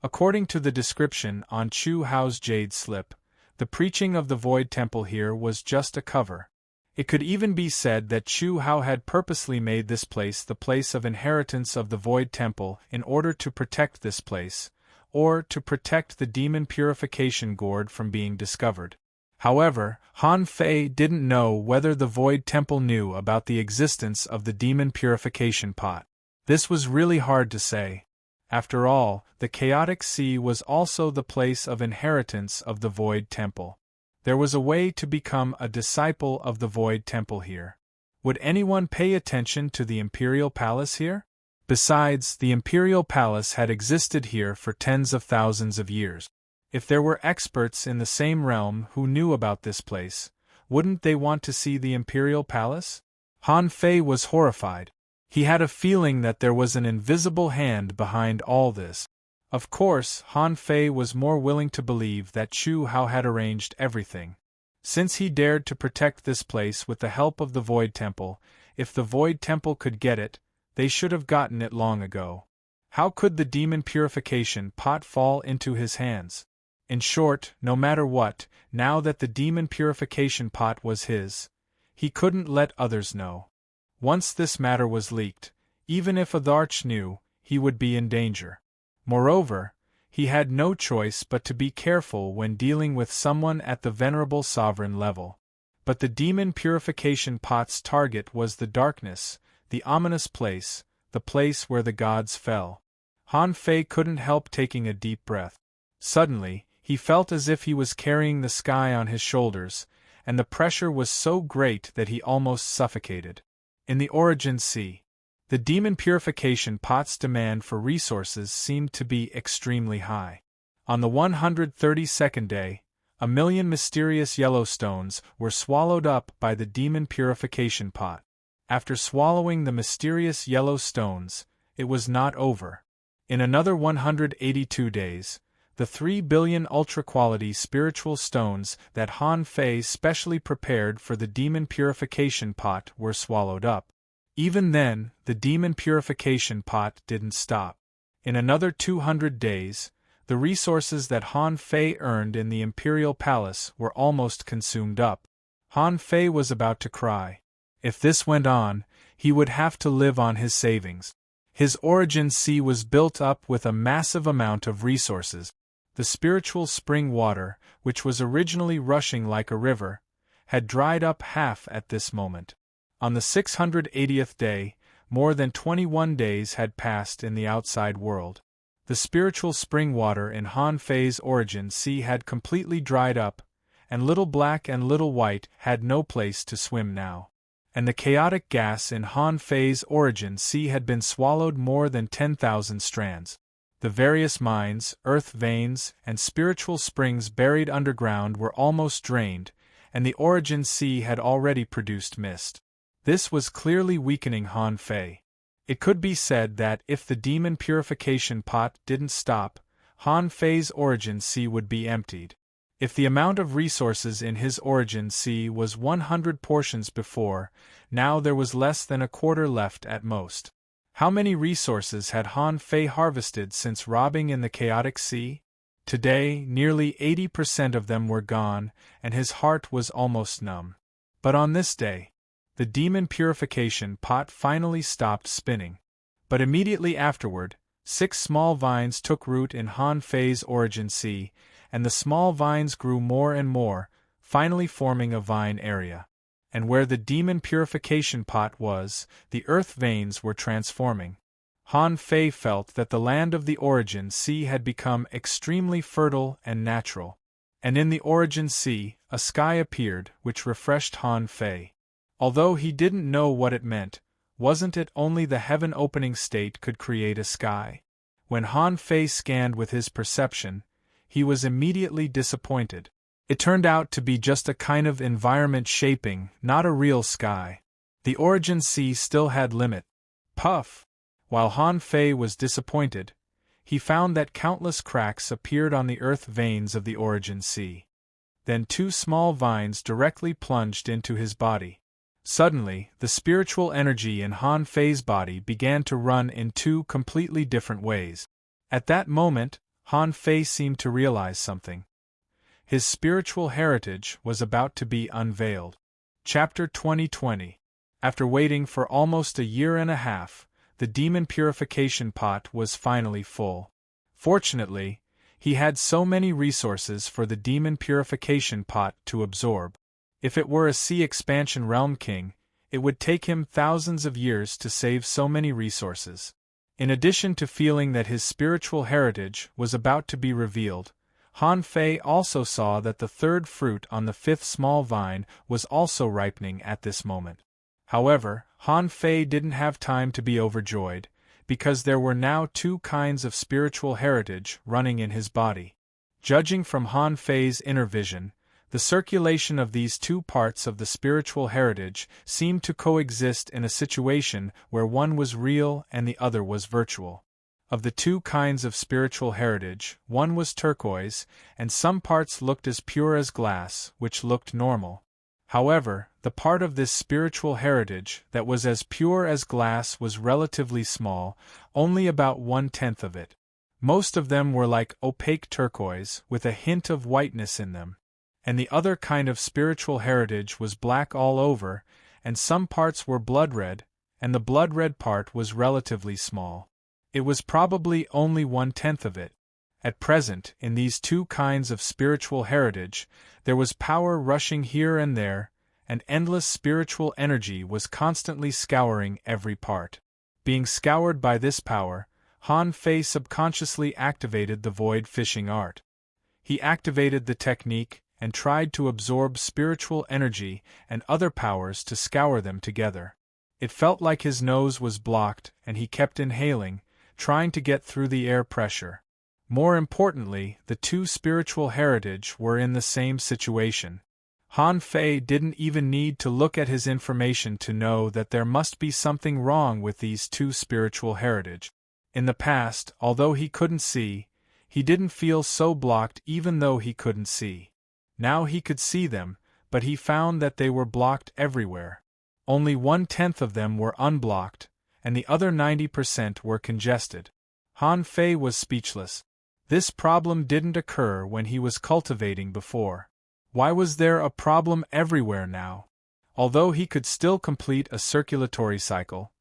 Speaker 1: According to the description on Chu Hao's jade slip, the preaching of the Void Temple here was just a cover. It could even be said that Chu Hao had purposely made this place the place of inheritance of the Void Temple in order to protect this place, or to protect the demon purification gourd from being discovered. However, Han Fei didn't know whether the Void Temple knew about the existence of the demon purification pot. This was really hard to say. After all, the chaotic sea was also the place of inheritance of the Void Temple. There was a way to become a disciple of the Void Temple here. Would anyone pay attention to the Imperial Palace here? Besides, the Imperial Palace had existed here for tens of thousands of years. If there were experts in the same realm who knew about this place, wouldn't they want to see the Imperial Palace? Han Fei was horrified. He had a feeling that there was an invisible hand behind all this. Of course, Han Fei was more willing to believe that Chu Hao had arranged everything. Since he dared to protect this place with the help of the Void Temple, if the Void Temple could get it, they should have gotten it long ago. How could the demon purification pot fall into his hands? In short, no matter what, now that the demon purification pot was his, he couldn't let others know. Once this matter was leaked, even if Adarch knew, he would be in danger. Moreover, he had no choice but to be careful when dealing with someone at the venerable sovereign level. But the demon purification pot's target was the darkness, the ominous place, the place where the gods fell. Han Fei couldn't help taking a deep breath. Suddenly, he felt as if he was carrying the sky on his shoulders, and the pressure was so great that he almost suffocated. In the Origin Sea, the demon purification pot's demand for resources seemed to be extremely high. On the 132nd day, 1,000,000 mysterious yellow stones were swallowed up by the demon purification pot. After swallowing the mysterious yellow stones, it was not over. In another 182 days, the 3 billion ultra-quality spiritual stones that Han Fei specially prepared for the demon purification pot were swallowed up. Even then, the demon purification pot didn't stop. In another 200 days, the resources that Han Fei earned in the Imperial Palace were almost consumed up. Han Fei was about to cry. If this went on, he would have to live on his savings. His Origin Sea was built up with a massive amount of resources. The spiritual spring water, which was originally rushing like a river, had dried up half at this moment. On the 680th day, more than 21 days had passed in the outside world. The spiritual spring water in Han Fei's Origin Sea had completely dried up, and Little Black and Little White had no place to swim now. And the chaotic gas in Han Fei's Origin Sea had been swallowed more than 10,000 strands. The various mines, earth veins, and spiritual springs buried underground were almost drained, and the Origin Sea had already produced mist. This was clearly weakening Han Fei. It could be said that if the demon purification pot didn't stop, Han Fei's Origin Sea would be emptied. If the amount of resources in his Origin Sea was 100 portions before, now there was less than a quarter left at most. How many resources had Han Fei harvested since robbing in the chaotic sea? Today, nearly 80% of them were gone, and his heart was almost numb. But on this day, the demon purification pot finally stopped spinning. But immediately afterward, 6 small vines took root in Han Fei's Origin Sea, and the small vines grew more and more, finally forming a vine area. And where the demon purification pot was, the earth veins were transforming. Han Fei felt that the land of the Origin Sea had become extremely fertile and natural. And in the Origin Sea, a sky appeared which refreshed Han Fei. Although he didn't know what it meant, wasn't it only the heaven-opening state could create a sky? When Han Fei scanned with his perception, he was immediately disappointed. It turned out to be just a kind of environment shaping, not a real sky. The Origin Sea still had limit. Puff! While Han Fei was disappointed, he found that countless cracks appeared on the earth veins of the Origin Sea. Then 2 small vines directly plunged into his body. Suddenly, the spiritual energy in Han Fei's body began to run in 2 completely different ways. At that moment, Han Fei seemed to realize something. His spiritual heritage was about to be unveiled. Chapter 2020. After waiting for almost a year and a half, the demon purification pot was finally full. Fortunately, he had so many resources for the demon purification pot to absorb. If it were a sea expansion realm king, it would take him thousands of years to save so many resources. In addition to feeling that his spiritual heritage was about to be revealed, Han Fei also saw that the 3rd fruit on the 5th small vine was also ripening at this moment. However, Han Fei didn't have time to be overjoyed, because there were now 2 kinds of spiritual heritage running in his body. Judging from Han Fei's inner vision, the circulation of these 2 parts of the spiritual heritage seemed to coexist in a situation where one was real and the other was virtual. Of the two kinds of spiritual heritage, one was turquoise, and some parts looked as pure as glass, which looked normal. However, the part of this spiritual heritage that was as pure as glass was relatively small, only about 1/10 of it. Most of them were like opaque turquoise, with a hint of whiteness in them. And the other kind of spiritual heritage was black all over, and some parts were blood red, and the blood red part was relatively small. It was probably only 1/10 of it. At present, in these two kinds of spiritual heritage, there was power rushing here and there, and endless spiritual energy was constantly scouring every part. Being scoured by this power, Han Fei subconsciously activated the void fishing art. He activated the technique and tried to absorb spiritual energy and other powers to scour them together. It felt like his nose was blocked and he kept inhaling, trying to get through the air pressure. More importantly, the two spiritual heritage were in the same situation. Han Fei didn't even need to look at his information to know that there must be something wrong with these two spiritual heritage. In the past, although he couldn't see, he didn't feel so blocked even though he couldn't see. Now he could see them, but he found that they were blocked everywhere. Only 1/10 of them were unblocked, and the other 90% were congested. Han Fei was speechless. This problem didn't occur when he was cultivating before. Why was there a problem everywhere now? Although he could still complete a circulatory cycle,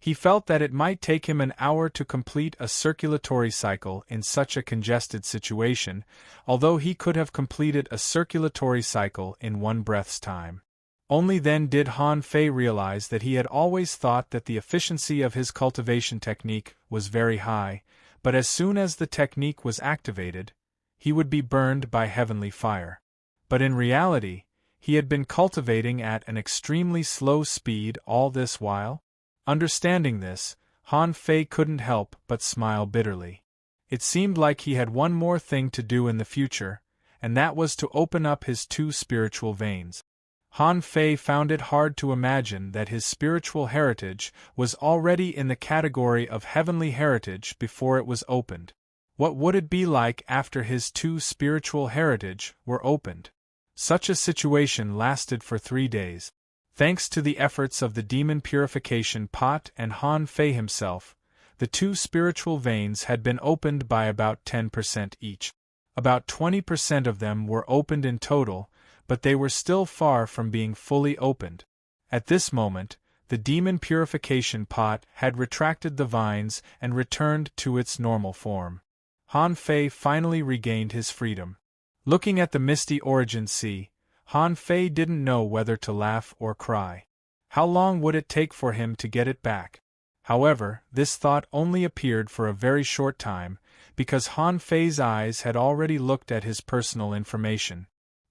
Speaker 1: he felt that it might take him an hour to complete a circulatory cycle in such a congested situation, although he could have completed a circulatory cycle in one breath's time. Only then did Han Fei realize that he had always thought that the efficiency of his cultivation technique was very high, but as soon as the technique was activated, he would be burned by heavenly fire. But in reality, he had been cultivating at an extremely slow speed all this while. Understanding this, Han Fei couldn't help but smile bitterly. It seemed like he had one more thing to do in the future, and that was to open up his two spiritual veins. Han Fei found it hard to imagine that his spiritual heritage was already in the category of heavenly heritage before it was opened. What would it be like after his two spiritual heritage were opened? Such a situation lasted for 3 days. Thanks to the efforts of the demon purification pot and Han Fei himself, the two spiritual veins had been opened by about 10% each. About 20% of them were opened in total, but they were still far from being fully opened. At this moment, the demon purification pot had retracted the vines and returned to its normal form. Han Fei finally regained his freedom. Looking at the misty origin sea, Han Fei didn't know whether to laugh or cry. How long would it take for him to get it back? However, this thought only appeared for a very short time, because Han Fei's eyes had already looked at his personal information.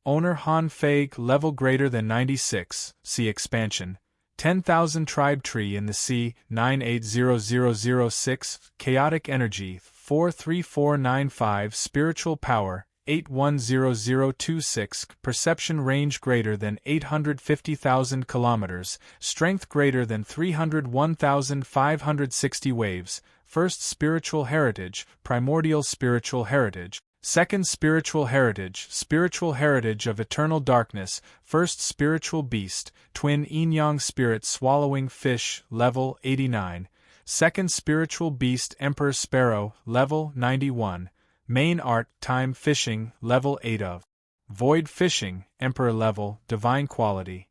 Speaker 1: Owner Han Fei, level greater than 96, sea expansion, 10,000 tribe tree in the sea, 980006, chaotic energy, 43495, spiritual power, 810026, perception range greater than 850,000 kilometers, strength greater than 301,560 waves, first spiritual heritage, primordial spiritual heritage, second spiritual heritage of eternal darkness, first spiritual beast, twin yin-yang spirit swallowing fish, level 89, second spiritual beast emperor sparrow, level 91, main art time fishing, level 8 of void fishing, emperor level, divine quality.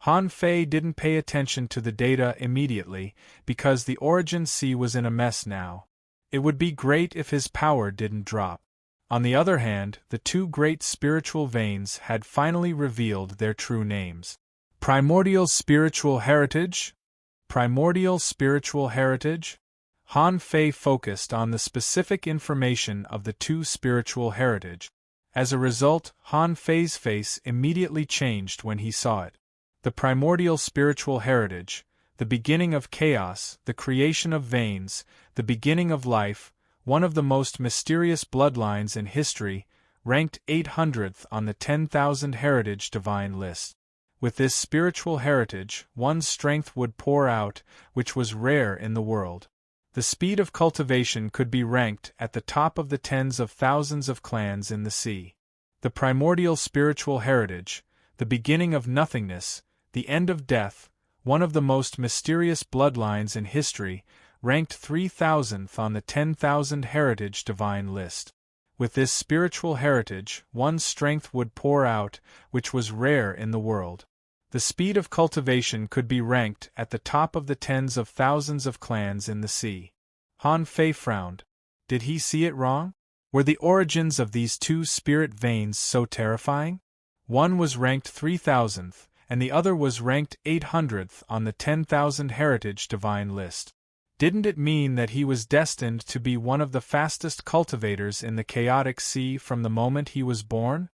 Speaker 1: Han Fei didn't pay attention to the data immediately, because the origin sea was in a mess now. It would be great if his power didn't drop. On the other hand, the two great spiritual veins had finally revealed their true names. Primordial spiritual heritage? Primordial spiritual heritage? Han Fei focused on the specific information of the two spiritual heritage. As a result, Han Fei's face immediately changed when he saw it. The primordial spiritual heritage, the beginning of chaos, the creation of veins, the beginning of life, one of the most mysterious bloodlines in history, ranked 800th on the 10,000 heritage divine list. With this spiritual heritage, one's strength would pour out, which was rare in the world. The speed of cultivation could be ranked at the top of the tens of thousands of clans in the sea. The primordial spiritual heritage, the beginning of nothingness, the end of death, one of the most mysterious bloodlines in history, ranked 3,000th on the 10,000 heritage divine list. With this spiritual heritage, one's strength would pour out, which was rare in the world. The speed of cultivation could be ranked at the top of the tens of thousands of clans in the sea. Han Fei frowned. Did he see it wrong? Were the origins of these two spirit veins so terrifying? One was ranked 3,000th, and the other was ranked 800th on the 10,000 heritage divine list. Didn't it mean that he was destined to be one of the fastest cultivators in the chaotic sea from the moment he was born?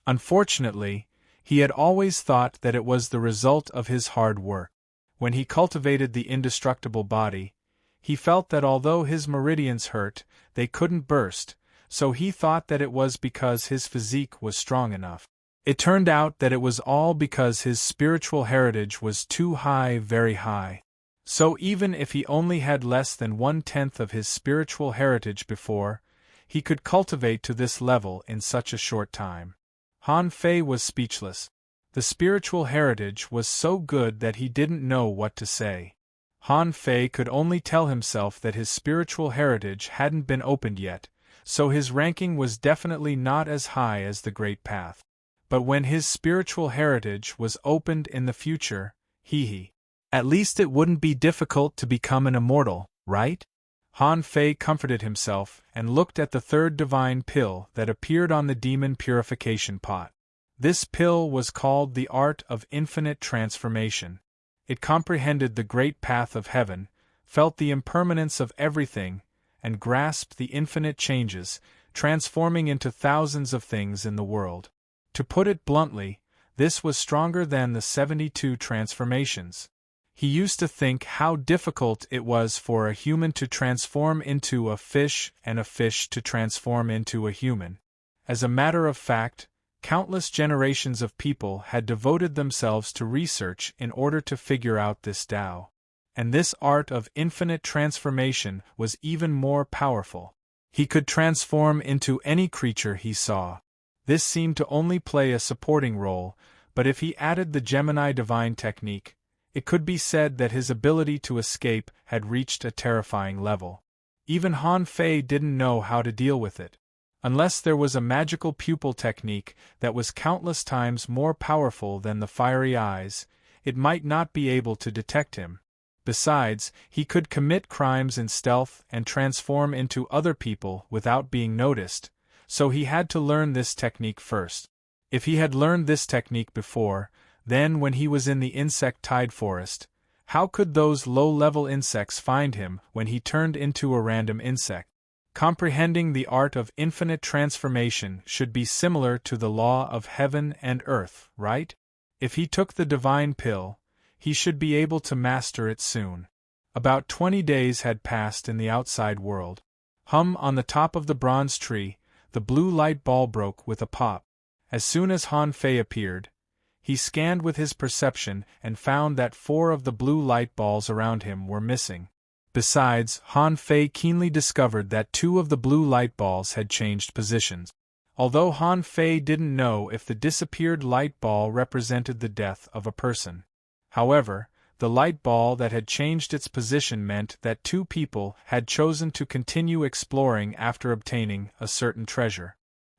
Speaker 1: Unfortunately, he had always thought that it was the result of his hard work. When he cultivated the indestructible body, he felt that although his meridians hurt, they couldn't burst, so he thought that it was because his physique was strong enough. It turned out that it was all because his spiritual heritage was too high, very high. So even if he only had less than 1/10 of his spiritual heritage before, he could cultivate to this level in such a short time. Han Fei was speechless. The spiritual heritage was so good that he didn't know what to say. Han Fei could only tell himself that his spiritual heritage hadn't been opened yet, so his ranking was definitely not as high as the Great Path. But when his spiritual heritage was opened in the future, at least it wouldn't be difficult to become an immortal, right? Han Fei comforted himself and looked at the third divine pill that appeared on the demon purification pot. This pill was called the Art of Infinite Transformation. It comprehended the great path of heaven, felt the impermanence of everything, and grasped the infinite changes, transforming into thousands of things in the world. To put it bluntly, this was stronger than the 72 transformations. He used to think how difficult it was for a human to transform into a fish and a fish to transform into a human. As a matter of fact, countless generations of people had devoted themselves to research in order to figure out this Tao. And this art of infinite transformation was even more powerful. He could transform into any creature he saw. This seemed to only play a supporting role, but if he added the Gemini divine technique, it could be said that his ability to escape had reached a terrifying level. Even Han Fei didn't know how to deal with it. Unless there was a magical pupil technique that was countless times more powerful than the fiery eyes, it might not be able to detect him. Besides, he could commit crimes in stealth and transform into other people without being noticed, so he had to learn this technique first. If he had learned this technique before, then when he was in the insect-tide forest, how could those low-level insects find him when he turned into a random insect? Comprehending the art of infinite transformation should be similar to the law of heaven and earth, right? If he took the divine pill, he should be able to master it soon. About 20 days had passed in the outside world. On the top of the bronze tree, the blue light ball broke with a pop. As soon as Han Fei appeared, he scanned with his perception and found that 4 of the blue light balls around him were missing. Besides, Han Fei keenly discovered that 2 of the blue light balls had changed positions. Although Han Fei didn't know if the disappeared light ball represented the death of a person. However, the light ball that had changed its position meant that 2 people had chosen to continue exploring after obtaining a certain treasure.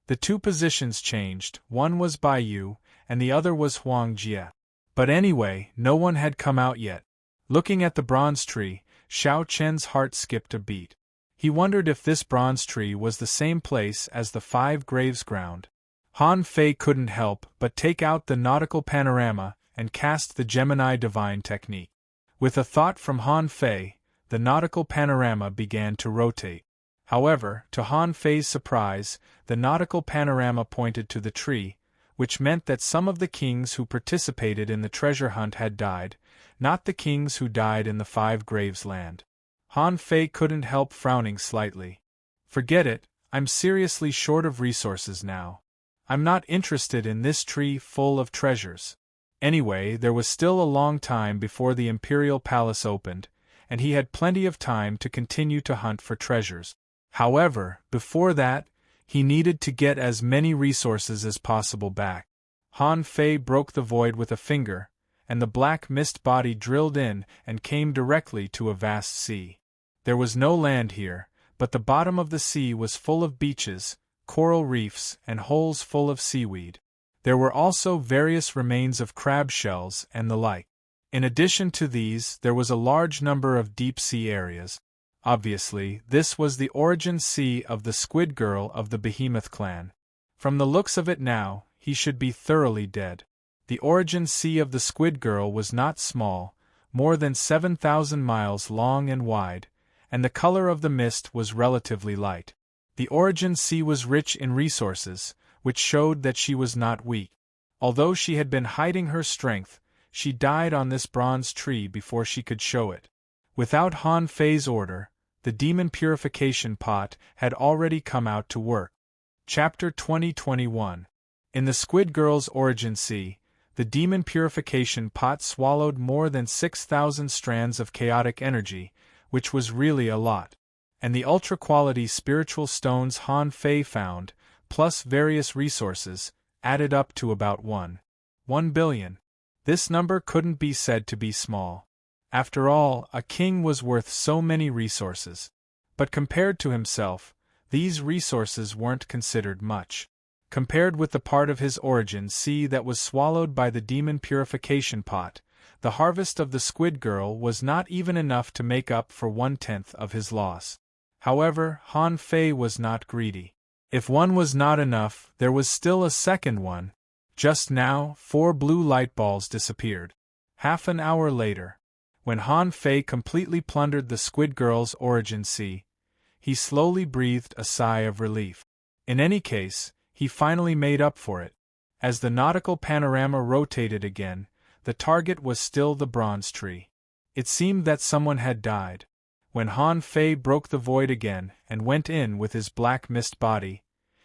Speaker 1: The 2 positions changed, one was Bai Yu, and the other was Huang Jie. But anyway, no one had come out yet. Looking at the bronze tree, Xiao Chen's heart skipped a beat. He wondered if this bronze tree was the same place as the 5 graves ground. Han Fei couldn't help but take out the nautical panorama and cast the Gemini divine technique. With a thought from Han Fei, the nautical panorama began to rotate. However, to Han Fei's surprise, the nautical panorama pointed to the tree, which meant that some of the kings who participated in the treasure hunt had died, not the kings who died in the 5 graves land. Han Fei couldn't help frowning slightly. Forget it, I'm seriously short of resources now. I'm not interested in this tree full of treasures. Anyway, there was still a long time before the Imperial Palace opened, and he had plenty of time to continue to hunt for treasures. However, before that, he needed to get as many resources as possible back. Han Fei broke the void with a finger, and the black mist body drilled in and came directly to a vast sea. There was no land here, but the bottom of the sea was full of beaches, coral reefs, and holes full of seaweed. There were also various remains of crab shells and the like. In addition to these, there was a large number of deep-sea areas. Obviously, this was the origin sea of the Squid Girl of the Behemoth clan. From the looks of it now, he should be thoroughly dead. The origin sea of the Squid Girl was not small, more than 7,000 miles long and wide, and the color of the mist was relatively light. The origin sea was rich in resources, which showed that she was not weak. Although she had been hiding her strength, she died on this bronze tree before she could show it. Without Han Fei's order, the demon purification pot had already come out to work. Chapter 2021. In the Squid Girl's origin sea, the demon purification pot swallowed more than 6,000 strands of chaotic energy, which was really a lot. And the ultra-quality spiritual stones Han Fei found, plus various resources, added up to about 1 billion. This number couldn't be said to be small. After all, a king was worth so many resources. But compared to himself, these resources weren't considered much. Compared with the part of his origin sea that was swallowed by the demon purification pot, the harvest of the Squid Girl was not even enough to make up for 1/10 of his loss. However, Han Fei was not greedy. If one was not enough, there was still a second one. Just now, 4 blue light balls disappeared. Half an hour later, when Han Fei completely plundered the Squid Girl's origin sea, he slowly breathed a sigh of relief. In any case, he finally made up for it. As the nautical panorama rotated again, the target was still the bronze tree. It seemed that someone had died. When Han Fei broke the void again and went in with his black mist body,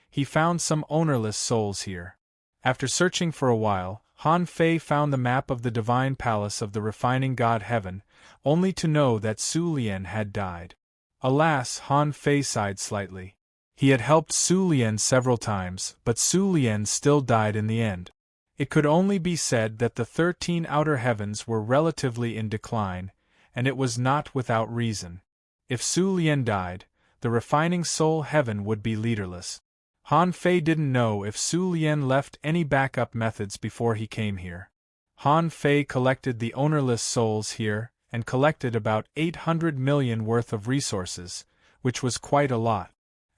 Speaker 1: he found some ownerless souls here. After searching for a while, Han Fei found the map of the divine palace of the refining god Heaven, only to know that Su Lian had died. Alas, Han Fei sighed slightly. He had helped Su Lian several times, but Su Lian still died in the end. It could only be said that the 13 outer heavens were relatively in decline, and it was not without reason. If Su Lian died, the refining soul heaven would be leaderless. Han Fei didn't know if Su Lian left any backup methods before he came here. Han Fei collected the ownerless souls here, and collected about 800 million worth of resources, which was quite a lot.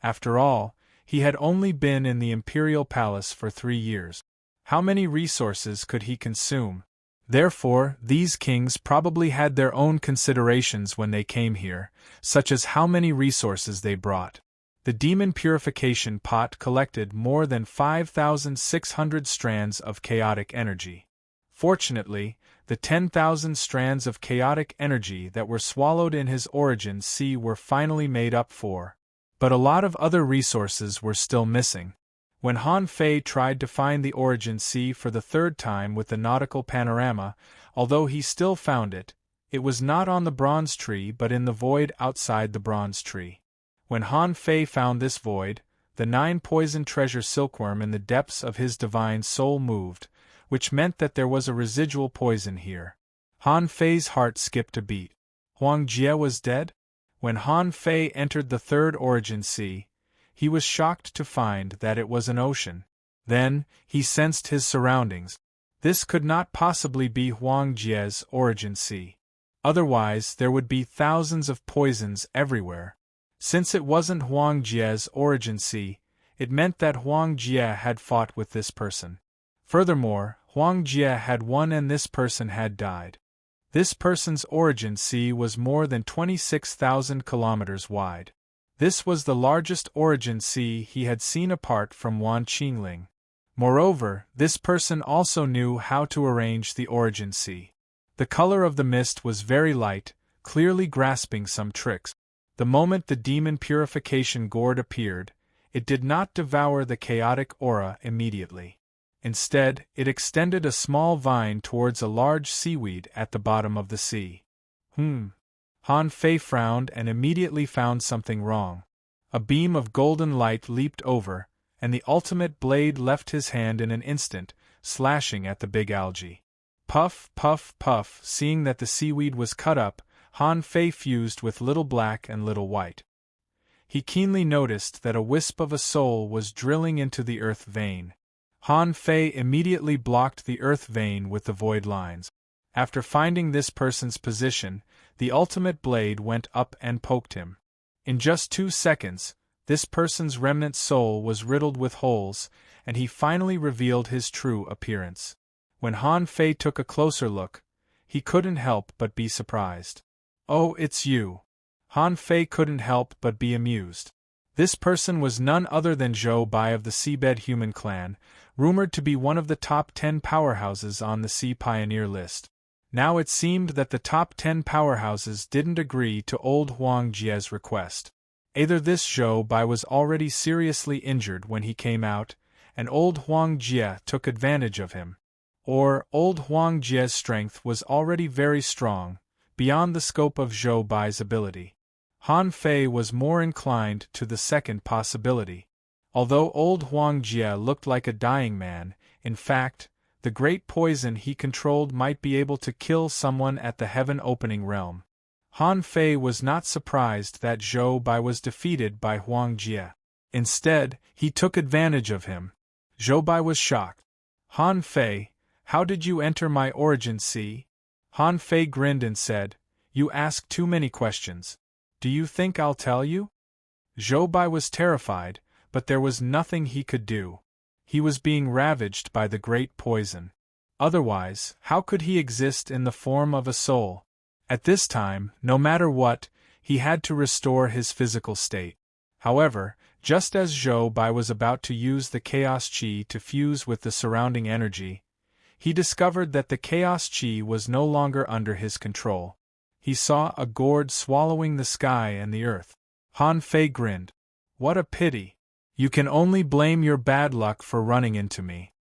Speaker 1: After all, he had only been in the imperial palace for 3 years. How many resources could he consume? Therefore, these kings probably had their own considerations when they came here, such as how many resources they brought. The demon purification pot collected more than 5,600 strands of chaotic energy. Fortunately, the 10,000 strands of chaotic energy that were swallowed in his origin sea were finally made up for. But a lot of other resources were still missing. When Han Fei tried to find the origin sea for the 3rd time with the nautical panorama, although he still found it, it was not on the bronze tree but in the void outside the bronze tree. When Han Fei found this void, the 9-poison treasure silkworm in the depths of his divine soul moved, which meant that there was a residual poison here. Han Fei's heart skipped a beat. Huang Jie was dead? When Han Fei entered the 3rd origin sea, he was shocked to find that it was an ocean. Then, he sensed his surroundings. This could not possibly be Huang Jie's origin sea. Otherwise, there would be thousands of poisons everywhere. Since it wasn't Huang Jie's origin sea, it meant that Huang Jie had fought with this person. Furthermore, Huang Jie had won and this person had died. This person's origin sea was more than 26,000 kilometers wide. This was the largest origin sea he had seen apart from Wan Qingling. Moreover, this person also knew how to arrange the origin sea. The color of the mist was very light, clearly grasping some tricks. The moment the demon purification gourd appeared, it did not devour the chaotic aura immediately. Instead, it extended a small vine towards a large seaweed at the bottom of the sea. Han Fei frowned and immediately found something wrong. A beam of golden light leaped over, and the ultimate blade left his hand in an instant, slashing at the big algae. Puff, puff, puff. Seeing that the seaweed was cut up, Han Fei fused with little black and little white. He keenly noticed that a wisp of a soul was drilling into the earth vein. Han Fei immediately blocked the earth vein with the void lines. After finding this person's position, the ultimate blade went up and poked him. In just 2 seconds, this person's remnant soul was riddled with holes, and he finally revealed his true appearance. When Han Fei took a closer look, he couldn't help but be surprised. "Oh, it's you." Han Fei couldn't help but be amused. This person was none other than Zhou Bai of the Seabed Human Clan, rumored to be one of the top 10 powerhouses on the Sea Pioneer list. Now it seemed that the top 10 powerhouses didn't agree to old Huang Jie's request. Either this Zhou Bai was already seriously injured when he came out, and old Huang Jie took advantage of him, or old Huang Jie's strength was already very strong, beyond the scope of Zhou Bai's ability. Han Fei was more inclined to the second possibility. Although old Huang Jie looked like a dying man, in fact, the great poison he controlled might be able to kill someone at the heaven-opening realm. Han Fei was not surprised that Zhou Bai was defeated by Huang Jie. Instead, he took advantage of him. Zhou Bai was shocked. "Han Fei, how did you enter my origin sea?" Han Fei grinned and said, "You ask too many questions. Do you think I'll tell you?" Zhou Bai was terrified, but there was nothing he could do. He was being ravaged by the great poison. Otherwise, how could he exist in the form of a soul? At this time, no matter what, he had to restore his physical state. However, just as Zhou Bai was about to use the Chaos Qi to fuse with the surrounding energy, he discovered that the Chaos Qi was no longer under his control. He saw a gourd swallowing the sky and the earth. Han Fei grinned. "What a pity. You can only blame your bad luck for running into me."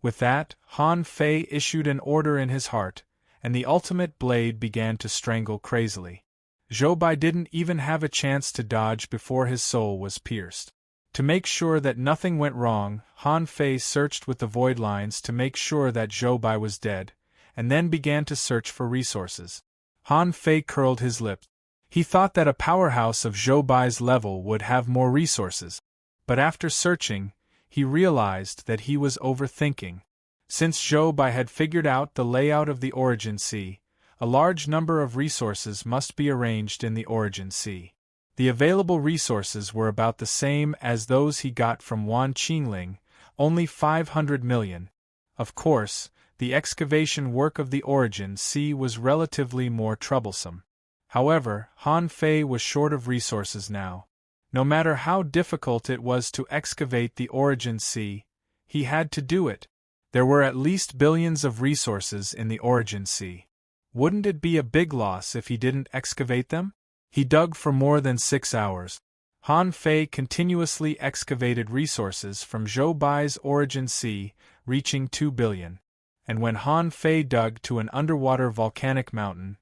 Speaker 1: With that, Han Fei issued an order in his heart, and the ultimate blade began to strangle crazily. Zhou Bai didn't even have a chance to dodge before his soul was pierced. To make sure that nothing went wrong, Han Fei searched with the void lines to make sure that Zhou Bai was dead, and then began to search for resources. Han Fei curled his lips. He thought that a powerhouse of Zhou Bai's level would have more resources. But after searching, he realized that he was overthinking. Since Zhou Bai had figured out the layout of the Origin Sea, a large number of resources must be arranged in the Origin Sea. The available resources were about the same as those he got from Wan Qingling, only 500 million. Of course, the excavation work of the Origin Sea was relatively more troublesome. However, Han Fei was short of resources now. No matter how difficult it was to excavate the Origin Sea, he had to do it. There were at least billions of resources in the Origin Sea. Wouldn't it be a big loss if he didn't excavate them? He dug for more than 6 hours. Han Fei continuously excavated resources from Zhou Bai's Origin Sea, reaching 2 billion. And when Han Fei dug to an underwater volcanic mountain,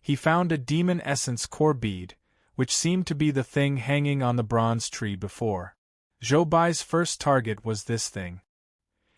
Speaker 1: he found a demon essence core bead, which seemed to be the thing hanging on the bronze tree before. Zhou Bai's first target was this thing.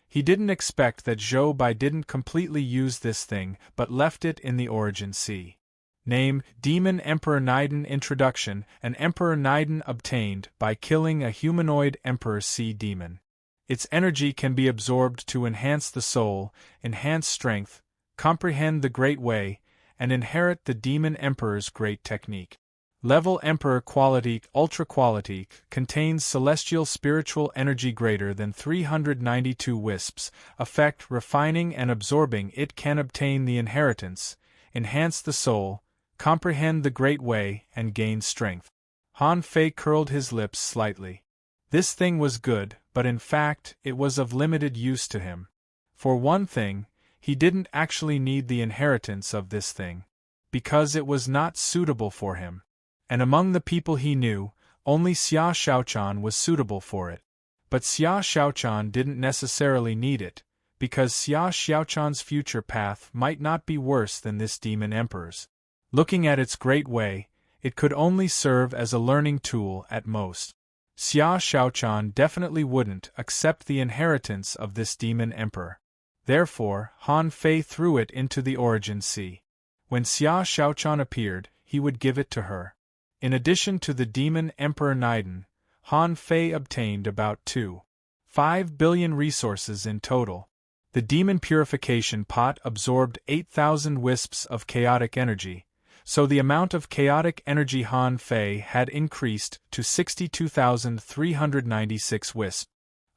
Speaker 1: He didn't expect that Zhou Bai didn't completely use this thing but left it in the Origin Sea. Name: Demon Emperor Niden. Introduction: An Emperor Niden obtained by killing a humanoid Emperor Sea demon. Its energy can be absorbed to enhance the soul, enhance strength, comprehend the Great Way, and inherit the Demon Emperor's great technique. Level Emperor Quality Ultra Quality contains celestial spiritual energy greater than 392 wisps. Effect: Refining and absorbing. It can obtain the inheritance, enhance the soul, comprehend the Great Way, and gain strength. Han Fei curled his lips slightly. This thing was good, but in fact, it was of limited use to him. For one thing, he didn't actually need the inheritance of this thing, because it was not suitable for him. And among the people he knew, only Xia Xiaochan was suitable for it. But Xia Xiaochan didn't necessarily need it, because Xia Xiaochan's future path might not be worse than this demon emperor's. Looking at its great way, it could only serve as a learning tool at most. Xia Shaochan definitely wouldn't accept the inheritance of this demon emperor. Therefore, Han Fei threw it into the origin sea. When Xia Shaochan appeared, he would give it to her. In addition to the demon emperor Naiden, Han Fei obtained about 2.5 billion resources in total. The demon purification pot absorbed 8,000 wisps of chaotic energy, so the amount of chaotic energy Han Fei had increased to 62,396 wisps.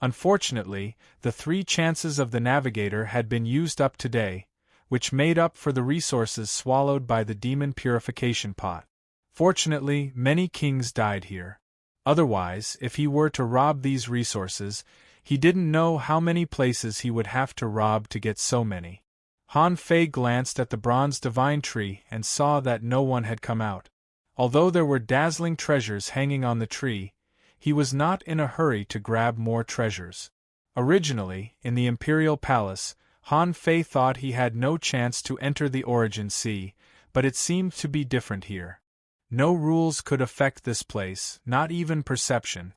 Speaker 1: Unfortunately, the 3 chances of the navigator had been used up today, which made up for the resources swallowed by the demon purification pot. Fortunately, many kings died here. Otherwise, if he were to rob these resources, he didn't know how many places he would have to rob to get so many. Han Fei glanced at the bronze divine tree and saw that no one had come out. Although there were dazzling treasures hanging on the tree, he was not in a hurry to grab more treasures. Originally, in the imperial palace, Han Fei thought he had no chance to enter the origin sea, but it seemed to be different here. No rules could affect this place, not even perception.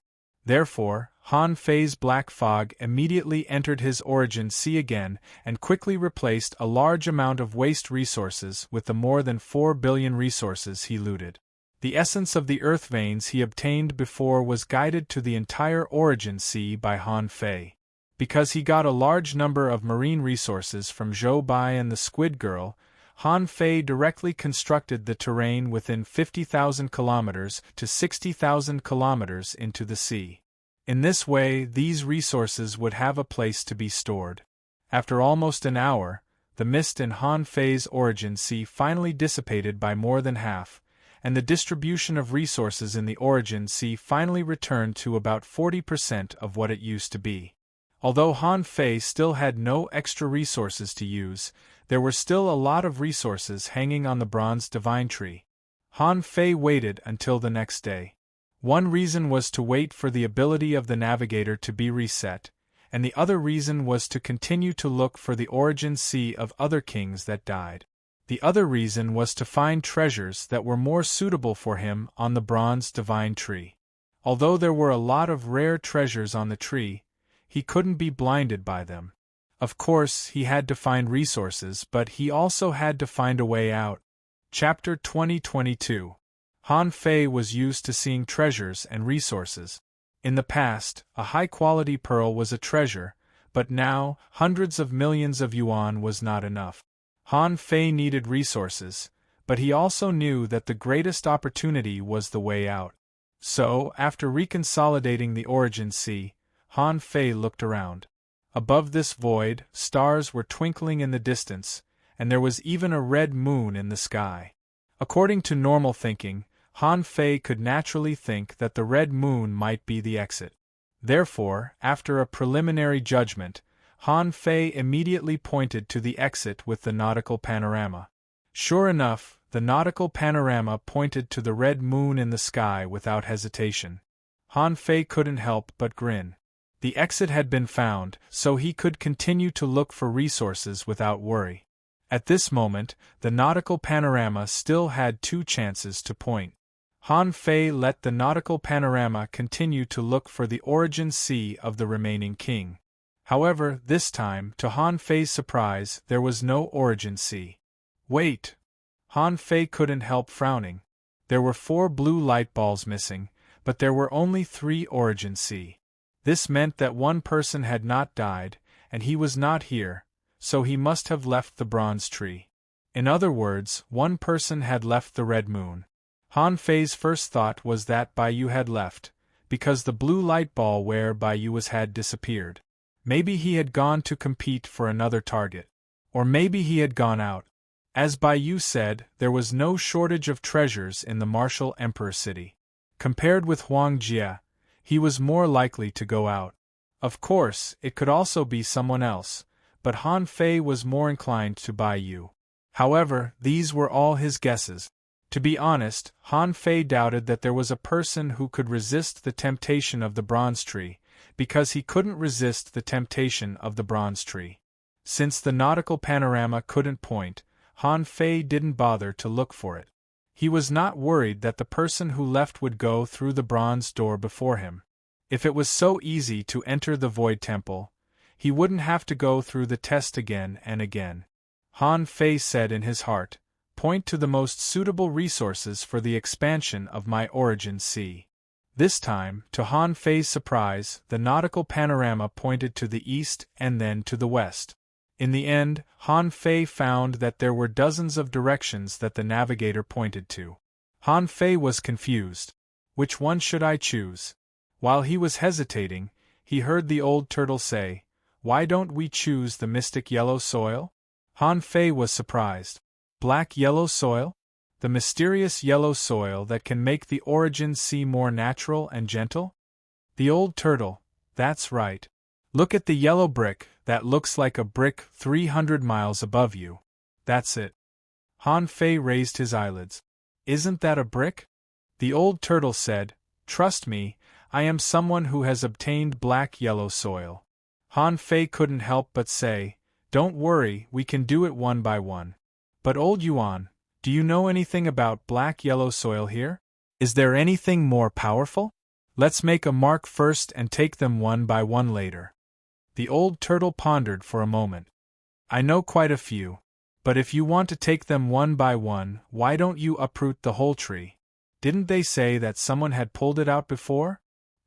Speaker 1: Therefore, Han Fei's black fog immediately entered his origin sea again and quickly replaced a large amount of waste resources with the more than 4 billion resources he looted. The essence of the earth veins he obtained before was guided to the entire origin sea by Han Fei. Because he got a large number of marine resources from Zhou Bai and the Squid Girl, Han Fei directly constructed the terrain within 50,000 kilometers to 60,000 kilometers into the sea. In this way, these resources would have a place to be stored. After almost an hour, the mist in Han Fei's origin sea finally dissipated by more than half, and the distribution of resources in the origin sea finally returned to about 40% of what it used to be. Although Han Fei still had no extra resources to use, there were still a lot of resources hanging on the bronze divine tree. Han Fei waited until the next day. One reason was to wait for the ability of the navigator to be reset, and the other reason was to continue to look for the origin sea of other kings that died. The other reason was to find treasures that were more suitable for him on the bronze divine tree. Although there were a lot of rare treasures on the tree, he couldn't be blinded by them. Of course, he had to find resources, but he also had to find a way out. Chapter 2022. Han Fei was used to seeing treasures and resources. In the past, a high-quality pearl was a treasure, but now, hundreds of millions of yuan was not enough. Han Fei needed resources, but he also knew that the greatest opportunity was the way out. So, after reconsolidating the origin sea, Han Fei looked around. Above this void, stars were twinkling in the distance, and there was even a red moon in the sky. According to normal thinking, Han Fei could naturally think that the red moon might be the exit. Therefore, after a preliminary judgment, Han Fei immediately pointed to the exit with the nautical panorama. Sure enough, the nautical panorama pointed to the red moon in the sky without hesitation. Han Fei couldn't help but grin. The exit had been found, so he could continue to look for resources without worry. At this moment, the nautical panorama still had 2 chances to point. Han Fei let the nautical panorama continue to look for the origin sea of the remaining king. However, this time, to Han Fei's surprise, there was no origin sea. Wait! Han Fei couldn't help frowning. There were 4 blue light balls missing, but there were only 3 origin sea. This meant that one person had not died, and he was not here, so he must have left the bronze tree. In other words, one person had left the red moon. Han Fei's first thought was that Bai Yu had left, because the blue light ball where Bai Yu was had disappeared. Maybe he had gone to compete for another target. Or maybe he had gone out. As Bai Yu said, there was no shortage of treasures in the martial emperor city. Compared with Huang Jie, he was more likely to go out. Of course, it could also be someone else, but Han Fei was more inclined to Bai Yu. However, these were all his guesses. To be honest, Han Fei doubted that there was a person who could resist the temptation of the bronze tree, because he couldn't resist the temptation of the bronze tree. Since the nautical panorama couldn't point, Han Fei didn't bother to look for it. He was not worried that the person who left would go through the bronze door before him. If it was so easy to enter the Void Temple, he wouldn't have to go through the test again and again. Han Fei said in his heart, "Point to the most suitable resources for the expansion of my origin sea." This time, to Han Fei's surprise, the nautical panorama pointed to the east and then to the west. In the end, Han Fei found that there were dozens of directions that the navigator pointed to. Han Fei was confused. Which one should I choose? While he was hesitating, he heard the old turtle say, "Why don't we choose the mystic yellow soil?" Han Fei was surprised. Black yellow soil? The mysterious yellow soil that can make the origin sea more natural and gentle? The old turtle, that's right. Look at the yellow brick that looks like a brick 300 miles above you. That's it. Han Fei raised his eyelids. Isn't that a brick? The old turtle said, "Trust me, I am someone who has obtained black yellow soil." Han Fei couldn't help but say, "Don't worry, we can do it one by one." But Old Yuan, do you know anything about black yellow soil here? Is there anything more powerful? Let's make a mark first and take them one by one later. The old turtle pondered for a moment. I know quite a few. But if you want to take them one by one, why don't you uproot the whole tree? Didn't they say that someone had pulled it out before?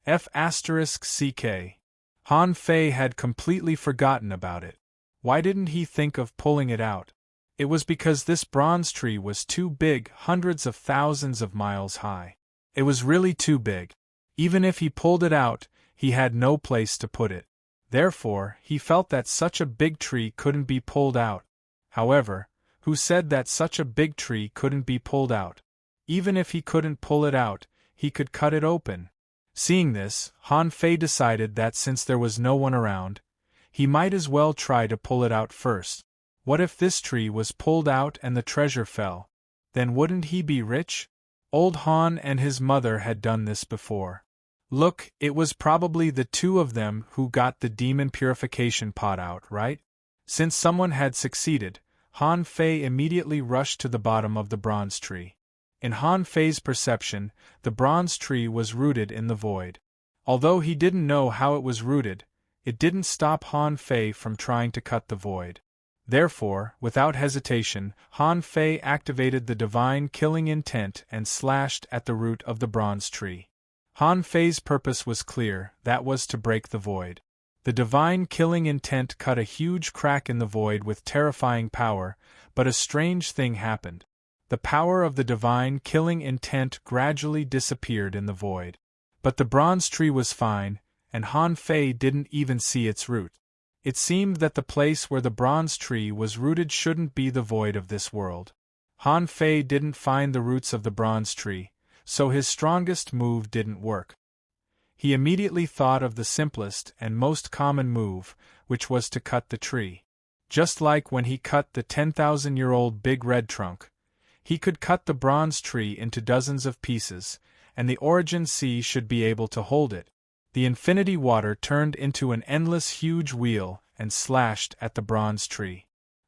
Speaker 1: F***ck. Han Fei had completely forgotten about it. Why didn't he think of pulling it out? It was because this bronze tree was too big, hundreds of thousands of miles high. It was really too big. Even if he pulled it out, he had no place to put it. Therefore, he felt that such a big tree couldn't be pulled out. However, who said that such a big tree couldn't be pulled out? Even if he couldn't pull it out, he could cut it open. Seeing this, Han Fei decided that since there was no one around, he might as well try to pull it out first. What if this tree was pulled out and the treasure fell? Then wouldn't he be rich? Old Han and his mother had done this before. Look, it was probably the two of them who got the demon purification pot out, right? Since someone had succeeded, Han Fei immediately rushed to the bottom of the bronze tree. In Han Fei's perception, the bronze tree was rooted in the void. Although he didn't know how it was rooted, it didn't stop Han Fei from trying to cut the void. Therefore, without hesitation, Han Fei activated the divine killing intent and slashed at the root of the bronze tree. Han Fei's purpose was clear, that was to break the void. The divine killing intent cut a huge crack in the void with terrifying power, but a strange thing happened. The power of the divine killing intent gradually disappeared in the void. But the bronze tree was fine, and Han Fei didn't even see its root. It seemed that the place where the bronze tree was rooted shouldn't be the void of this world. Han Fei didn't find the roots of the bronze tree, so his strongest move didn't work. He immediately thought of the simplest and most common move, which was to cut the tree. Just like when he cut the 10,000-year-old big red trunk, he could cut the bronze tree into dozens of pieces, and the origin sea should be able to hold it. The infinity water turned into an endless huge wheel and slashed at the bronze tree.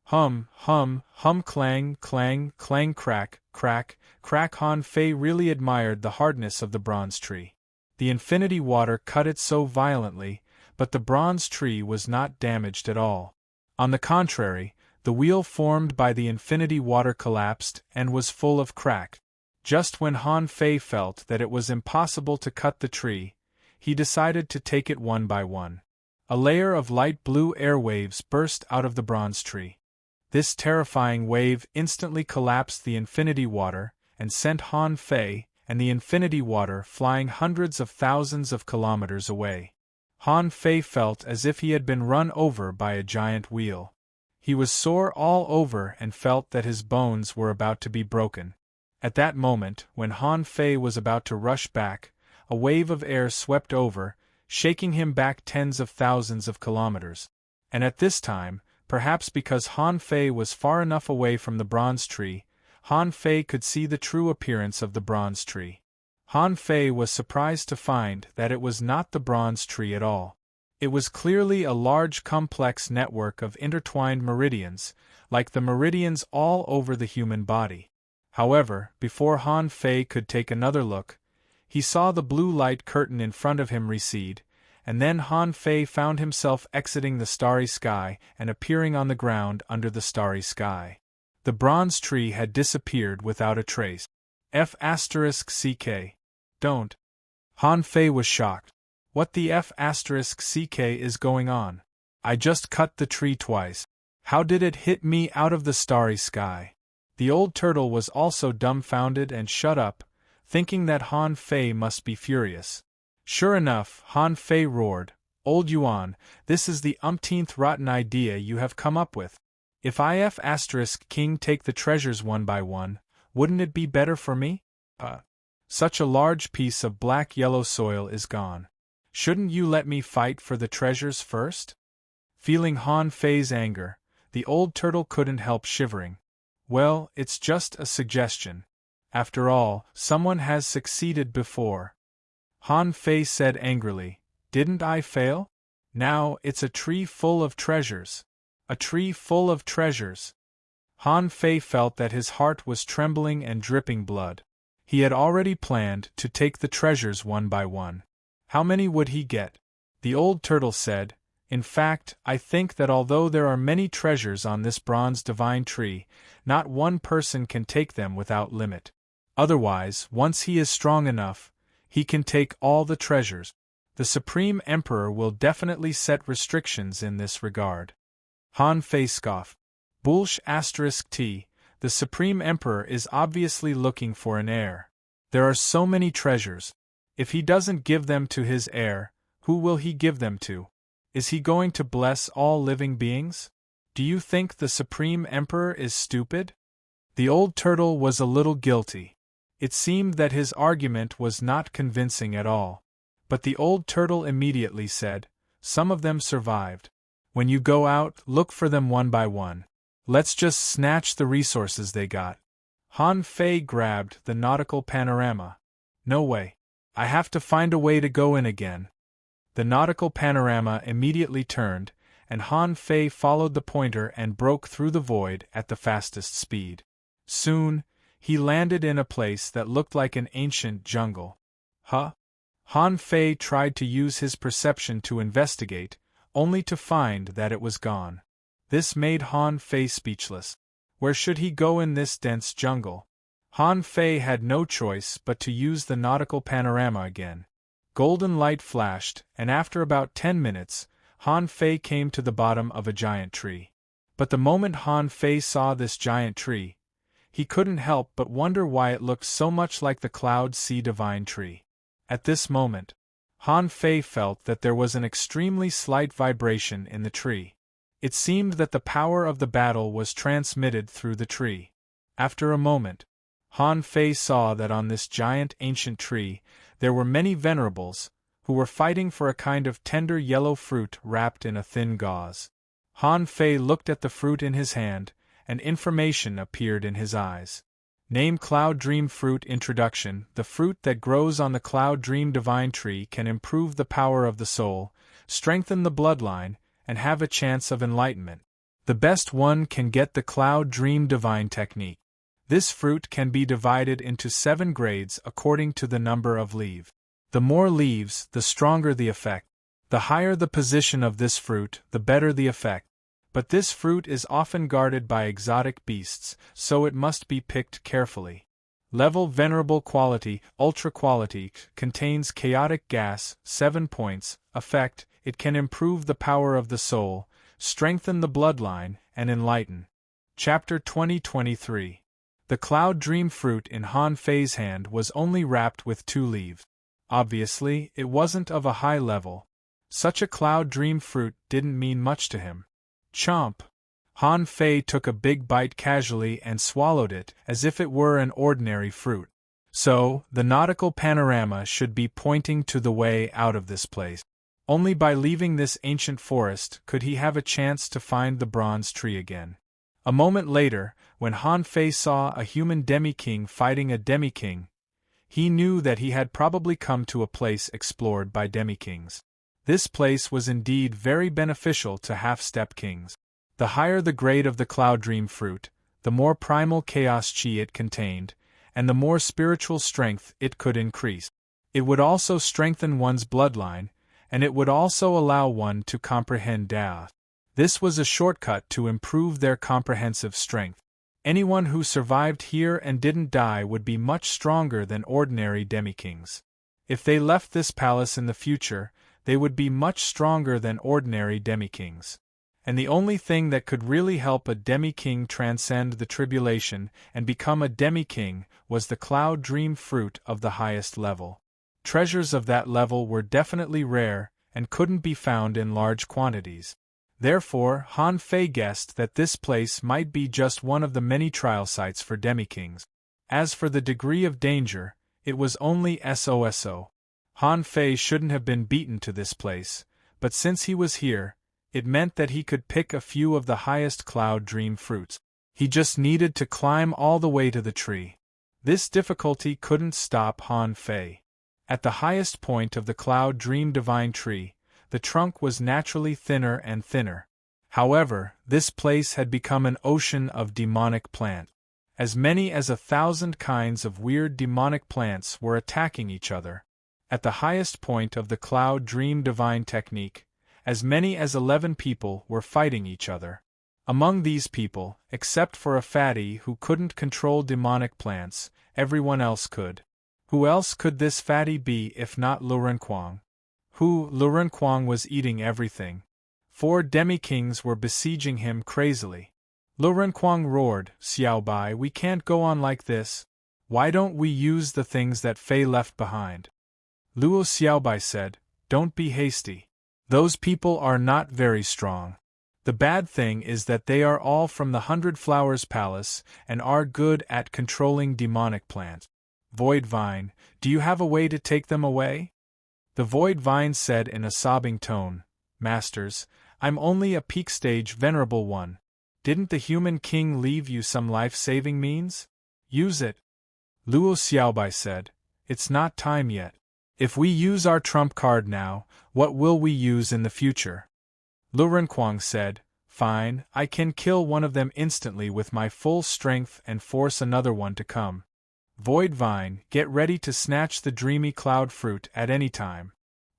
Speaker 1: Hum, hum, hum, clang, clang, clang, crack, crack, crack. Han Fei really admired the hardness of the bronze tree. The infinity water cut it so violently, but the bronze tree was not damaged at all. On the contrary, the wheel formed by the infinity water collapsed and was full of crack. Just when Han Fei felt that it was impossible to cut the tree, he decided to take it one by one. A layer of light blue air waves burst out of the bronze tree. This terrifying wave instantly collapsed the infinity water and sent Han Fei and the infinity water flying hundreds of thousands of kilometers away. Han Fei felt as if he had been run over by a giant wheel. He was sore all over and felt that his bones were about to be broken. At that moment, when Han Fei was about to rush back, a wave of air swept over, shaking him back tens of thousands of kilometers. And at this time, perhaps because Han Fei was far enough away from the bronze tree, Han Fei could see the true appearance of the bronze tree. Han Fei was surprised to find that it was not the bronze tree at all. It was clearly a large complex network of intertwined meridians, like the meridians all over the human body. However, before Han Fei could take another look, he saw the blue light curtain in front of him recede, and then Han Fei found himself exiting the starry sky and appearing on the ground under the starry sky. The bronze tree had disappeared without a trace. F***ck. Don't. Han Fei was shocked. What the F***ck is going on? I just cut the tree twice. How did it hit me out of the starry sky? The old turtle was also dumbfounded and shut up, thinking that Han Fei must be furious. Sure enough, Han Fei roared, "Old Yuan, this is the umpteenth rotten idea you have come up with. If I F***king take the treasures one by one, wouldn't it be better for me? Such a large piece of black-yellow soil is gone. Shouldn't you let me fight for the treasures first?" Feeling Han Fei's anger, the old turtle couldn't help shivering. Well, it's just a suggestion. After all, someone has succeeded before. Han Fei said angrily, "Didn't I fail? Now it's a tree full of treasures. A tree full of treasures." Han Fei felt that his heart was trembling and dripping blood. He had already planned to take the treasures one by one. How many would he get? The old turtle said, "In fact, I think that although there are many treasures on this bronze divine tree, not one person can take them without limit. Otherwise, once he is strong enough, he can take all the treasures. The Supreme Emperor will definitely set restrictions in this regard." Han Fei scoffed. Bullsh**t, the Supreme Emperor is obviously looking for an heir. There are so many treasures. If he doesn't give them to his heir, who will he give them to? Is he going to bless all living beings? Do you think the Supreme Emperor is stupid? The old turtle was a little guilty. It seemed that his argument was not convincing at all. But the old turtle immediately said, "Some of them survived. When you go out, look for them one by one. Let's just snatch the resources they got." Han Fei grabbed the nautical panorama. "No way. I have to find a way to go in again." The nautical panorama immediately turned, and Han Fei followed the pointer and broke through the void at the fastest speed. Soon, he landed in a place that looked like an ancient jungle. Han Fei tried to use his perception to investigate, only to find that it was gone. This made Han Fei speechless. Where should he go in this dense jungle? Han Fei had no choice but to use the nautical panorama again. Golden light flashed, and after about 10 minutes, Han Fei came to the bottom of a giant tree. But the moment Han Fei saw this giant tree, he couldn't help but wonder why it looked so much like the Cloud Sea Divine Tree. At this moment, Han Fei felt that there was an extremely slight vibration in the tree. It seemed that the power of the battle was transmitted through the tree. After a moment, Han Fei saw that on this giant ancient tree there were many venerables, who were fighting for a kind of tender yellow fruit wrapped in a thin gauze. Han Fei looked at the fruit in his hand, and information appeared in his eyes. Name Cloud Dream Fruit. Introduction. The fruit that grows on the Cloud Dream Divine Tree can improve the power of the soul, strengthen the bloodline, and have a chance of enlightenment. The best one can get the Cloud Dream Divine Technique. This fruit can be divided into 7 grades according to the number of leaves. The more leaves, the stronger the effect. The higher the position of this fruit, the better the effect. But this fruit is often guarded by exotic beasts, so it must be picked carefully. Level Venerable Quality, Ultra Quality, contains chaotic gas, 7 points. Effect, it can improve the power of the soul, strengthen the bloodline, and enlighten. Chapter 2023. The Cloud Dream Fruit in Han Fei's hand was only wrapped with 2 leaves. Obviously, it wasn't of a high level. Such a Cloud Dream Fruit didn't mean much to him. Chomp! Han Fei took a big bite casually and swallowed it as if it were an ordinary fruit. So, the nautical panorama should be pointing to the way out of this place. Only by leaving this ancient forest could he have a chance to find the bronze tree again. A moment later, when Han Fei saw a human demi-king fighting a demi-king, he knew that he had probably come to a place explored by demi-kings. This place was indeed very beneficial to half-step kings. The higher the grade of the Cloud Dream fruit, the more primal chaos chi it contained, and the more spiritual strength it could increase. It would also strengthen one's bloodline, and it would also allow one to comprehend Dao. This was a shortcut to improve their comprehensive strength. Anyone who survived here and didn't die would be much stronger than ordinary demi-kings. If they left this palace in the future, they would be much stronger than ordinary demi-kings. And the only thing that could really help a demi-king transcend the tribulation and become a demi-king was the Cloud Dream fruit of the highest level. Treasures of that level were definitely rare and couldn't be found in large quantities. Therefore, Han Fei guessed that this place might be just one of the many trial sites for demi-kings. As for the degree of danger, it was only SOSO. Han Fei shouldn't have been beaten to this place, but since he was here, it meant that he could pick a few of the highest Cloud Dream fruits. He just needed to climb all the way to the tree. This difficulty couldn't stop Han Fei. At the highest point of the Cloud Dream Divine Tree, the trunk was naturally thinner and thinner. However, this place had become an ocean of demonic plants. As many as 1,000 kinds of weird demonic plants were attacking each other. At the highest point of the Cloud Dream Divine Technique, as many as 11 people were fighting each other. Among these people, except for a fatty who couldn't control demonic plants, everyone else could. Who else could this fatty be if not Lu Renquang? Lu Renquang was eating everything. 4 demi-kings were besieging him crazily. Lu Renquang roared, "Xiaobai, we can't go on like this. Why don't we use the things that Fei left behind?" Luo Xiaobai said, "Don't be hasty. Those people are not very strong. The bad thing is that they are all from the 100 Flowers Palace and are good at controlling demonic plants. Void Vine, do you have a way to take them away?" The Void Vine said in a sobbing tone, "Masters, I'm only a peak stage venerable one. Didn't the human king leave you some life-saving means? Use it." Luo Xiaobai said, "It's not time yet. If we use our trump card now, what will we use in the future?" Lu Renquang said, "Fine, I can kill one of them instantly with my full strength and force another one to come. Void Vine, get ready to snatch the dreamy cloud fruit at any time."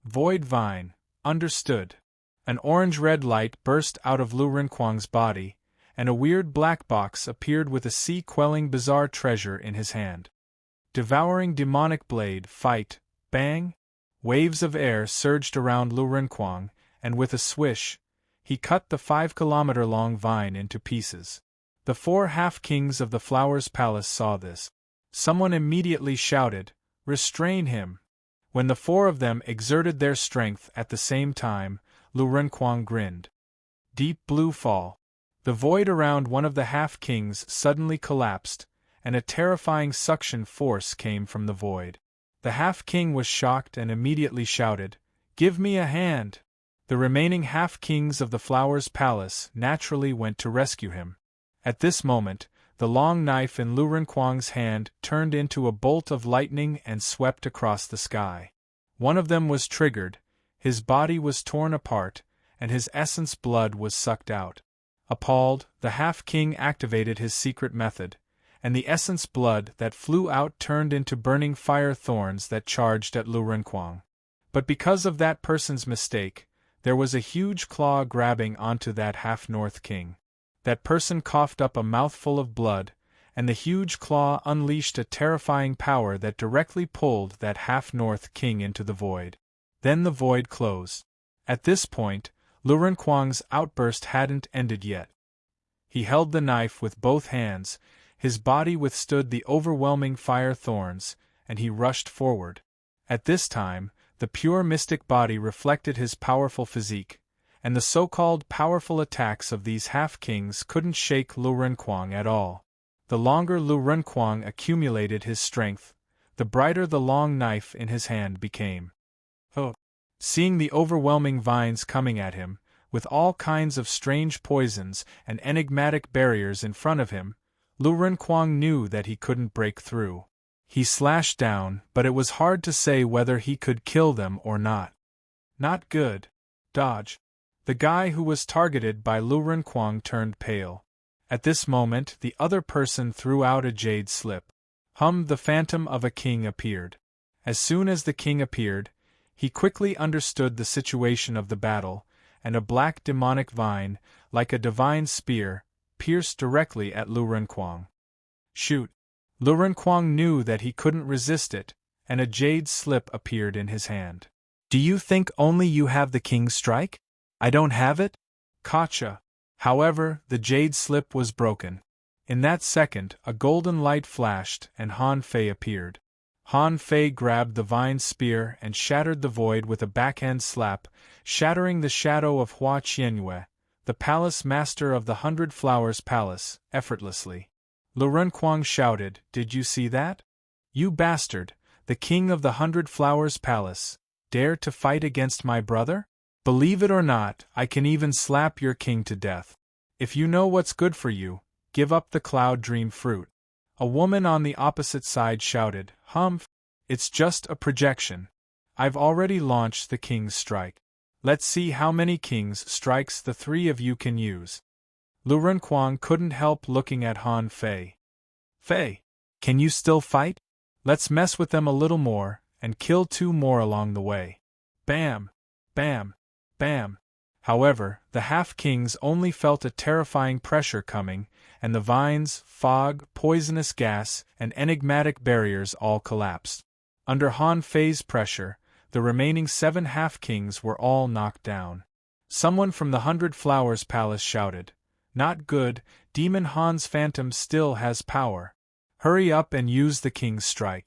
Speaker 1: Void Vine, understood. An orange-red light burst out of Lu Renquang's body, and a weird black box appeared with a sea-quelling bizarre treasure in his hand. Devouring demonic blade, fight, bang! Waves of air surged around Lu Renquang, and with a swish, he cut the 5-kilometer-long vine into pieces. The 4 half-kings of the Flowers Palace saw this. Someone immediately shouted, "Restrain him!" When the 4 of them exerted their strength at the same time, Lu Renquang grinned. Deep blue fall. The void around one of the half-kings suddenly collapsed, and a terrifying suction force came from the void. The half-king was shocked and immediately shouted, "Give me a hand!" The remaining half-kings of the Flowers Palace naturally went to rescue him. At this moment, the long knife in Lu Renquang's hand turned into a bolt of lightning and swept across the sky. One of them was triggered, his body was torn apart, and his essence blood was sucked out. Appalled, the half-king activated his secret method, and the essence blood that flew out turned into burning fire thorns that charged at Lu Renquang. But because of that person's mistake, there was a huge claw grabbing onto that half-north king. That person coughed up a mouthful of blood, and the huge claw unleashed a terrifying power that directly pulled that half-north king into the void. Then the void closed. At this point, Lu Renquang's outburst hadn't ended yet. He held the knife with both hands, his body withstood the overwhelming fire thorns, and he rushed forward. At this time, the pure mystic body reflected his powerful physique, and the so-called powerful attacks of these half-kings couldn't shake Lu Renquang at all. The longer Lu Renquang accumulated his strength, the brighter the long knife in his hand became. Seeing the overwhelming vines coming at him, with all kinds of strange poisons and enigmatic barriers in front of him, Lu Renquang knew that he couldn't break through. He slashed down, but it was hard to say whether he could kill them or not. Not good. Dodge. The guy who was targeted by Lu Renquang turned pale. At this moment, the other person threw out a jade slip. The phantom of a king appeared. As soon as the king appeared, he quickly understood the situation of the battle, and a black demonic vine, like a divine spear, pierced directly at Lu Renquang. Shoot! Lu Renquang knew that he couldn't resist it, and a jade slip appeared in his hand. Do you think only you have the king's strike? I don't have it? Gotcha! However, the jade slip was broken. In that second, a golden light flashed and Han Fei appeared. Han Fei grabbed the vine spear and shattered the void with a backhand slap, shattering the shadow of Hua Qianyue, the palace master of the 100 Flowers Palace, effortlessly. Lu Renquang shouted, "Did you see that? You bastard, the king of the 100 Flowers Palace, dare to fight against my brother? Believe it or not, I can even slap your king to death. If you know what's good for you, give up the cloud dream fruit." A woman on the opposite side shouted, It's just a projection. I've already launched the king's strike. Let's see how many king's strikes the three of you can use." Lu Renquang couldn't help looking at Han Fei. "Fei, can you still fight? Let's mess with them a little more, and kill 2 more along the way." Bam! Bam! Bam! However, the half-kings only felt a terrifying pressure coming, and the vines, fog, poisonous gas, and enigmatic barriers all collapsed. Under Han Fei's pressure, the remaining 7 half-kings were all knocked down. Someone from the 100 Flowers Palace shouted, "Not good, Demon Han's phantom still has power. Hurry up and use the king's strike."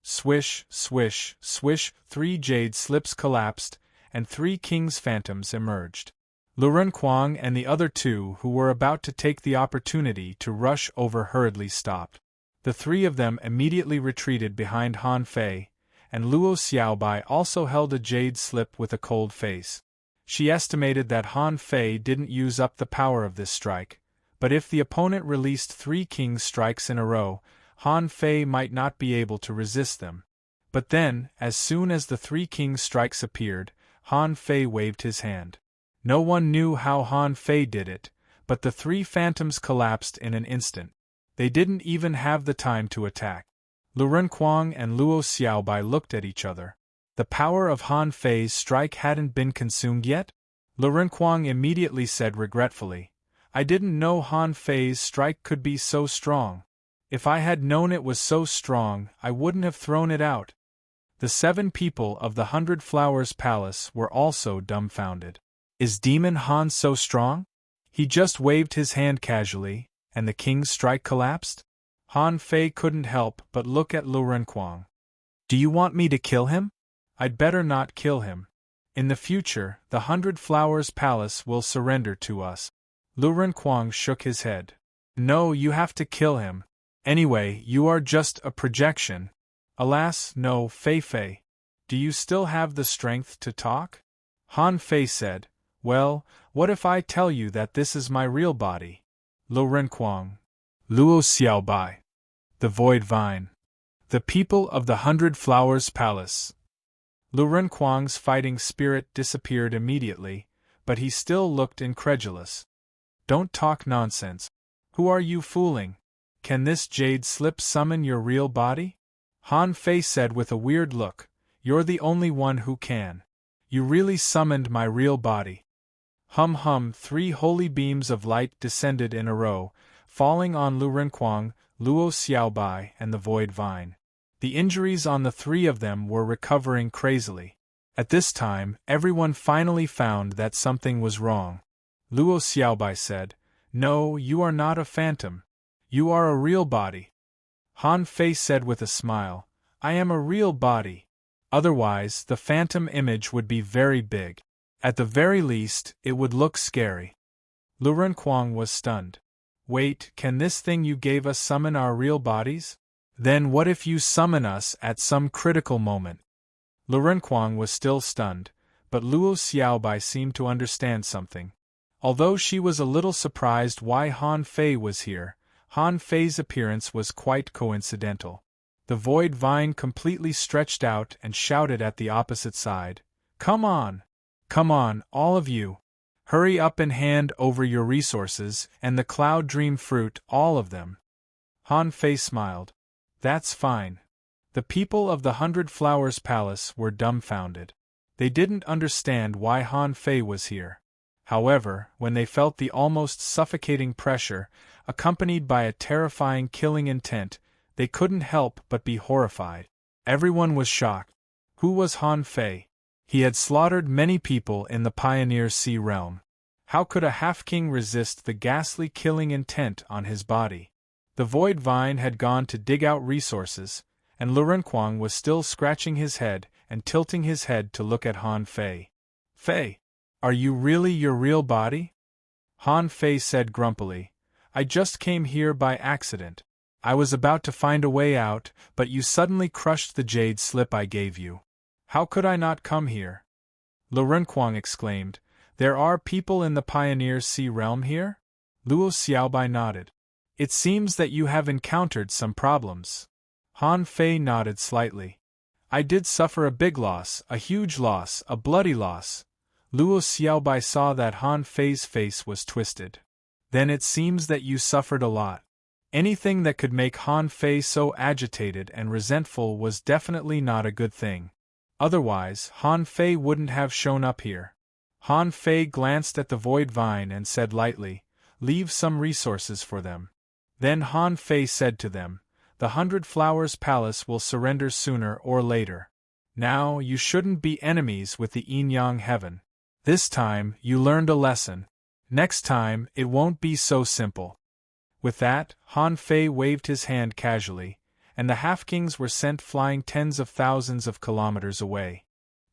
Speaker 1: Swish, swish, swish, 3 jade slips collapsed, and 3 king's phantoms emerged. Lu Renquang and the other 2 who were about to take the opportunity to rush over hurriedly stopped. The 3 of them immediately retreated behind Han Fei, and Luo Xiaobai also held a jade slip with a cold face. She estimated that Han Fei didn't use up the power of this strike, but if the opponent released 3 king's strikes in a row, Han Fei might not be able to resist them. But then, as soon as the 3 king's strikes appeared, Han Fei waved his hand. No one knew how Han Fei did it, but the 3 phantoms collapsed in an instant. They didn't even have the time to attack. Lu Renquang and Luo Xiaobai looked at each other. The power of Han Fei's strike hadn't been consumed yet? Lu Renquang immediately said regretfully, "I didn't know Han Fei's strike could be so strong. If I had known it was so strong, I wouldn't have thrown it out." The 7 people of the 100 Flowers Palace were also dumbfounded. Is Demon Han so strong? He just waved his hand casually, and the king's strike collapsed? Han Fei couldn't help but look at Lu Renquang. "Do you want me to kill him?" "I'd better not kill him. In the future, the 100 Flowers Palace will surrender to us." Lu Renquang shook his head. "No, you have to kill him. Anyway, you are just a projection." "Alas, no, Fei. Do you still have the strength to talk?" Han Fei said, "Well, what if I tell you that this is my real body?" Lu Renquang. Luo Xiaobai. The Void Vine. The people of the 100 Flowers Palace. Lu Renquang's fighting spirit disappeared immediately, but he still looked incredulous. "Don't talk nonsense. Who are you fooling? Can this jade slip summon your real body?" Han Fei said with a weird look, "You're the only one who can. You really summoned my real body." 3 holy beams of light descended in a row, falling on Lu Renquang, Luo Xiaobai, and the Void Vine. The injuries on the 3 of them were recovering crazily. At this time, everyone finally found that something was wrong. Luo Xiaobai said, "No, you are not a phantom. You are a real body." Han Fei said with a smile, "I am a real body. Otherwise, the phantom image would be very big. At the very least, it would look scary." Lu Renquang was stunned. "Wait, can this thing you gave us summon our real bodies? Then what if you summon us at some critical moment?" Lu Renquang was still stunned, but Luo Xiaobai seemed to understand something. Although she was a little surprised why Han Fei was here, Han Fei's appearance was quite coincidental. The Void Vine completely stretched out and shouted at the opposite side, Come on! Come on, all of you! Hurry up and hand over your resources and the Cloud Dream Fruit, all of them. Han Fei smiled. That's fine. The people of the 100 Flowers Palace were dumbfounded. They didn't understand why Han Fei was here. However, when they felt the almost suffocating pressure, accompanied by a terrifying killing intent, they couldn't help but be horrified. Everyone was shocked. Who was Han Fei? He had slaughtered many people in the Pioneer Sea realm. How could a half-king resist the ghastly killing intent on his body? The Void Vine had gone to dig out resources, and Lurenquang was still scratching his head and tilting his head to look at Han Fei. Fei, are you really your real body? Han Fei said grumpily. I just came here by accident. I was about to find a way out, but you suddenly crushed the jade slip I gave you. How could I not come here? Lurenquang exclaimed. There are people in the Pioneer Sea realm here? Luo Xiaobai nodded. It seems that you have encountered some problems. Han Fei nodded slightly. I did suffer a big loss, a huge loss, a bloody loss. Luo Xiaobai saw that Han Fei's face was twisted. Then it seems that you suffered a lot. Anything that could make Han Fei so agitated and resentful was definitely not a good thing. Otherwise, Han Fei wouldn't have shown up here. Han Fei glanced at the Void Vine and said lightly, Leave some resources for them. Then Han Fei said to them, The 100 Flowers Palace will surrender sooner or later. Now, you shouldn't be enemies with the Yin-Yang Heaven. This time, you learned a lesson. Next time, it won't be so simple. With that, Han Fei waved his hand casually, and the half-kings were sent flying tens of thousands of kilometers away.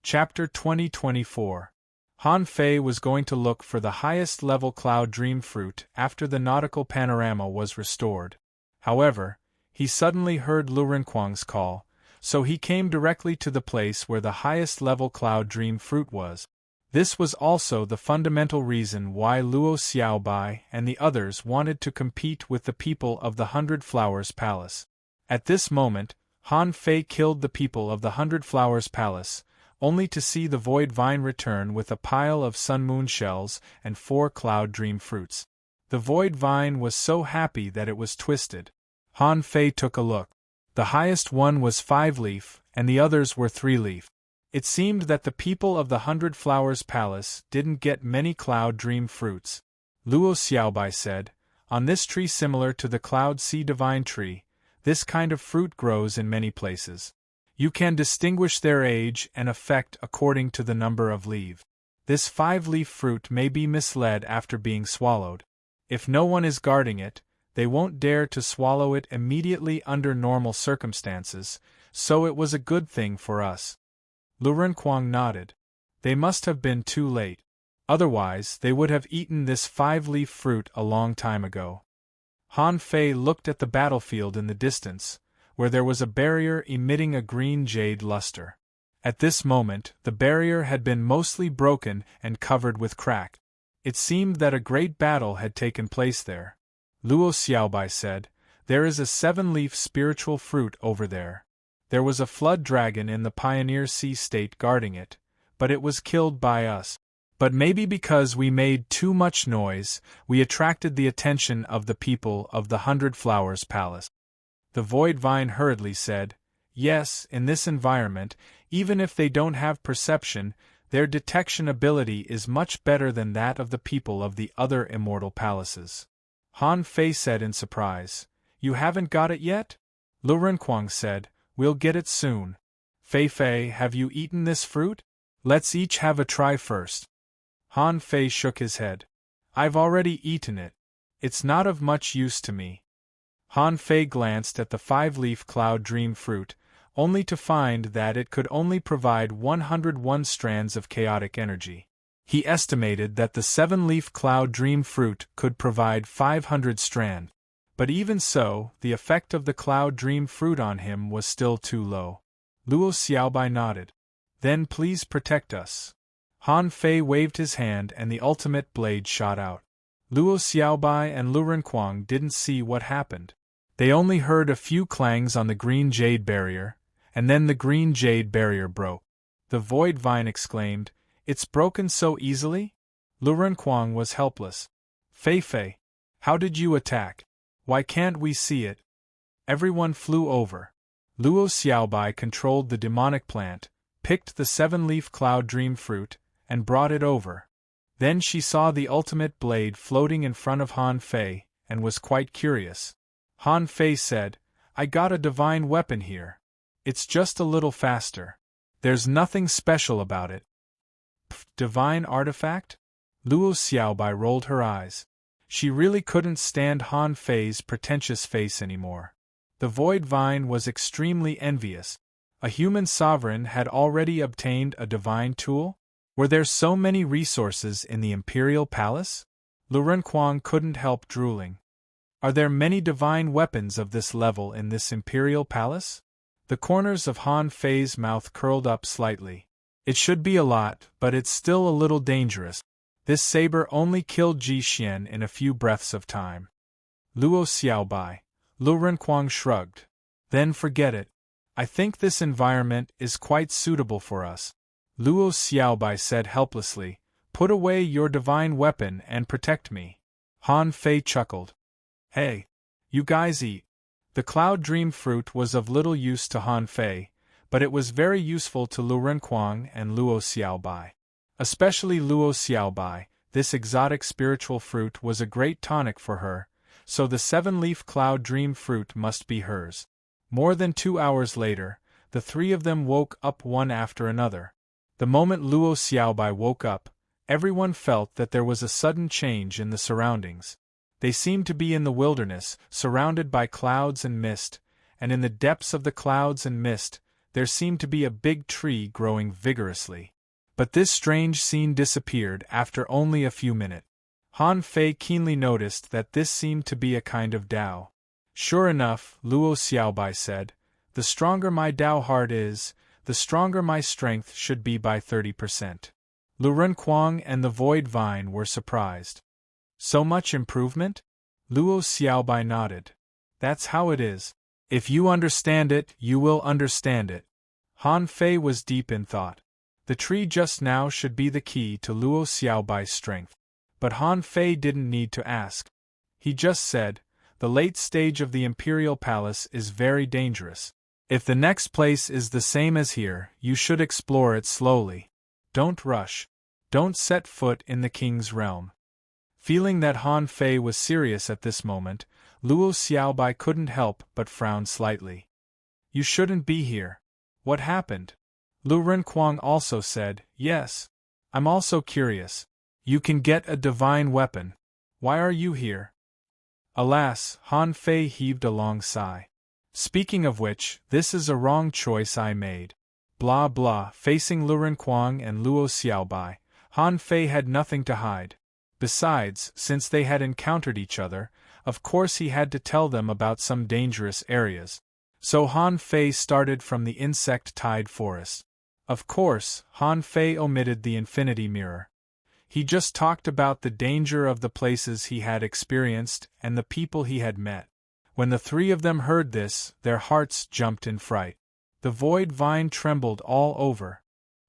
Speaker 1: Chapter 2024. Han Fei was going to look for the highest-level Cloud Dream Fruit after the nautical panorama was restored. However, he suddenly heard Lurenquang's call, so he came directly to the place where the highest-level Cloud Dream Fruit was. This was also the fundamental reason why Luo Xiaobai and the others wanted to compete with the people of the 100 Flowers Palace. At this moment, Han Fei killed the people of the 100 Flowers Palace, only to see the Void Vine return with a pile of Sun Moon shells and 4 Cloud Dream Fruits. The Void Vine was so happy that it was twisted. Han Fei took a look. The highest one was 5-leaf, and the others were 3-leaf. It seemed that the people of the 100 Flowers Palace didn't get many Cloud Dream Fruits. Luo Xiaobai said, On this tree similar to the Cloud Sea Divine Tree, this kind of fruit grows in many places. You can distinguish their age and effect according to the number of leaves. This 5-leaf fruit may be misled after being swallowed. If no one is guarding it, they won't dare to swallow it immediately under normal circumstances, so it was a good thing for us. Lurenquang nodded. They must have been too late. Otherwise, they would have eaten this 5-leaf fruit a long time ago. Han Fei looked at the battlefield in the distance, where there was a barrier emitting a green jade luster. At this moment, the barrier had been mostly broken and covered with crack. It seemed that a great battle had taken place there. Luo Xiaobai said, There is a 7-leaf spiritual fruit over there. There was a flood dragon in the Pioneer Sea state guarding it, but it was killed by us. But maybe because we made too much noise, we attracted the attention of the people of the 100 Flowers Palace. The Void Vine hurriedly said, Yes, in this environment, even if they don't have perception, their detection ability is much better than that of the people of the other immortal palaces. Han Fei said in surprise, You haven't got it yet? Lurenquang said, We'll get it soon. Fei, have you eaten this fruit? Let's each have a try first. Han Fei shook his head. I've already eaten it. It's not of much use to me. Han Fei glanced at the 5-leaf Cloud Dream Fruit, only to find that it could only provide 101 strands of chaotic energy. He estimated that the 7-leaf Cloud Dream Fruit could provide 500 strands. But even so, the effect of the Cloud Dream Fruit on him was still too low. Luo Xiaobai nodded. Then please protect us. Han Fei waved his hand and the ultimate blade shot out. Luo Xiaobai and Lurenquang didn't see what happened. They only heard a few clangs on the green jade barrier, and then the green jade barrier broke. The Void Vine exclaimed. It's broken so easily? Lu Renkuang was helpless. Fei Fei, how did you attack? Why can't we see it? Everyone flew over. Luo Xiaobai controlled the demonic plant, picked the 7-leaf cloud dream fruit, and brought it over. Then she saw the ultimate blade floating in front of Han Fei, and was quite curious. Han Fei said, I got a divine weapon here. It's just a little faster. There's nothing special about it. Divine artifact? Luo Xiaobai rolled her eyes. She really couldn't stand Han Fei's pretentious face anymore. The Void Vine was extremely envious. A human sovereign had already obtained a divine tool? Were there so many resources in the Imperial Palace? Lu Renkuang couldn't help drooling. Are there many divine weapons of this level in this Imperial Palace? The corners of Han Fei's mouth curled up slightly. It should be a lot, but it's still a little dangerous. This saber only killed Ji Xian in a few breaths of time. Luo Xiaobai. Lu Renkuang shrugged. Then forget it. I think this environment is quite suitable for us. Luo Xiaobai said helplessly, Put away your divine weapon and protect me. Han Fei chuckled. Hey, you guys eat. The cloud dream fruit was of little use to Han Fei, but it was very useful to Lu Renkuang and Luo Xiaobai. Especially Luo Xiaobai, this exotic spiritual fruit was a great tonic for her, so the 7-leaf cloud dream fruit must be hers. More than 2 hours later, the three of them woke up one after another. The moment Luo Xiaobai woke up, everyone felt that there was a sudden change in the surroundings. They seemed to be in the wilderness, surrounded by clouds and mist, and in the depths of the clouds and mist, there seemed to be a big tree growing vigorously. But this strange scene disappeared after only a few minutes. Han Fei keenly noticed that this seemed to be a kind of Tao. Sure enough, Luo Xiaobai said, the stronger my Tao heart is, the stronger my strength should be by 30%. Lu Renkuang and the Void Vine were surprised. So much improvement? Luo Xiaobai nodded. That's how it is. If you understand it, you will understand it. Han Fei was deep in thought. The tree just now should be the key to Luo Xiaobai's strength. But Han Fei didn't need to ask. He just said, the late stage of the Imperial Palace is very dangerous. If the next place is the same as here, you should explore it slowly. Don't rush. Don't set foot in the king's realm. Feeling that Han Fei was serious at this moment, Luo Xiaobai couldn't help but frown slightly. You shouldn't be here. What happened? Lu Renkuang also said, yes. I'm also curious. You can get a divine weapon. Why are you here? Alas, Han Fei heaved a long sigh. Speaking of which, this is a wrong choice I made. Blah blah. Facing Lu Renkuang and Luo Xiaobai, Han Fei had nothing to hide. Besides, since they had encountered each other, of course he had to tell them about some dangerous areas. So Han Fei started from the insect-tied forest. Of course, Han Fei omitted the infinity mirror. He just talked about the danger of the places he had experienced and the people he had met. When the three of them heard this, their hearts jumped in fright. The Void Vine trembled all over.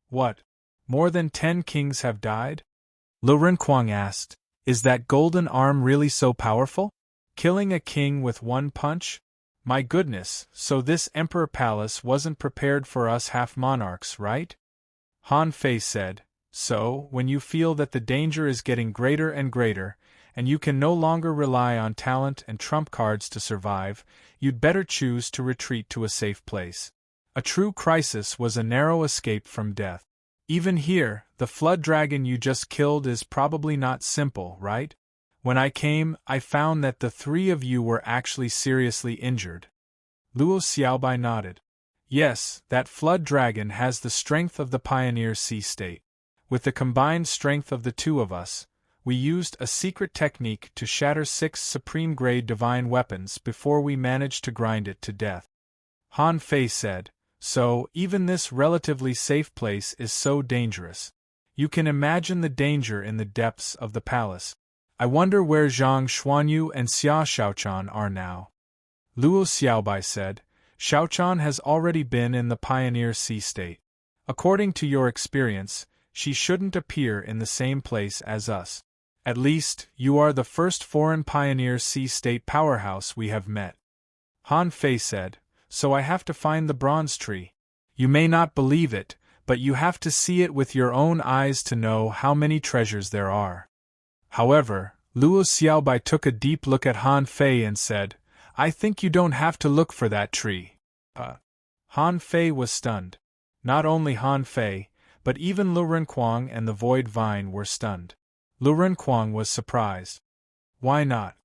Speaker 1: What? More than 10 kings have died? Lu Renkuang asked. Is that golden arm really so powerful? Killing a king with one punch? My goodness, so this Emperor Palace wasn't prepared for us half-monarchs, right? Han Fei said. So, when you feel that the danger is getting greater and greater, and you can no longer rely on talent and trump cards to survive, you'd better choose to retreat to a safe place. A true crisis was a narrow escape from death. Even here, the flood dragon you just killed is probably not simple, right? When I came, I found that the three of you were actually seriously injured. Luo Xiaobai nodded. Yes, that flood dragon has the strength of the pioneer sea state. With the combined strength of the two of us, we used a secret technique to shatter 6 supreme-grade divine weapons before we managed to grind it to death. Han Fei said, so even this relatively safe place is so dangerous. You can imagine the danger in the depths of the palace. I wonder where Zhang Xuanyu and Xia Xiaochan are now. Luo Xiaobai said, Xiaochan has already been in the pioneer sea state. According to your experience, she shouldn't appear in the same place as us. At least, you are the first foreign pioneer sea-state powerhouse we have met. Han Fei said, so I have to find the bronze tree. You may not believe it, but you have to see it with your own eyes to know how many treasures there are. However, Luo Xiaobai took a deep look at Han Fei and said, I think you don't have to look for that tree. Han Fei was stunned. Not only Han Fei, but even Lu Renquang and the Void Vine were stunned. Lu Renquang was surprised. Why not?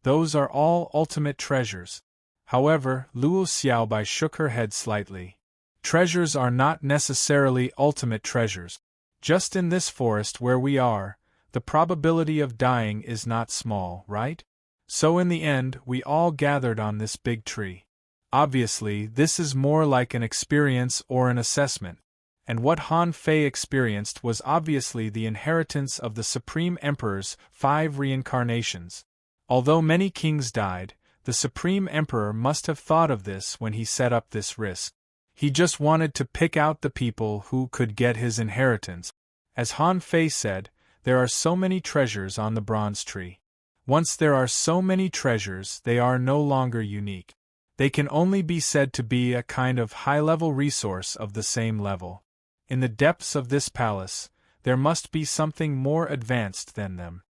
Speaker 1: Those are all ultimate treasures. However, Luo Xiaobai shook her head slightly. Treasures are not necessarily ultimate treasures. Just in this forest where we are, the probability of dying is not small, right? So in the end, we all gathered on this big tree. Obviously, this is more like an experience or an assessment. And what Han Fei experienced was obviously the inheritance of the Supreme Emperor's 5 reincarnations. Although many kings died, the Supreme Emperor must have thought of this when he set up this risk. He just wanted to pick out the people who could get his inheritance. As Han Fei said, there are so many treasures on the bronze tree. Once there are so many treasures, they are no longer unique. They can only be said to be a kind of high-level resource of the same level. In the depths of this palace, there must be something more advanced than them.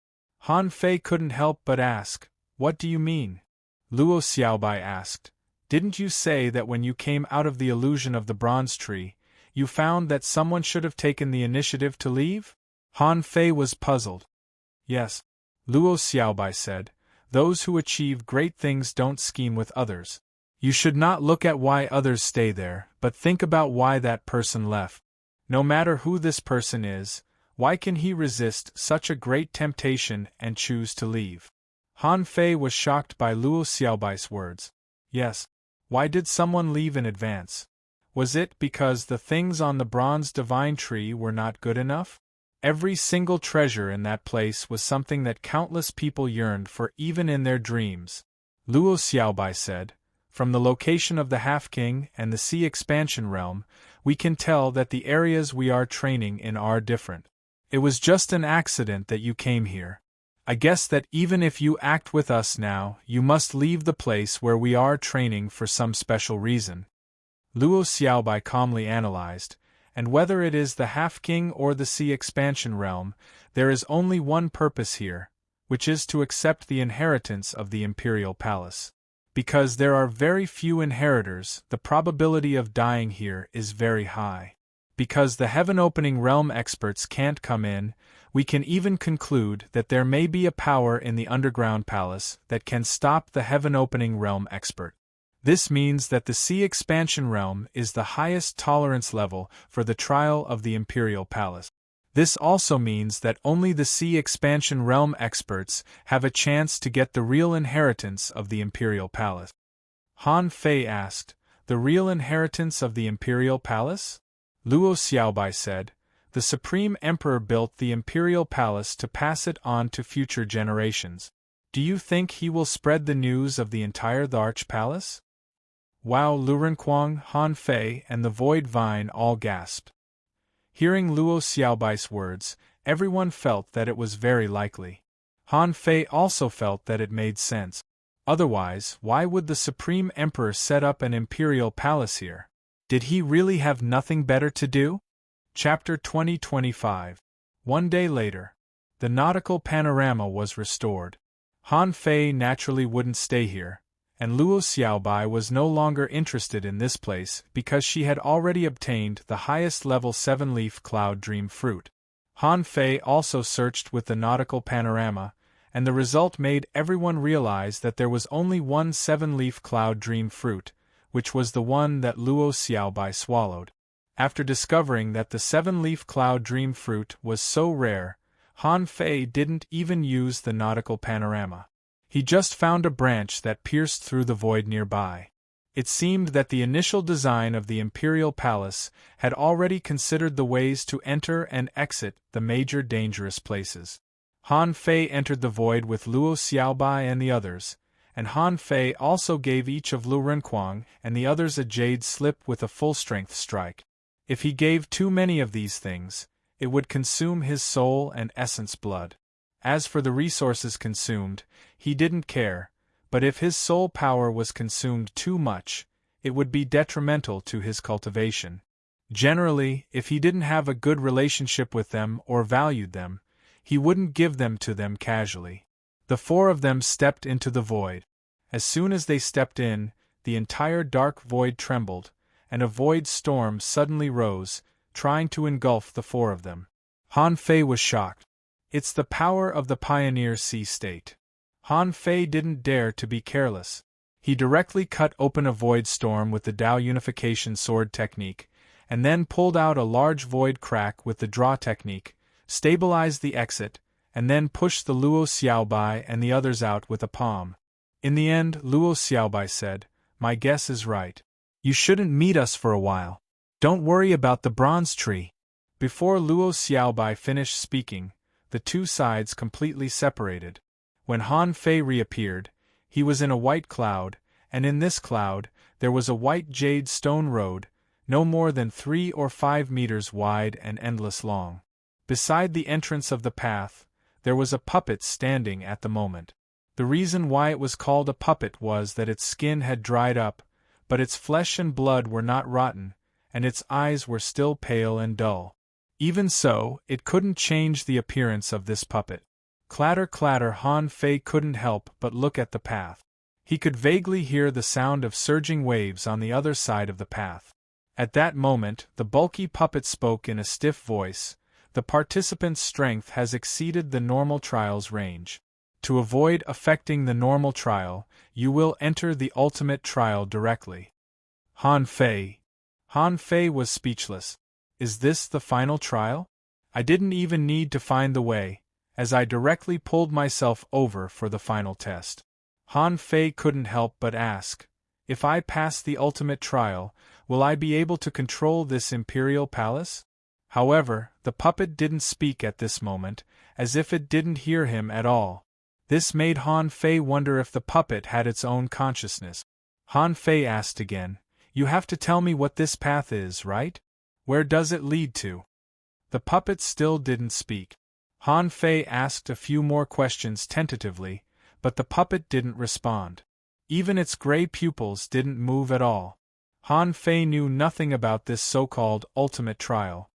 Speaker 1: Han Fei couldn't help but ask, what do you mean? Luo Xiaobai asked, didn't you say that when you came out of the illusion of the bronze tree, you found that someone should have taken the initiative to leave? Han Fei was puzzled. Yes, Luo Xiaobai said, those who achieve great things don't scheme with others. You should not look at why others stay there, but think about why that person left. No matter who this person is, why can he resist such a great temptation and choose to leave? Han Fei was shocked by Luo Xiaobai's words. Yes. Why did someone leave in advance? Was it because the things on the bronze divine tree were not good enough? Every single treasure in that place was something that countless people yearned for even in their dreams. Luo Xiaobai said, from the location of the Half-King and the Sea Expansion Realm, we can tell that the areas we are training in are different. It was just an accident that you came here. I guess that even if you act with us now, you must leave the place where we are training for some special reason. Luo Xiaobai calmly analyzed, and whether it is the Half-King or the Sea Expansion Realm, there is only one purpose here, which is to accept the inheritance of the Imperial Palace. Because there are very few inheritors, the probability of dying here is very high. Because the heaven-opening realm experts can't come in, we can even conclude that there may be a power in the underground palace that can stop the heaven-opening realm expert. This means that the Sea Expansion Realm is the highest tolerance level for the trial of the Imperial Palace. This also means that only the Sea Expansion Realm experts have a chance to get the real inheritance of the Imperial Palace. Han Fei asked, the real inheritance of the Imperial Palace? Luo Xiaobai said, the Supreme Emperor built the Imperial Palace to pass it on to future generations. Do you think he will spread the news of the entire Arch Palace? Wow! Lu Renquang, Han Fei, and the Void Vine all gasped. Hearing Luo Xiaobai's words, everyone felt that it was very likely. Han Fei also felt that it made sense. Otherwise, why would the Supreme Emperor set up an imperial palace here? Did he really have nothing better to do? Chapter 2025. One day later. The nautical panorama was restored. Han Fei naturally wouldn't stay here, and Luo Xiaobai was no longer interested in this place because she had already obtained the highest level 7-leaf cloud dream fruit. Han Fei also searched with the nautical panorama, and the result made everyone realize that there was only one 7-leaf cloud dream fruit, which was the one that Luo Xiaobai swallowed. After discovering that the 7-leaf cloud dream fruit was so rare, Han Fei didn't even use the nautical panorama. He just found a branch that pierced through the void nearby. It seemed that the initial design of the Imperial Palace had already considered the ways to enter and exit the major dangerous places. Han Fei entered the void with Luo Xiaobai and the others, and Han Fei also gave each of Lu Renquang and the others a jade slip with a full-strength strike. If he gave too many of these things, it would consume his soul and essence blood. As for the resources consumed, he didn't care, but if his soul power was consumed too much, it would be detrimental to his cultivation. Generally, if he didn't have a good relationship with them or valued them, he wouldn't give them to them casually. The four of them stepped into the void. As soon as they stepped in, the entire dark void trembled, and a void storm suddenly rose, trying to engulf the four of them. Han Fei was shocked. It's the power of the pioneer sea state. Han Fei didn't dare to be careless. He directly cut open a void storm with the Dao unification sword technique, and then pulled out a large void crack with the draw technique, stabilized the exit, and then pushed the Luo Xiaobai and the others out with a palm. In the end, Luo Xiaobai said, "My guess is right. You shouldn't meet us for a while. Don't worry about the bronze tree." Before Luo Xiaobai finished speaking, the two sides completely separated. When Han Fei reappeared, he was in a white cloud, and in this cloud, there was a white jade stone road, no more than 3 or 5 meters wide and endless long. Beside the entrance of the path, there was a puppet standing at the moment. The reason why it was called a puppet was that its skin had dried up, but its flesh and blood were not rotten, and its eyes were still pale and dull. Even so, it couldn't change the appearance of this puppet. Clatter clatter, Han Fei couldn't help but look at the path. He could vaguely hear the sound of surging waves on the other side of the path. At that moment, the bulky puppet spoke in a stiff voice. The participant's strength has exceeded the normal trial's range. To avoid affecting the normal trial, you will enter the ultimate trial directly. Han Fei was speechless. Is this the final trial? I didn't even need to find the way, as I directly pulled myself over for the final test. Han Fei couldn't help but ask, if I pass the ultimate trial, will I be able to control this imperial palace? However, the puppet didn't speak at this moment, as if it didn't hear him at all. This made Han Fei wonder if the puppet had its own consciousness. Han Fei asked again, "You have to tell me what this path is, right? Where does it lead to?" The puppet still didn't speak. Han Fei asked a few more questions tentatively, but the puppet didn't respond. Even its gray pupils didn't move at all. Han Fei knew nothing about this so-called ultimate trial.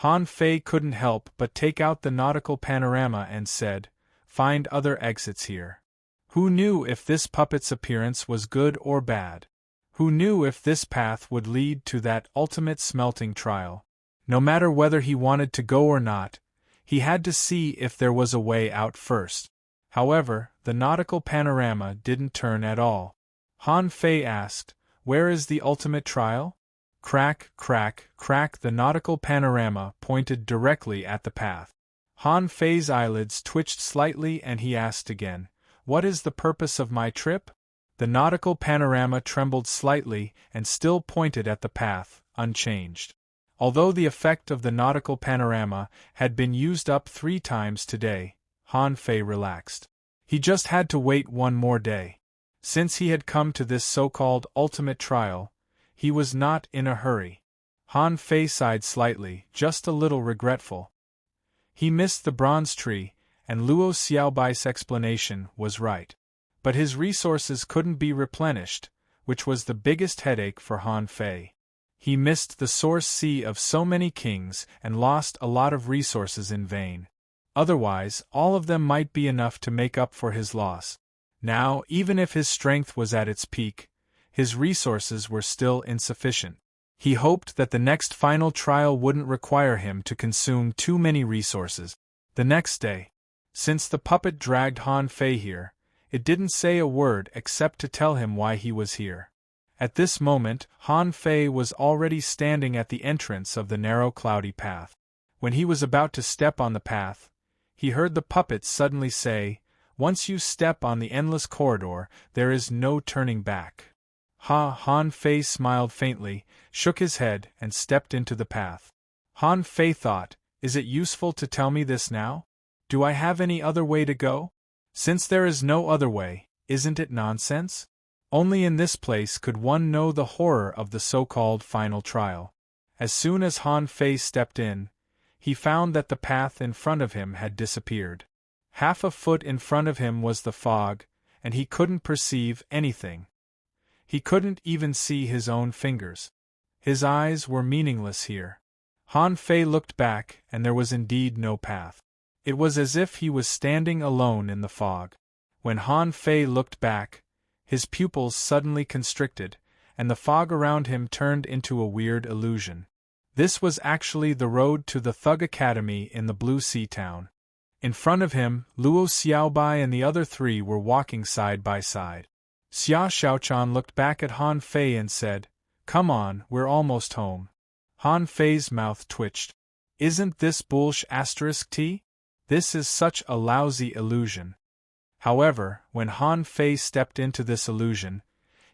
Speaker 1: Han Fei couldn't help but take out the nautical panorama and said, "Find other exits here." Who knew if this puppet's appearance was good or bad? Who knew if this path would lead to that ultimate smelting trial? No matter whether he wanted to go or not, he had to see if there was a way out first. However, the nautical panorama didn't turn at all. Han Fei asked, "Where is the ultimate trial?" Crack, crack, crack. The nautical panorama pointed directly at the path. Han Fei's eyelids twitched slightly and he asked again, "What is the purpose of my trip?" The nautical panorama trembled slightly and still pointed at the path, unchanged. Although the effect of the nautical panorama had been used up 3 times today, Han Fei relaxed. He just had to wait one more day. Since he had come to this so-called ultimate trial, he was not in a hurry. Han Fei sighed slightly, just a little regretful. He missed the bronze tree, and Luo Xiaobai's explanation was right. But his resources couldn't be replenished, which was the biggest headache for Han Fei. He missed the source sea of so many kings and lost a lot of resources in vain. Otherwise, all of them might be enough to make up for his loss. Now, even if his strength was at its peak, his resources were still insufficient. He hoped that the next final trial wouldn't require him to consume too many resources. The next day, since the puppet dragged Han Fei here, it didn't say a word except to tell him why he was here. At this moment, Han Fei was already standing at the entrance of the narrow cloudy path. When he was about to step on the path, he heard the puppet suddenly say, "Once you step on the endless corridor, there is no turning back." Han Fei smiled faintly, shook his head, and stepped into the path. Han Fei thought, "Is it useful to tell me this now? Do I have any other way to go? Since there is no other way, isn't it nonsense? Only in this place could one know the horror of the so-called final trial. As soon as Han Fei stepped in, he found that the path in front of him had disappeared. Half a foot in front of him was the fog, and he couldn't perceive anything. He couldn't even see his own fingers. His eyes were meaningless here. Han Fei looked back, and there was indeed no path. It was as if he was standing alone in the fog. When Han Fei looked back, his pupils suddenly constricted, and the fog around him turned into a weird illusion. This was actually the road to the Thug Academy in the Blue Sea town. In front of him, Luo Xiaobai and the other three were walking side by side. Xia Xiaochan looked back at Han Fei and said, "Come on, we're almost home." Han Fei's mouth twitched. "Isn't this bullsh*t? This is such a lousy illusion." However, when Han Fei stepped into this illusion,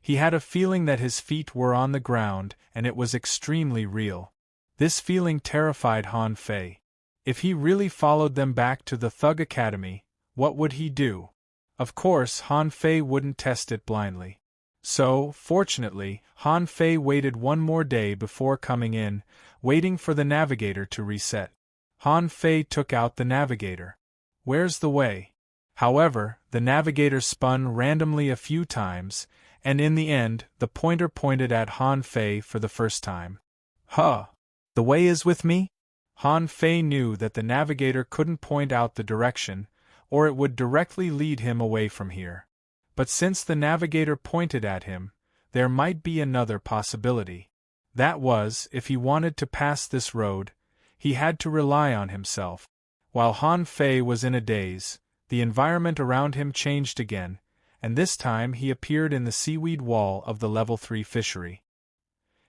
Speaker 1: he had a feeling that his feet were on the ground and it was extremely real. This feeling terrified Han Fei. If he really followed them back to the Thug Academy, what would he do? Of course, Han Fei wouldn't test it blindly. So, fortunately, Han Fei waited one more day before coming in, waiting for the navigator to reset. Han Fei took out the navigator. "Where's the way?" However, the navigator spun randomly a few times, and in the end, the pointer pointed at Han Fei for the first time. "Huh! The way is with me?" Han Fei knew that the navigator couldn't point out the direction, or it would directly lead him away from here. But since the navigator pointed at him, there might be another possibility. That was, if he wanted to pass this road, he had to rely on himself. While Han Fei was in a daze, the environment around him changed again, and this time he appeared in the seaweed wall of the level 3 fishery.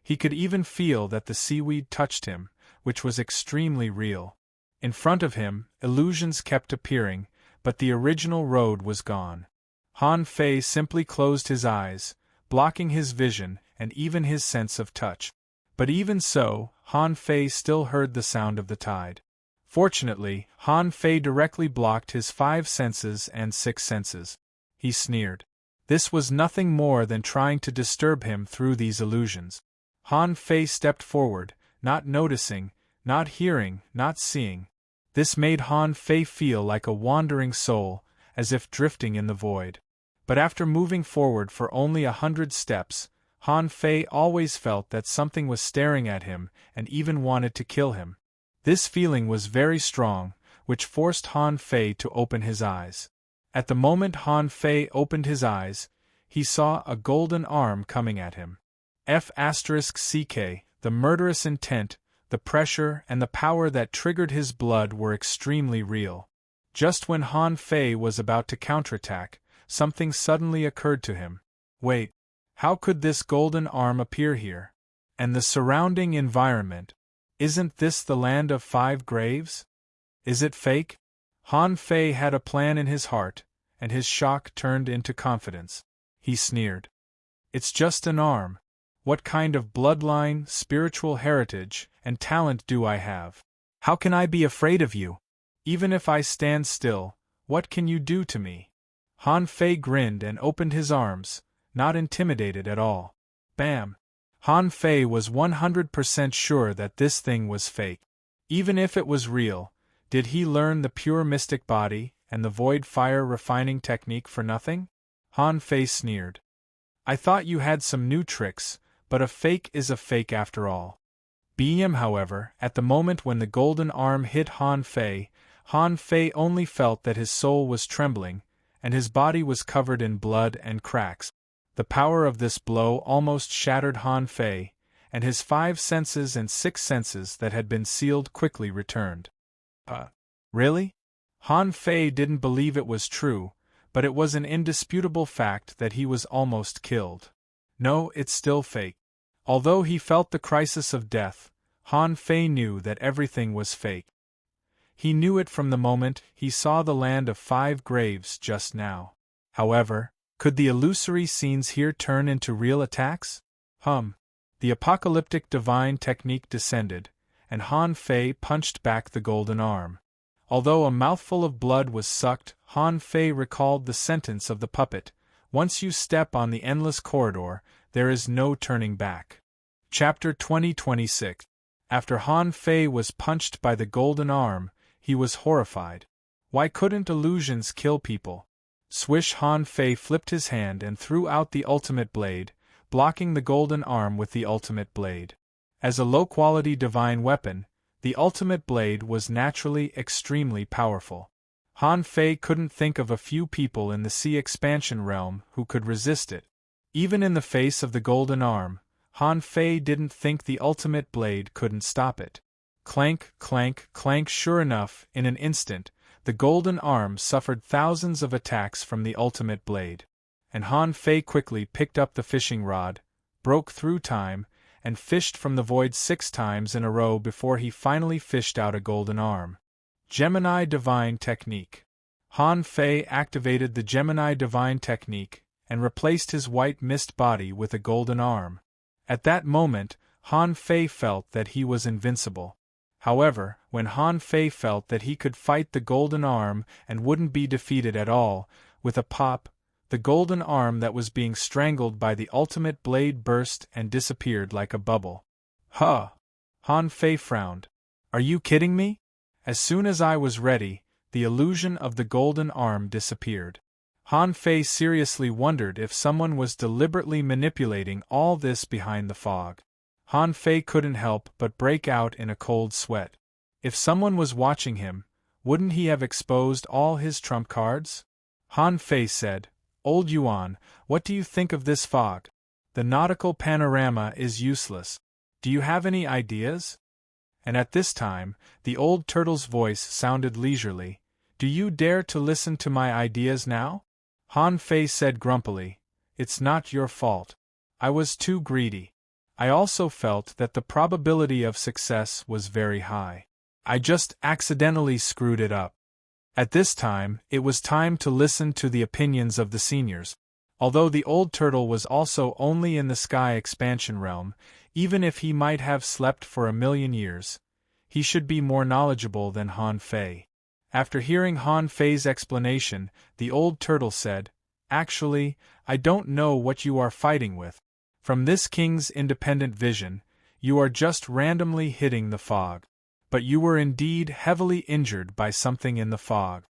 Speaker 1: He could even feel that the seaweed touched him, which was extremely real. In front of him, illusions kept appearing, but the original road was gone. Han Fei simply closed his eyes, blocking his vision and even his sense of touch. But even so, Han Fei still heard the sound of the tide. Fortunately, Han Fei directly blocked his 5 senses and 6 senses. He sneered. This was nothing more than trying to disturb him through these illusions. Han Fei stepped forward, not noticing, not hearing, not seeing. This made Han Fei feel like a wandering soul, as if drifting in the void. But after moving forward for only 100 steps, Han Fei always felt that something was staring at him and even wanted to kill him. This feeling was very strong, which forced Han Fei to open his eyes. At the moment Han Fei opened his eyes, he saw a golden arm coming at him. F***ck, the murderous intent, the pressure and the power that triggered his blood were extremely real. Just when Han Fei was about to counterattack, something suddenly occurred to him. Wait, how could this golden arm appear here? And the surrounding environment? Isn't this the land of 5 graves? Is it fake? Han Fei had a plan in his heart, and his shock turned into confidence. He sneered. It's just an arm. What kind of bloodline, spiritual heritage, and talent do I have? How can I be afraid of you? Even if I stand still, what can you do to me? Han Fei grinned and opened his arms, not intimidated at all. Bam! Han Fei was 100% sure that this thing was fake. Even if it was real, did he learn the pure mystic body and the void fire refining technique for nothing? Han Fei sneered. I thought you had some new tricks, but a fake is a fake after all. However, at the moment when the golden arm hit Han Fei only felt that his soul was trembling, and his body was covered in blood and cracks. The power of this blow almost shattered Han Fei, and his 5 senses and 6 senses that had been sealed quickly returned. Really? Han Fei didn't believe it was true, but it was an indisputable fact that he was almost killed. No, it's still fake. Although he felt the crisis of death, Han Fei knew that everything was fake. He knew it from the moment he saw the land of 5 graves just now. However, could the illusory scenes here turn into real attacks? The apocalyptic divine technique descended, and Han Fei punched back the golden arm. Although a mouthful of blood was sucked, Han Fei recalled the sentence of the puppet, once you step on the endless corridor, there is no turning back. Chapter 2026 After Han Fei was punched by the golden arm, he was horrified. Why couldn't illusions kill people? Swish! Han Fei flipped his hand and threw out the ultimate blade, blocking the golden arm with the ultimate blade. As a low-quality divine weapon, the ultimate blade was naturally extremely powerful. Han Fei couldn't think of a few people in the sea expansion realm who could resist it. Even in the face of the golden arm, Han Fei didn't think the ultimate blade couldn't stop it. Clank, clank, clank! Sure enough, in an instant, the golden arm suffered thousands of attacks from the ultimate blade. And Han Fei quickly picked up the fishing rod, broke through time, and fished from the void 6 times in a row before he finally fished out a golden arm. Gemini Divine Technique. Han Fei activated the Gemini Divine Technique and replaced his white mist body with a golden arm. At that moment, Han Fei felt that he was invincible. However, when Han Fei felt that he could fight the golden arm and wouldn't be defeated at all, with a pop, the golden arm that was being strangled by the ultimate blade burst and disappeared like a bubble. Huh! Han Fei frowned. Are you kidding me? As soon as I was ready, the illusion of the golden arm disappeared. Han Fei seriously wondered if someone was deliberately manipulating all this behind the fog. Han Fei couldn't help but break out in a cold sweat. If someone was watching him, wouldn't he have exposed all his trump cards? Han Fei said, Old Yuan, what do you think of this fog? The nautical panorama is useless. Do you have any ideas? And at this time, the old turtle's voice sounded leisurely. Do you dare to listen to my ideas now? Han Fei said grumpily, It's not your fault. I was too greedy. I also felt that the probability of success was very high. I just accidentally screwed it up. At this time, it was time to listen to the opinions of the seniors. Although the old turtle was also only in the sky expansion realm, even if he might have slept for 1,000,000 years, he should be more knowledgeable than Han Fei. After hearing Han Fei's explanation, the old turtle said, Actually, I don't know what you are fighting with. From this king's independent vision, you are just randomly hitting the fog. But you were indeed heavily injured by something in the fog.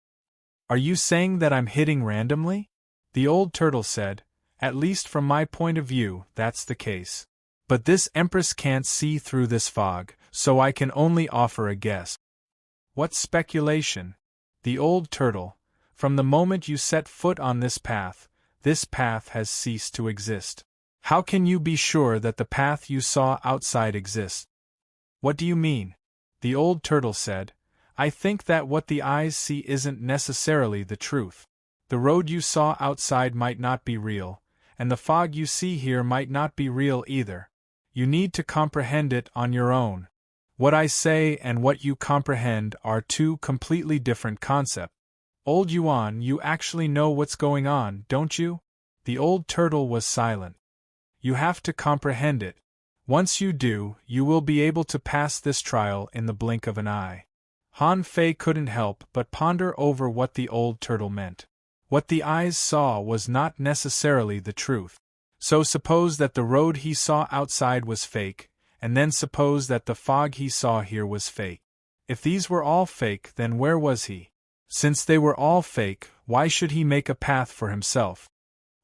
Speaker 1: Are you saying that I'm hitting randomly? The old turtle said, At least from my point of view, that's the case. But this empress can't see through this fog, so I can only offer a guess. What speculation? The old turtle, from the moment you set foot on this path has ceased to exist. How can you be sure that the path you saw outside exists? What do you mean? The old turtle said, I think that what the eyes see isn't necessarily the truth. The road you saw outside might not be real, and the fog you see here might not be real either. You need to comprehend it on your own. What I say and what you comprehend are two completely different concepts. Old Yuan, you actually know what's going on, don't you? The old turtle was silent. You have to comprehend it. Once you do, you will be able to pass this trial in the blink of an eye. Han Fei couldn't help but ponder over what the old turtle meant. What the eyes saw was not necessarily the truth. So suppose that the road he saw outside was fake, and then suppose that the fog he saw here was fake. If these were all fake, then where was he? Since they were all fake, why should he make a path for himself?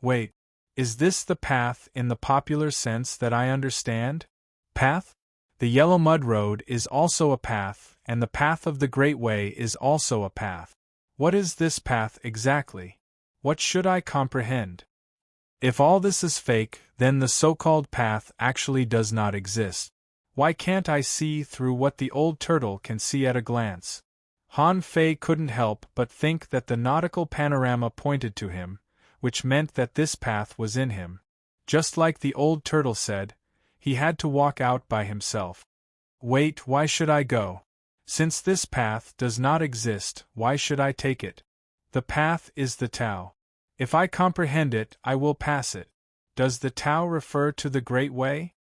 Speaker 1: Wait. Is this the path in the popular sense that I understand? Path? The Yellow Mud Road is also a path, and the path of the Great Way is also a path. What is this path exactly? What should I comprehend? If all this is fake, then the so-called path actually does not exist. Why can't I see through what the old turtle can see at a glance? Han Fei couldn't help but think that the nautical panorama pointed to him, which meant that this path was in him. Just like the old turtle said, he had to walk out by himself. Wait, why should I go? Since this path does not exist, why should I take it? The path is the Tao. If I comprehend it, I will pass it. Does the Tao refer to the Great Way?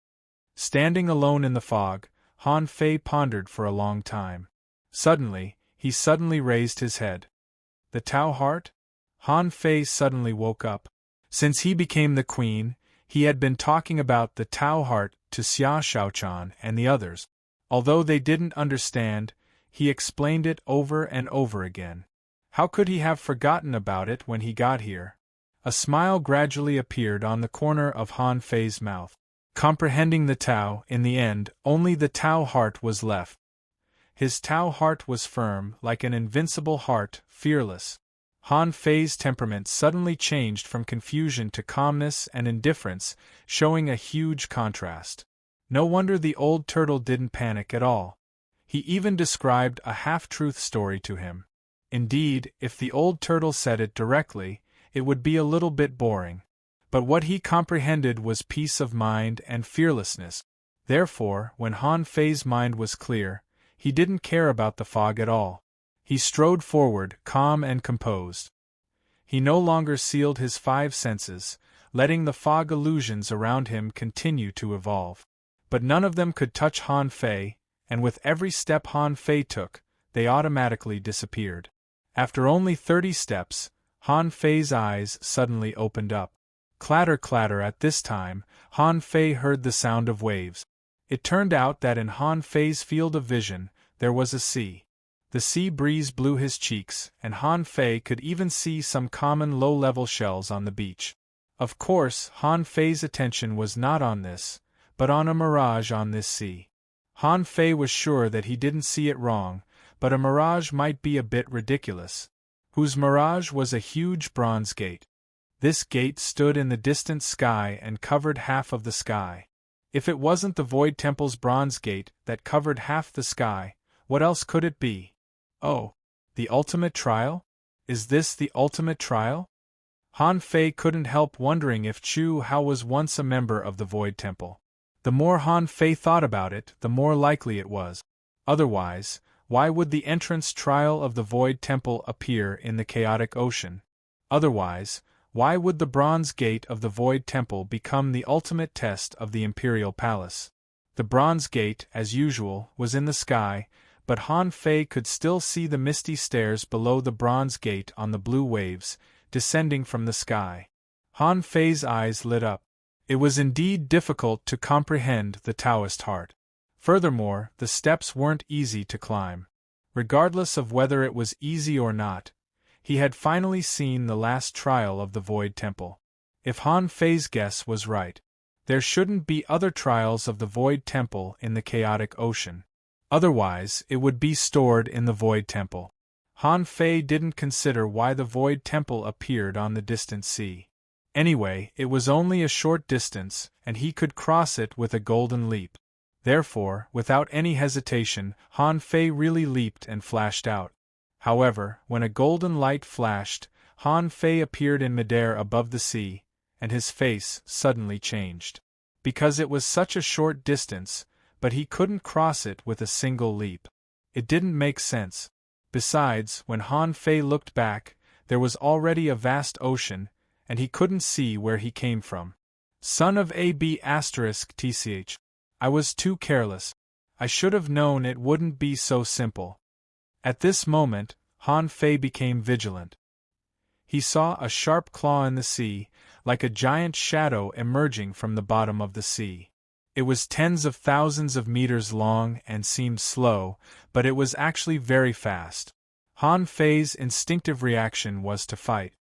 Speaker 1: Standing alone in the fog, Han Fei pondered for a long time. Suddenly, he raised his head. The Tao heart? Han Fei suddenly woke up. Since he became the queen, he had been talking about the Tao heart to Xia Shaochan and the others. Although they didn't understand, he explained it over and over again. How could he have forgotten about it when he got here? A smile gradually appeared on the corner of Han Fei's mouth. Comprehending the Tao, in the end, only the Tao heart was left. His Tao heart was firm, like an invincible heart, fearless. Han Fei's temperament suddenly changed from confusion to calmness and indifference, showing a huge contrast. No wonder the old turtle didn't panic at all. He even described a half-truth story to him. Indeed, if the old turtle said it directly, it would be a little bit boring. But what he comprehended was peace of mind and fearlessness. Therefore, when Han Fei's mind was clear, he didn't care about the fog at all. He strode forward, calm and composed. He no longer sealed his five senses, letting the fog illusions around him continue to evolve. But none of them could touch Han Fei, and with every step Han Fei took, they automatically disappeared. After only 30 steps, Han Fei's eyes suddenly opened up. Clatter clatter. At this time, Han Fei heard the sound of waves. It turned out that in Han Fei's field of vision, there was a sea. The sea breeze blew his cheeks, and Han Fei could even see some common low-level shells on the beach. Of course, Han Fei's attention was not on this, but on a mirage on this sea. Han Fei was sure that he didn't see it wrong, but a mirage might be a bit ridiculous. Whose mirage was a huge bronze gate. This gate stood in the distant sky and covered half of the sky. If it wasn't the Void Temple's bronze gate that covered half the sky, what else could it be? Oh, the ultimate trial? Is this the ultimate trial? Han Fei couldn't help wondering if Chu Hao was once a member of the Void Temple. The more Han Fei thought about it, the more likely it was. Otherwise, why would the entrance trial of the Void Temple appear in the chaotic ocean? Otherwise, why would the bronze gate of the Void Temple become the ultimate test of the Imperial Palace? The bronze gate, as usual, was in the sky, but Han Fei could still see the misty stairs below the bronze gate on the blue waves, descending from the sky. Han Fei's eyes lit up. It was indeed difficult to comprehend the Taoist heart. Furthermore, the steps weren't easy to climb. Regardless of whether it was easy or not, he had finally seen the last trial of the Void Temple. If Han Fei's guess was right, there shouldn't be other trials of the Void Temple in the chaotic ocean. Otherwise, it would be stored in the Void Temple. Han Fei didn't consider why the Void Temple appeared on the distant sea. Anyway, it was only a short distance, and he could cross it with a golden leap. Therefore, without any hesitation, Han Fei really leaped and flashed out. However, when a golden light flashed, Han Fei appeared in midair above the sea, and his face suddenly changed. Because it was such a short distance, but he couldn't cross it with a single leap. It didn't make sense. Besides, when Han Fei looked back, there was already a vast ocean, and he couldn't see where he came from. Son of AB****, I was too careless. I should have known it wouldn't be so simple. At this moment, Han Fei became vigilant. He saw a sharp claw in the sea, like a giant shadow emerging from the bottom of the sea. It was tens of thousands of meters long and seemed slow, but it was actually very fast. Han Fei's instinctive reaction was to fight.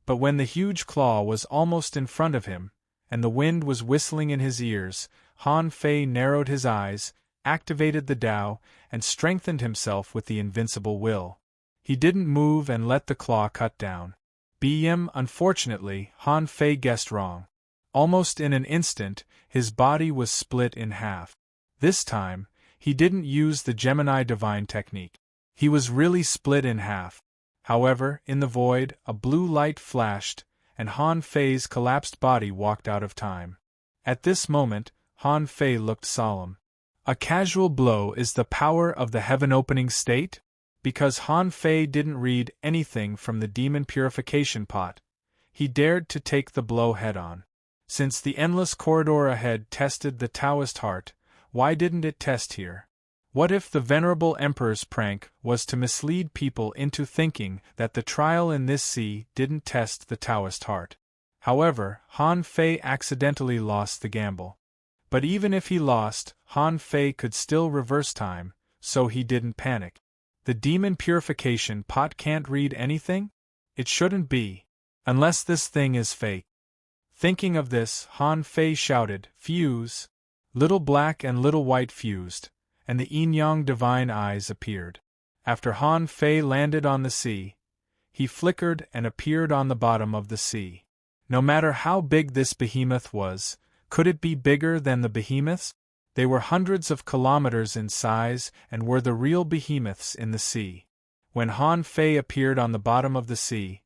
Speaker 1: But when the huge claw was almost in front of him, and the wind was whistling in his ears, Han Fei narrowed his eyes, activated the Tao, and strengthened himself with the invincible will. He didn't move and let the claw cut down. Unfortunately, Han Fei guessed wrong. Almost in an instant, his body was split in half. This time, he didn't use the Gemini Divine technique. He was really split in half. However, in the void, a blue light flashed, and Han Fei's collapsed body walked out of time. At this moment, Han Fei looked solemn. A casual blow is the power of the heaven-opening state? Because Han Fei didn't read anything from the demon purification pot, he dared to take the blow head-on. Since the endless corridor ahead tested the Taoist heart, why didn't it test here? What if the venerable emperor's prank was to mislead people into thinking that the trial in this sea didn't test the Taoist heart? However, Han Fei accidentally lost the gamble. But even if he lost, Han Fei could still reverse time, so he didn't panic. The demon purification pot can't read anything? It shouldn't be. Unless this thing is fake. Thinking of this, Han Fei shouted, "Fuse!" Little black and little white fused, and the yin-yang divine eyes appeared. After Han Fei landed on the sea, he flickered and appeared on the bottom of the sea. No matter how big this behemoth was, could it be bigger than the behemoths? They were hundreds of kilometers in size and were the real behemoths in the sea. When Han Fei appeared on the bottom of the sea,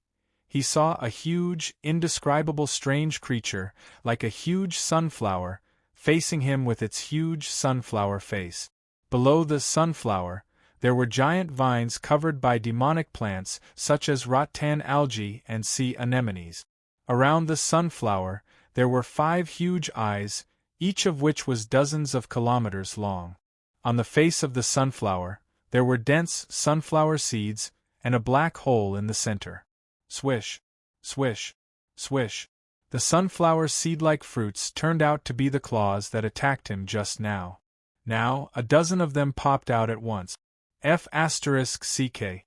Speaker 1: he saw a huge, indescribable strange creature, like a huge sunflower, facing him with its huge sunflower face. Below the sunflower, there were giant vines covered by demonic plants such as rattan algae and sea anemones. Around the sunflower, there were 5 huge eyes, each of which was dozens of kilometers long. On the face of the sunflower, there were dense sunflower seeds and a black hole in the center. Swish, swish, swish. The sunflower seed-like fruits turned out to be the claws that attacked him just now. Now, a dozen of them popped out at once. F*CK.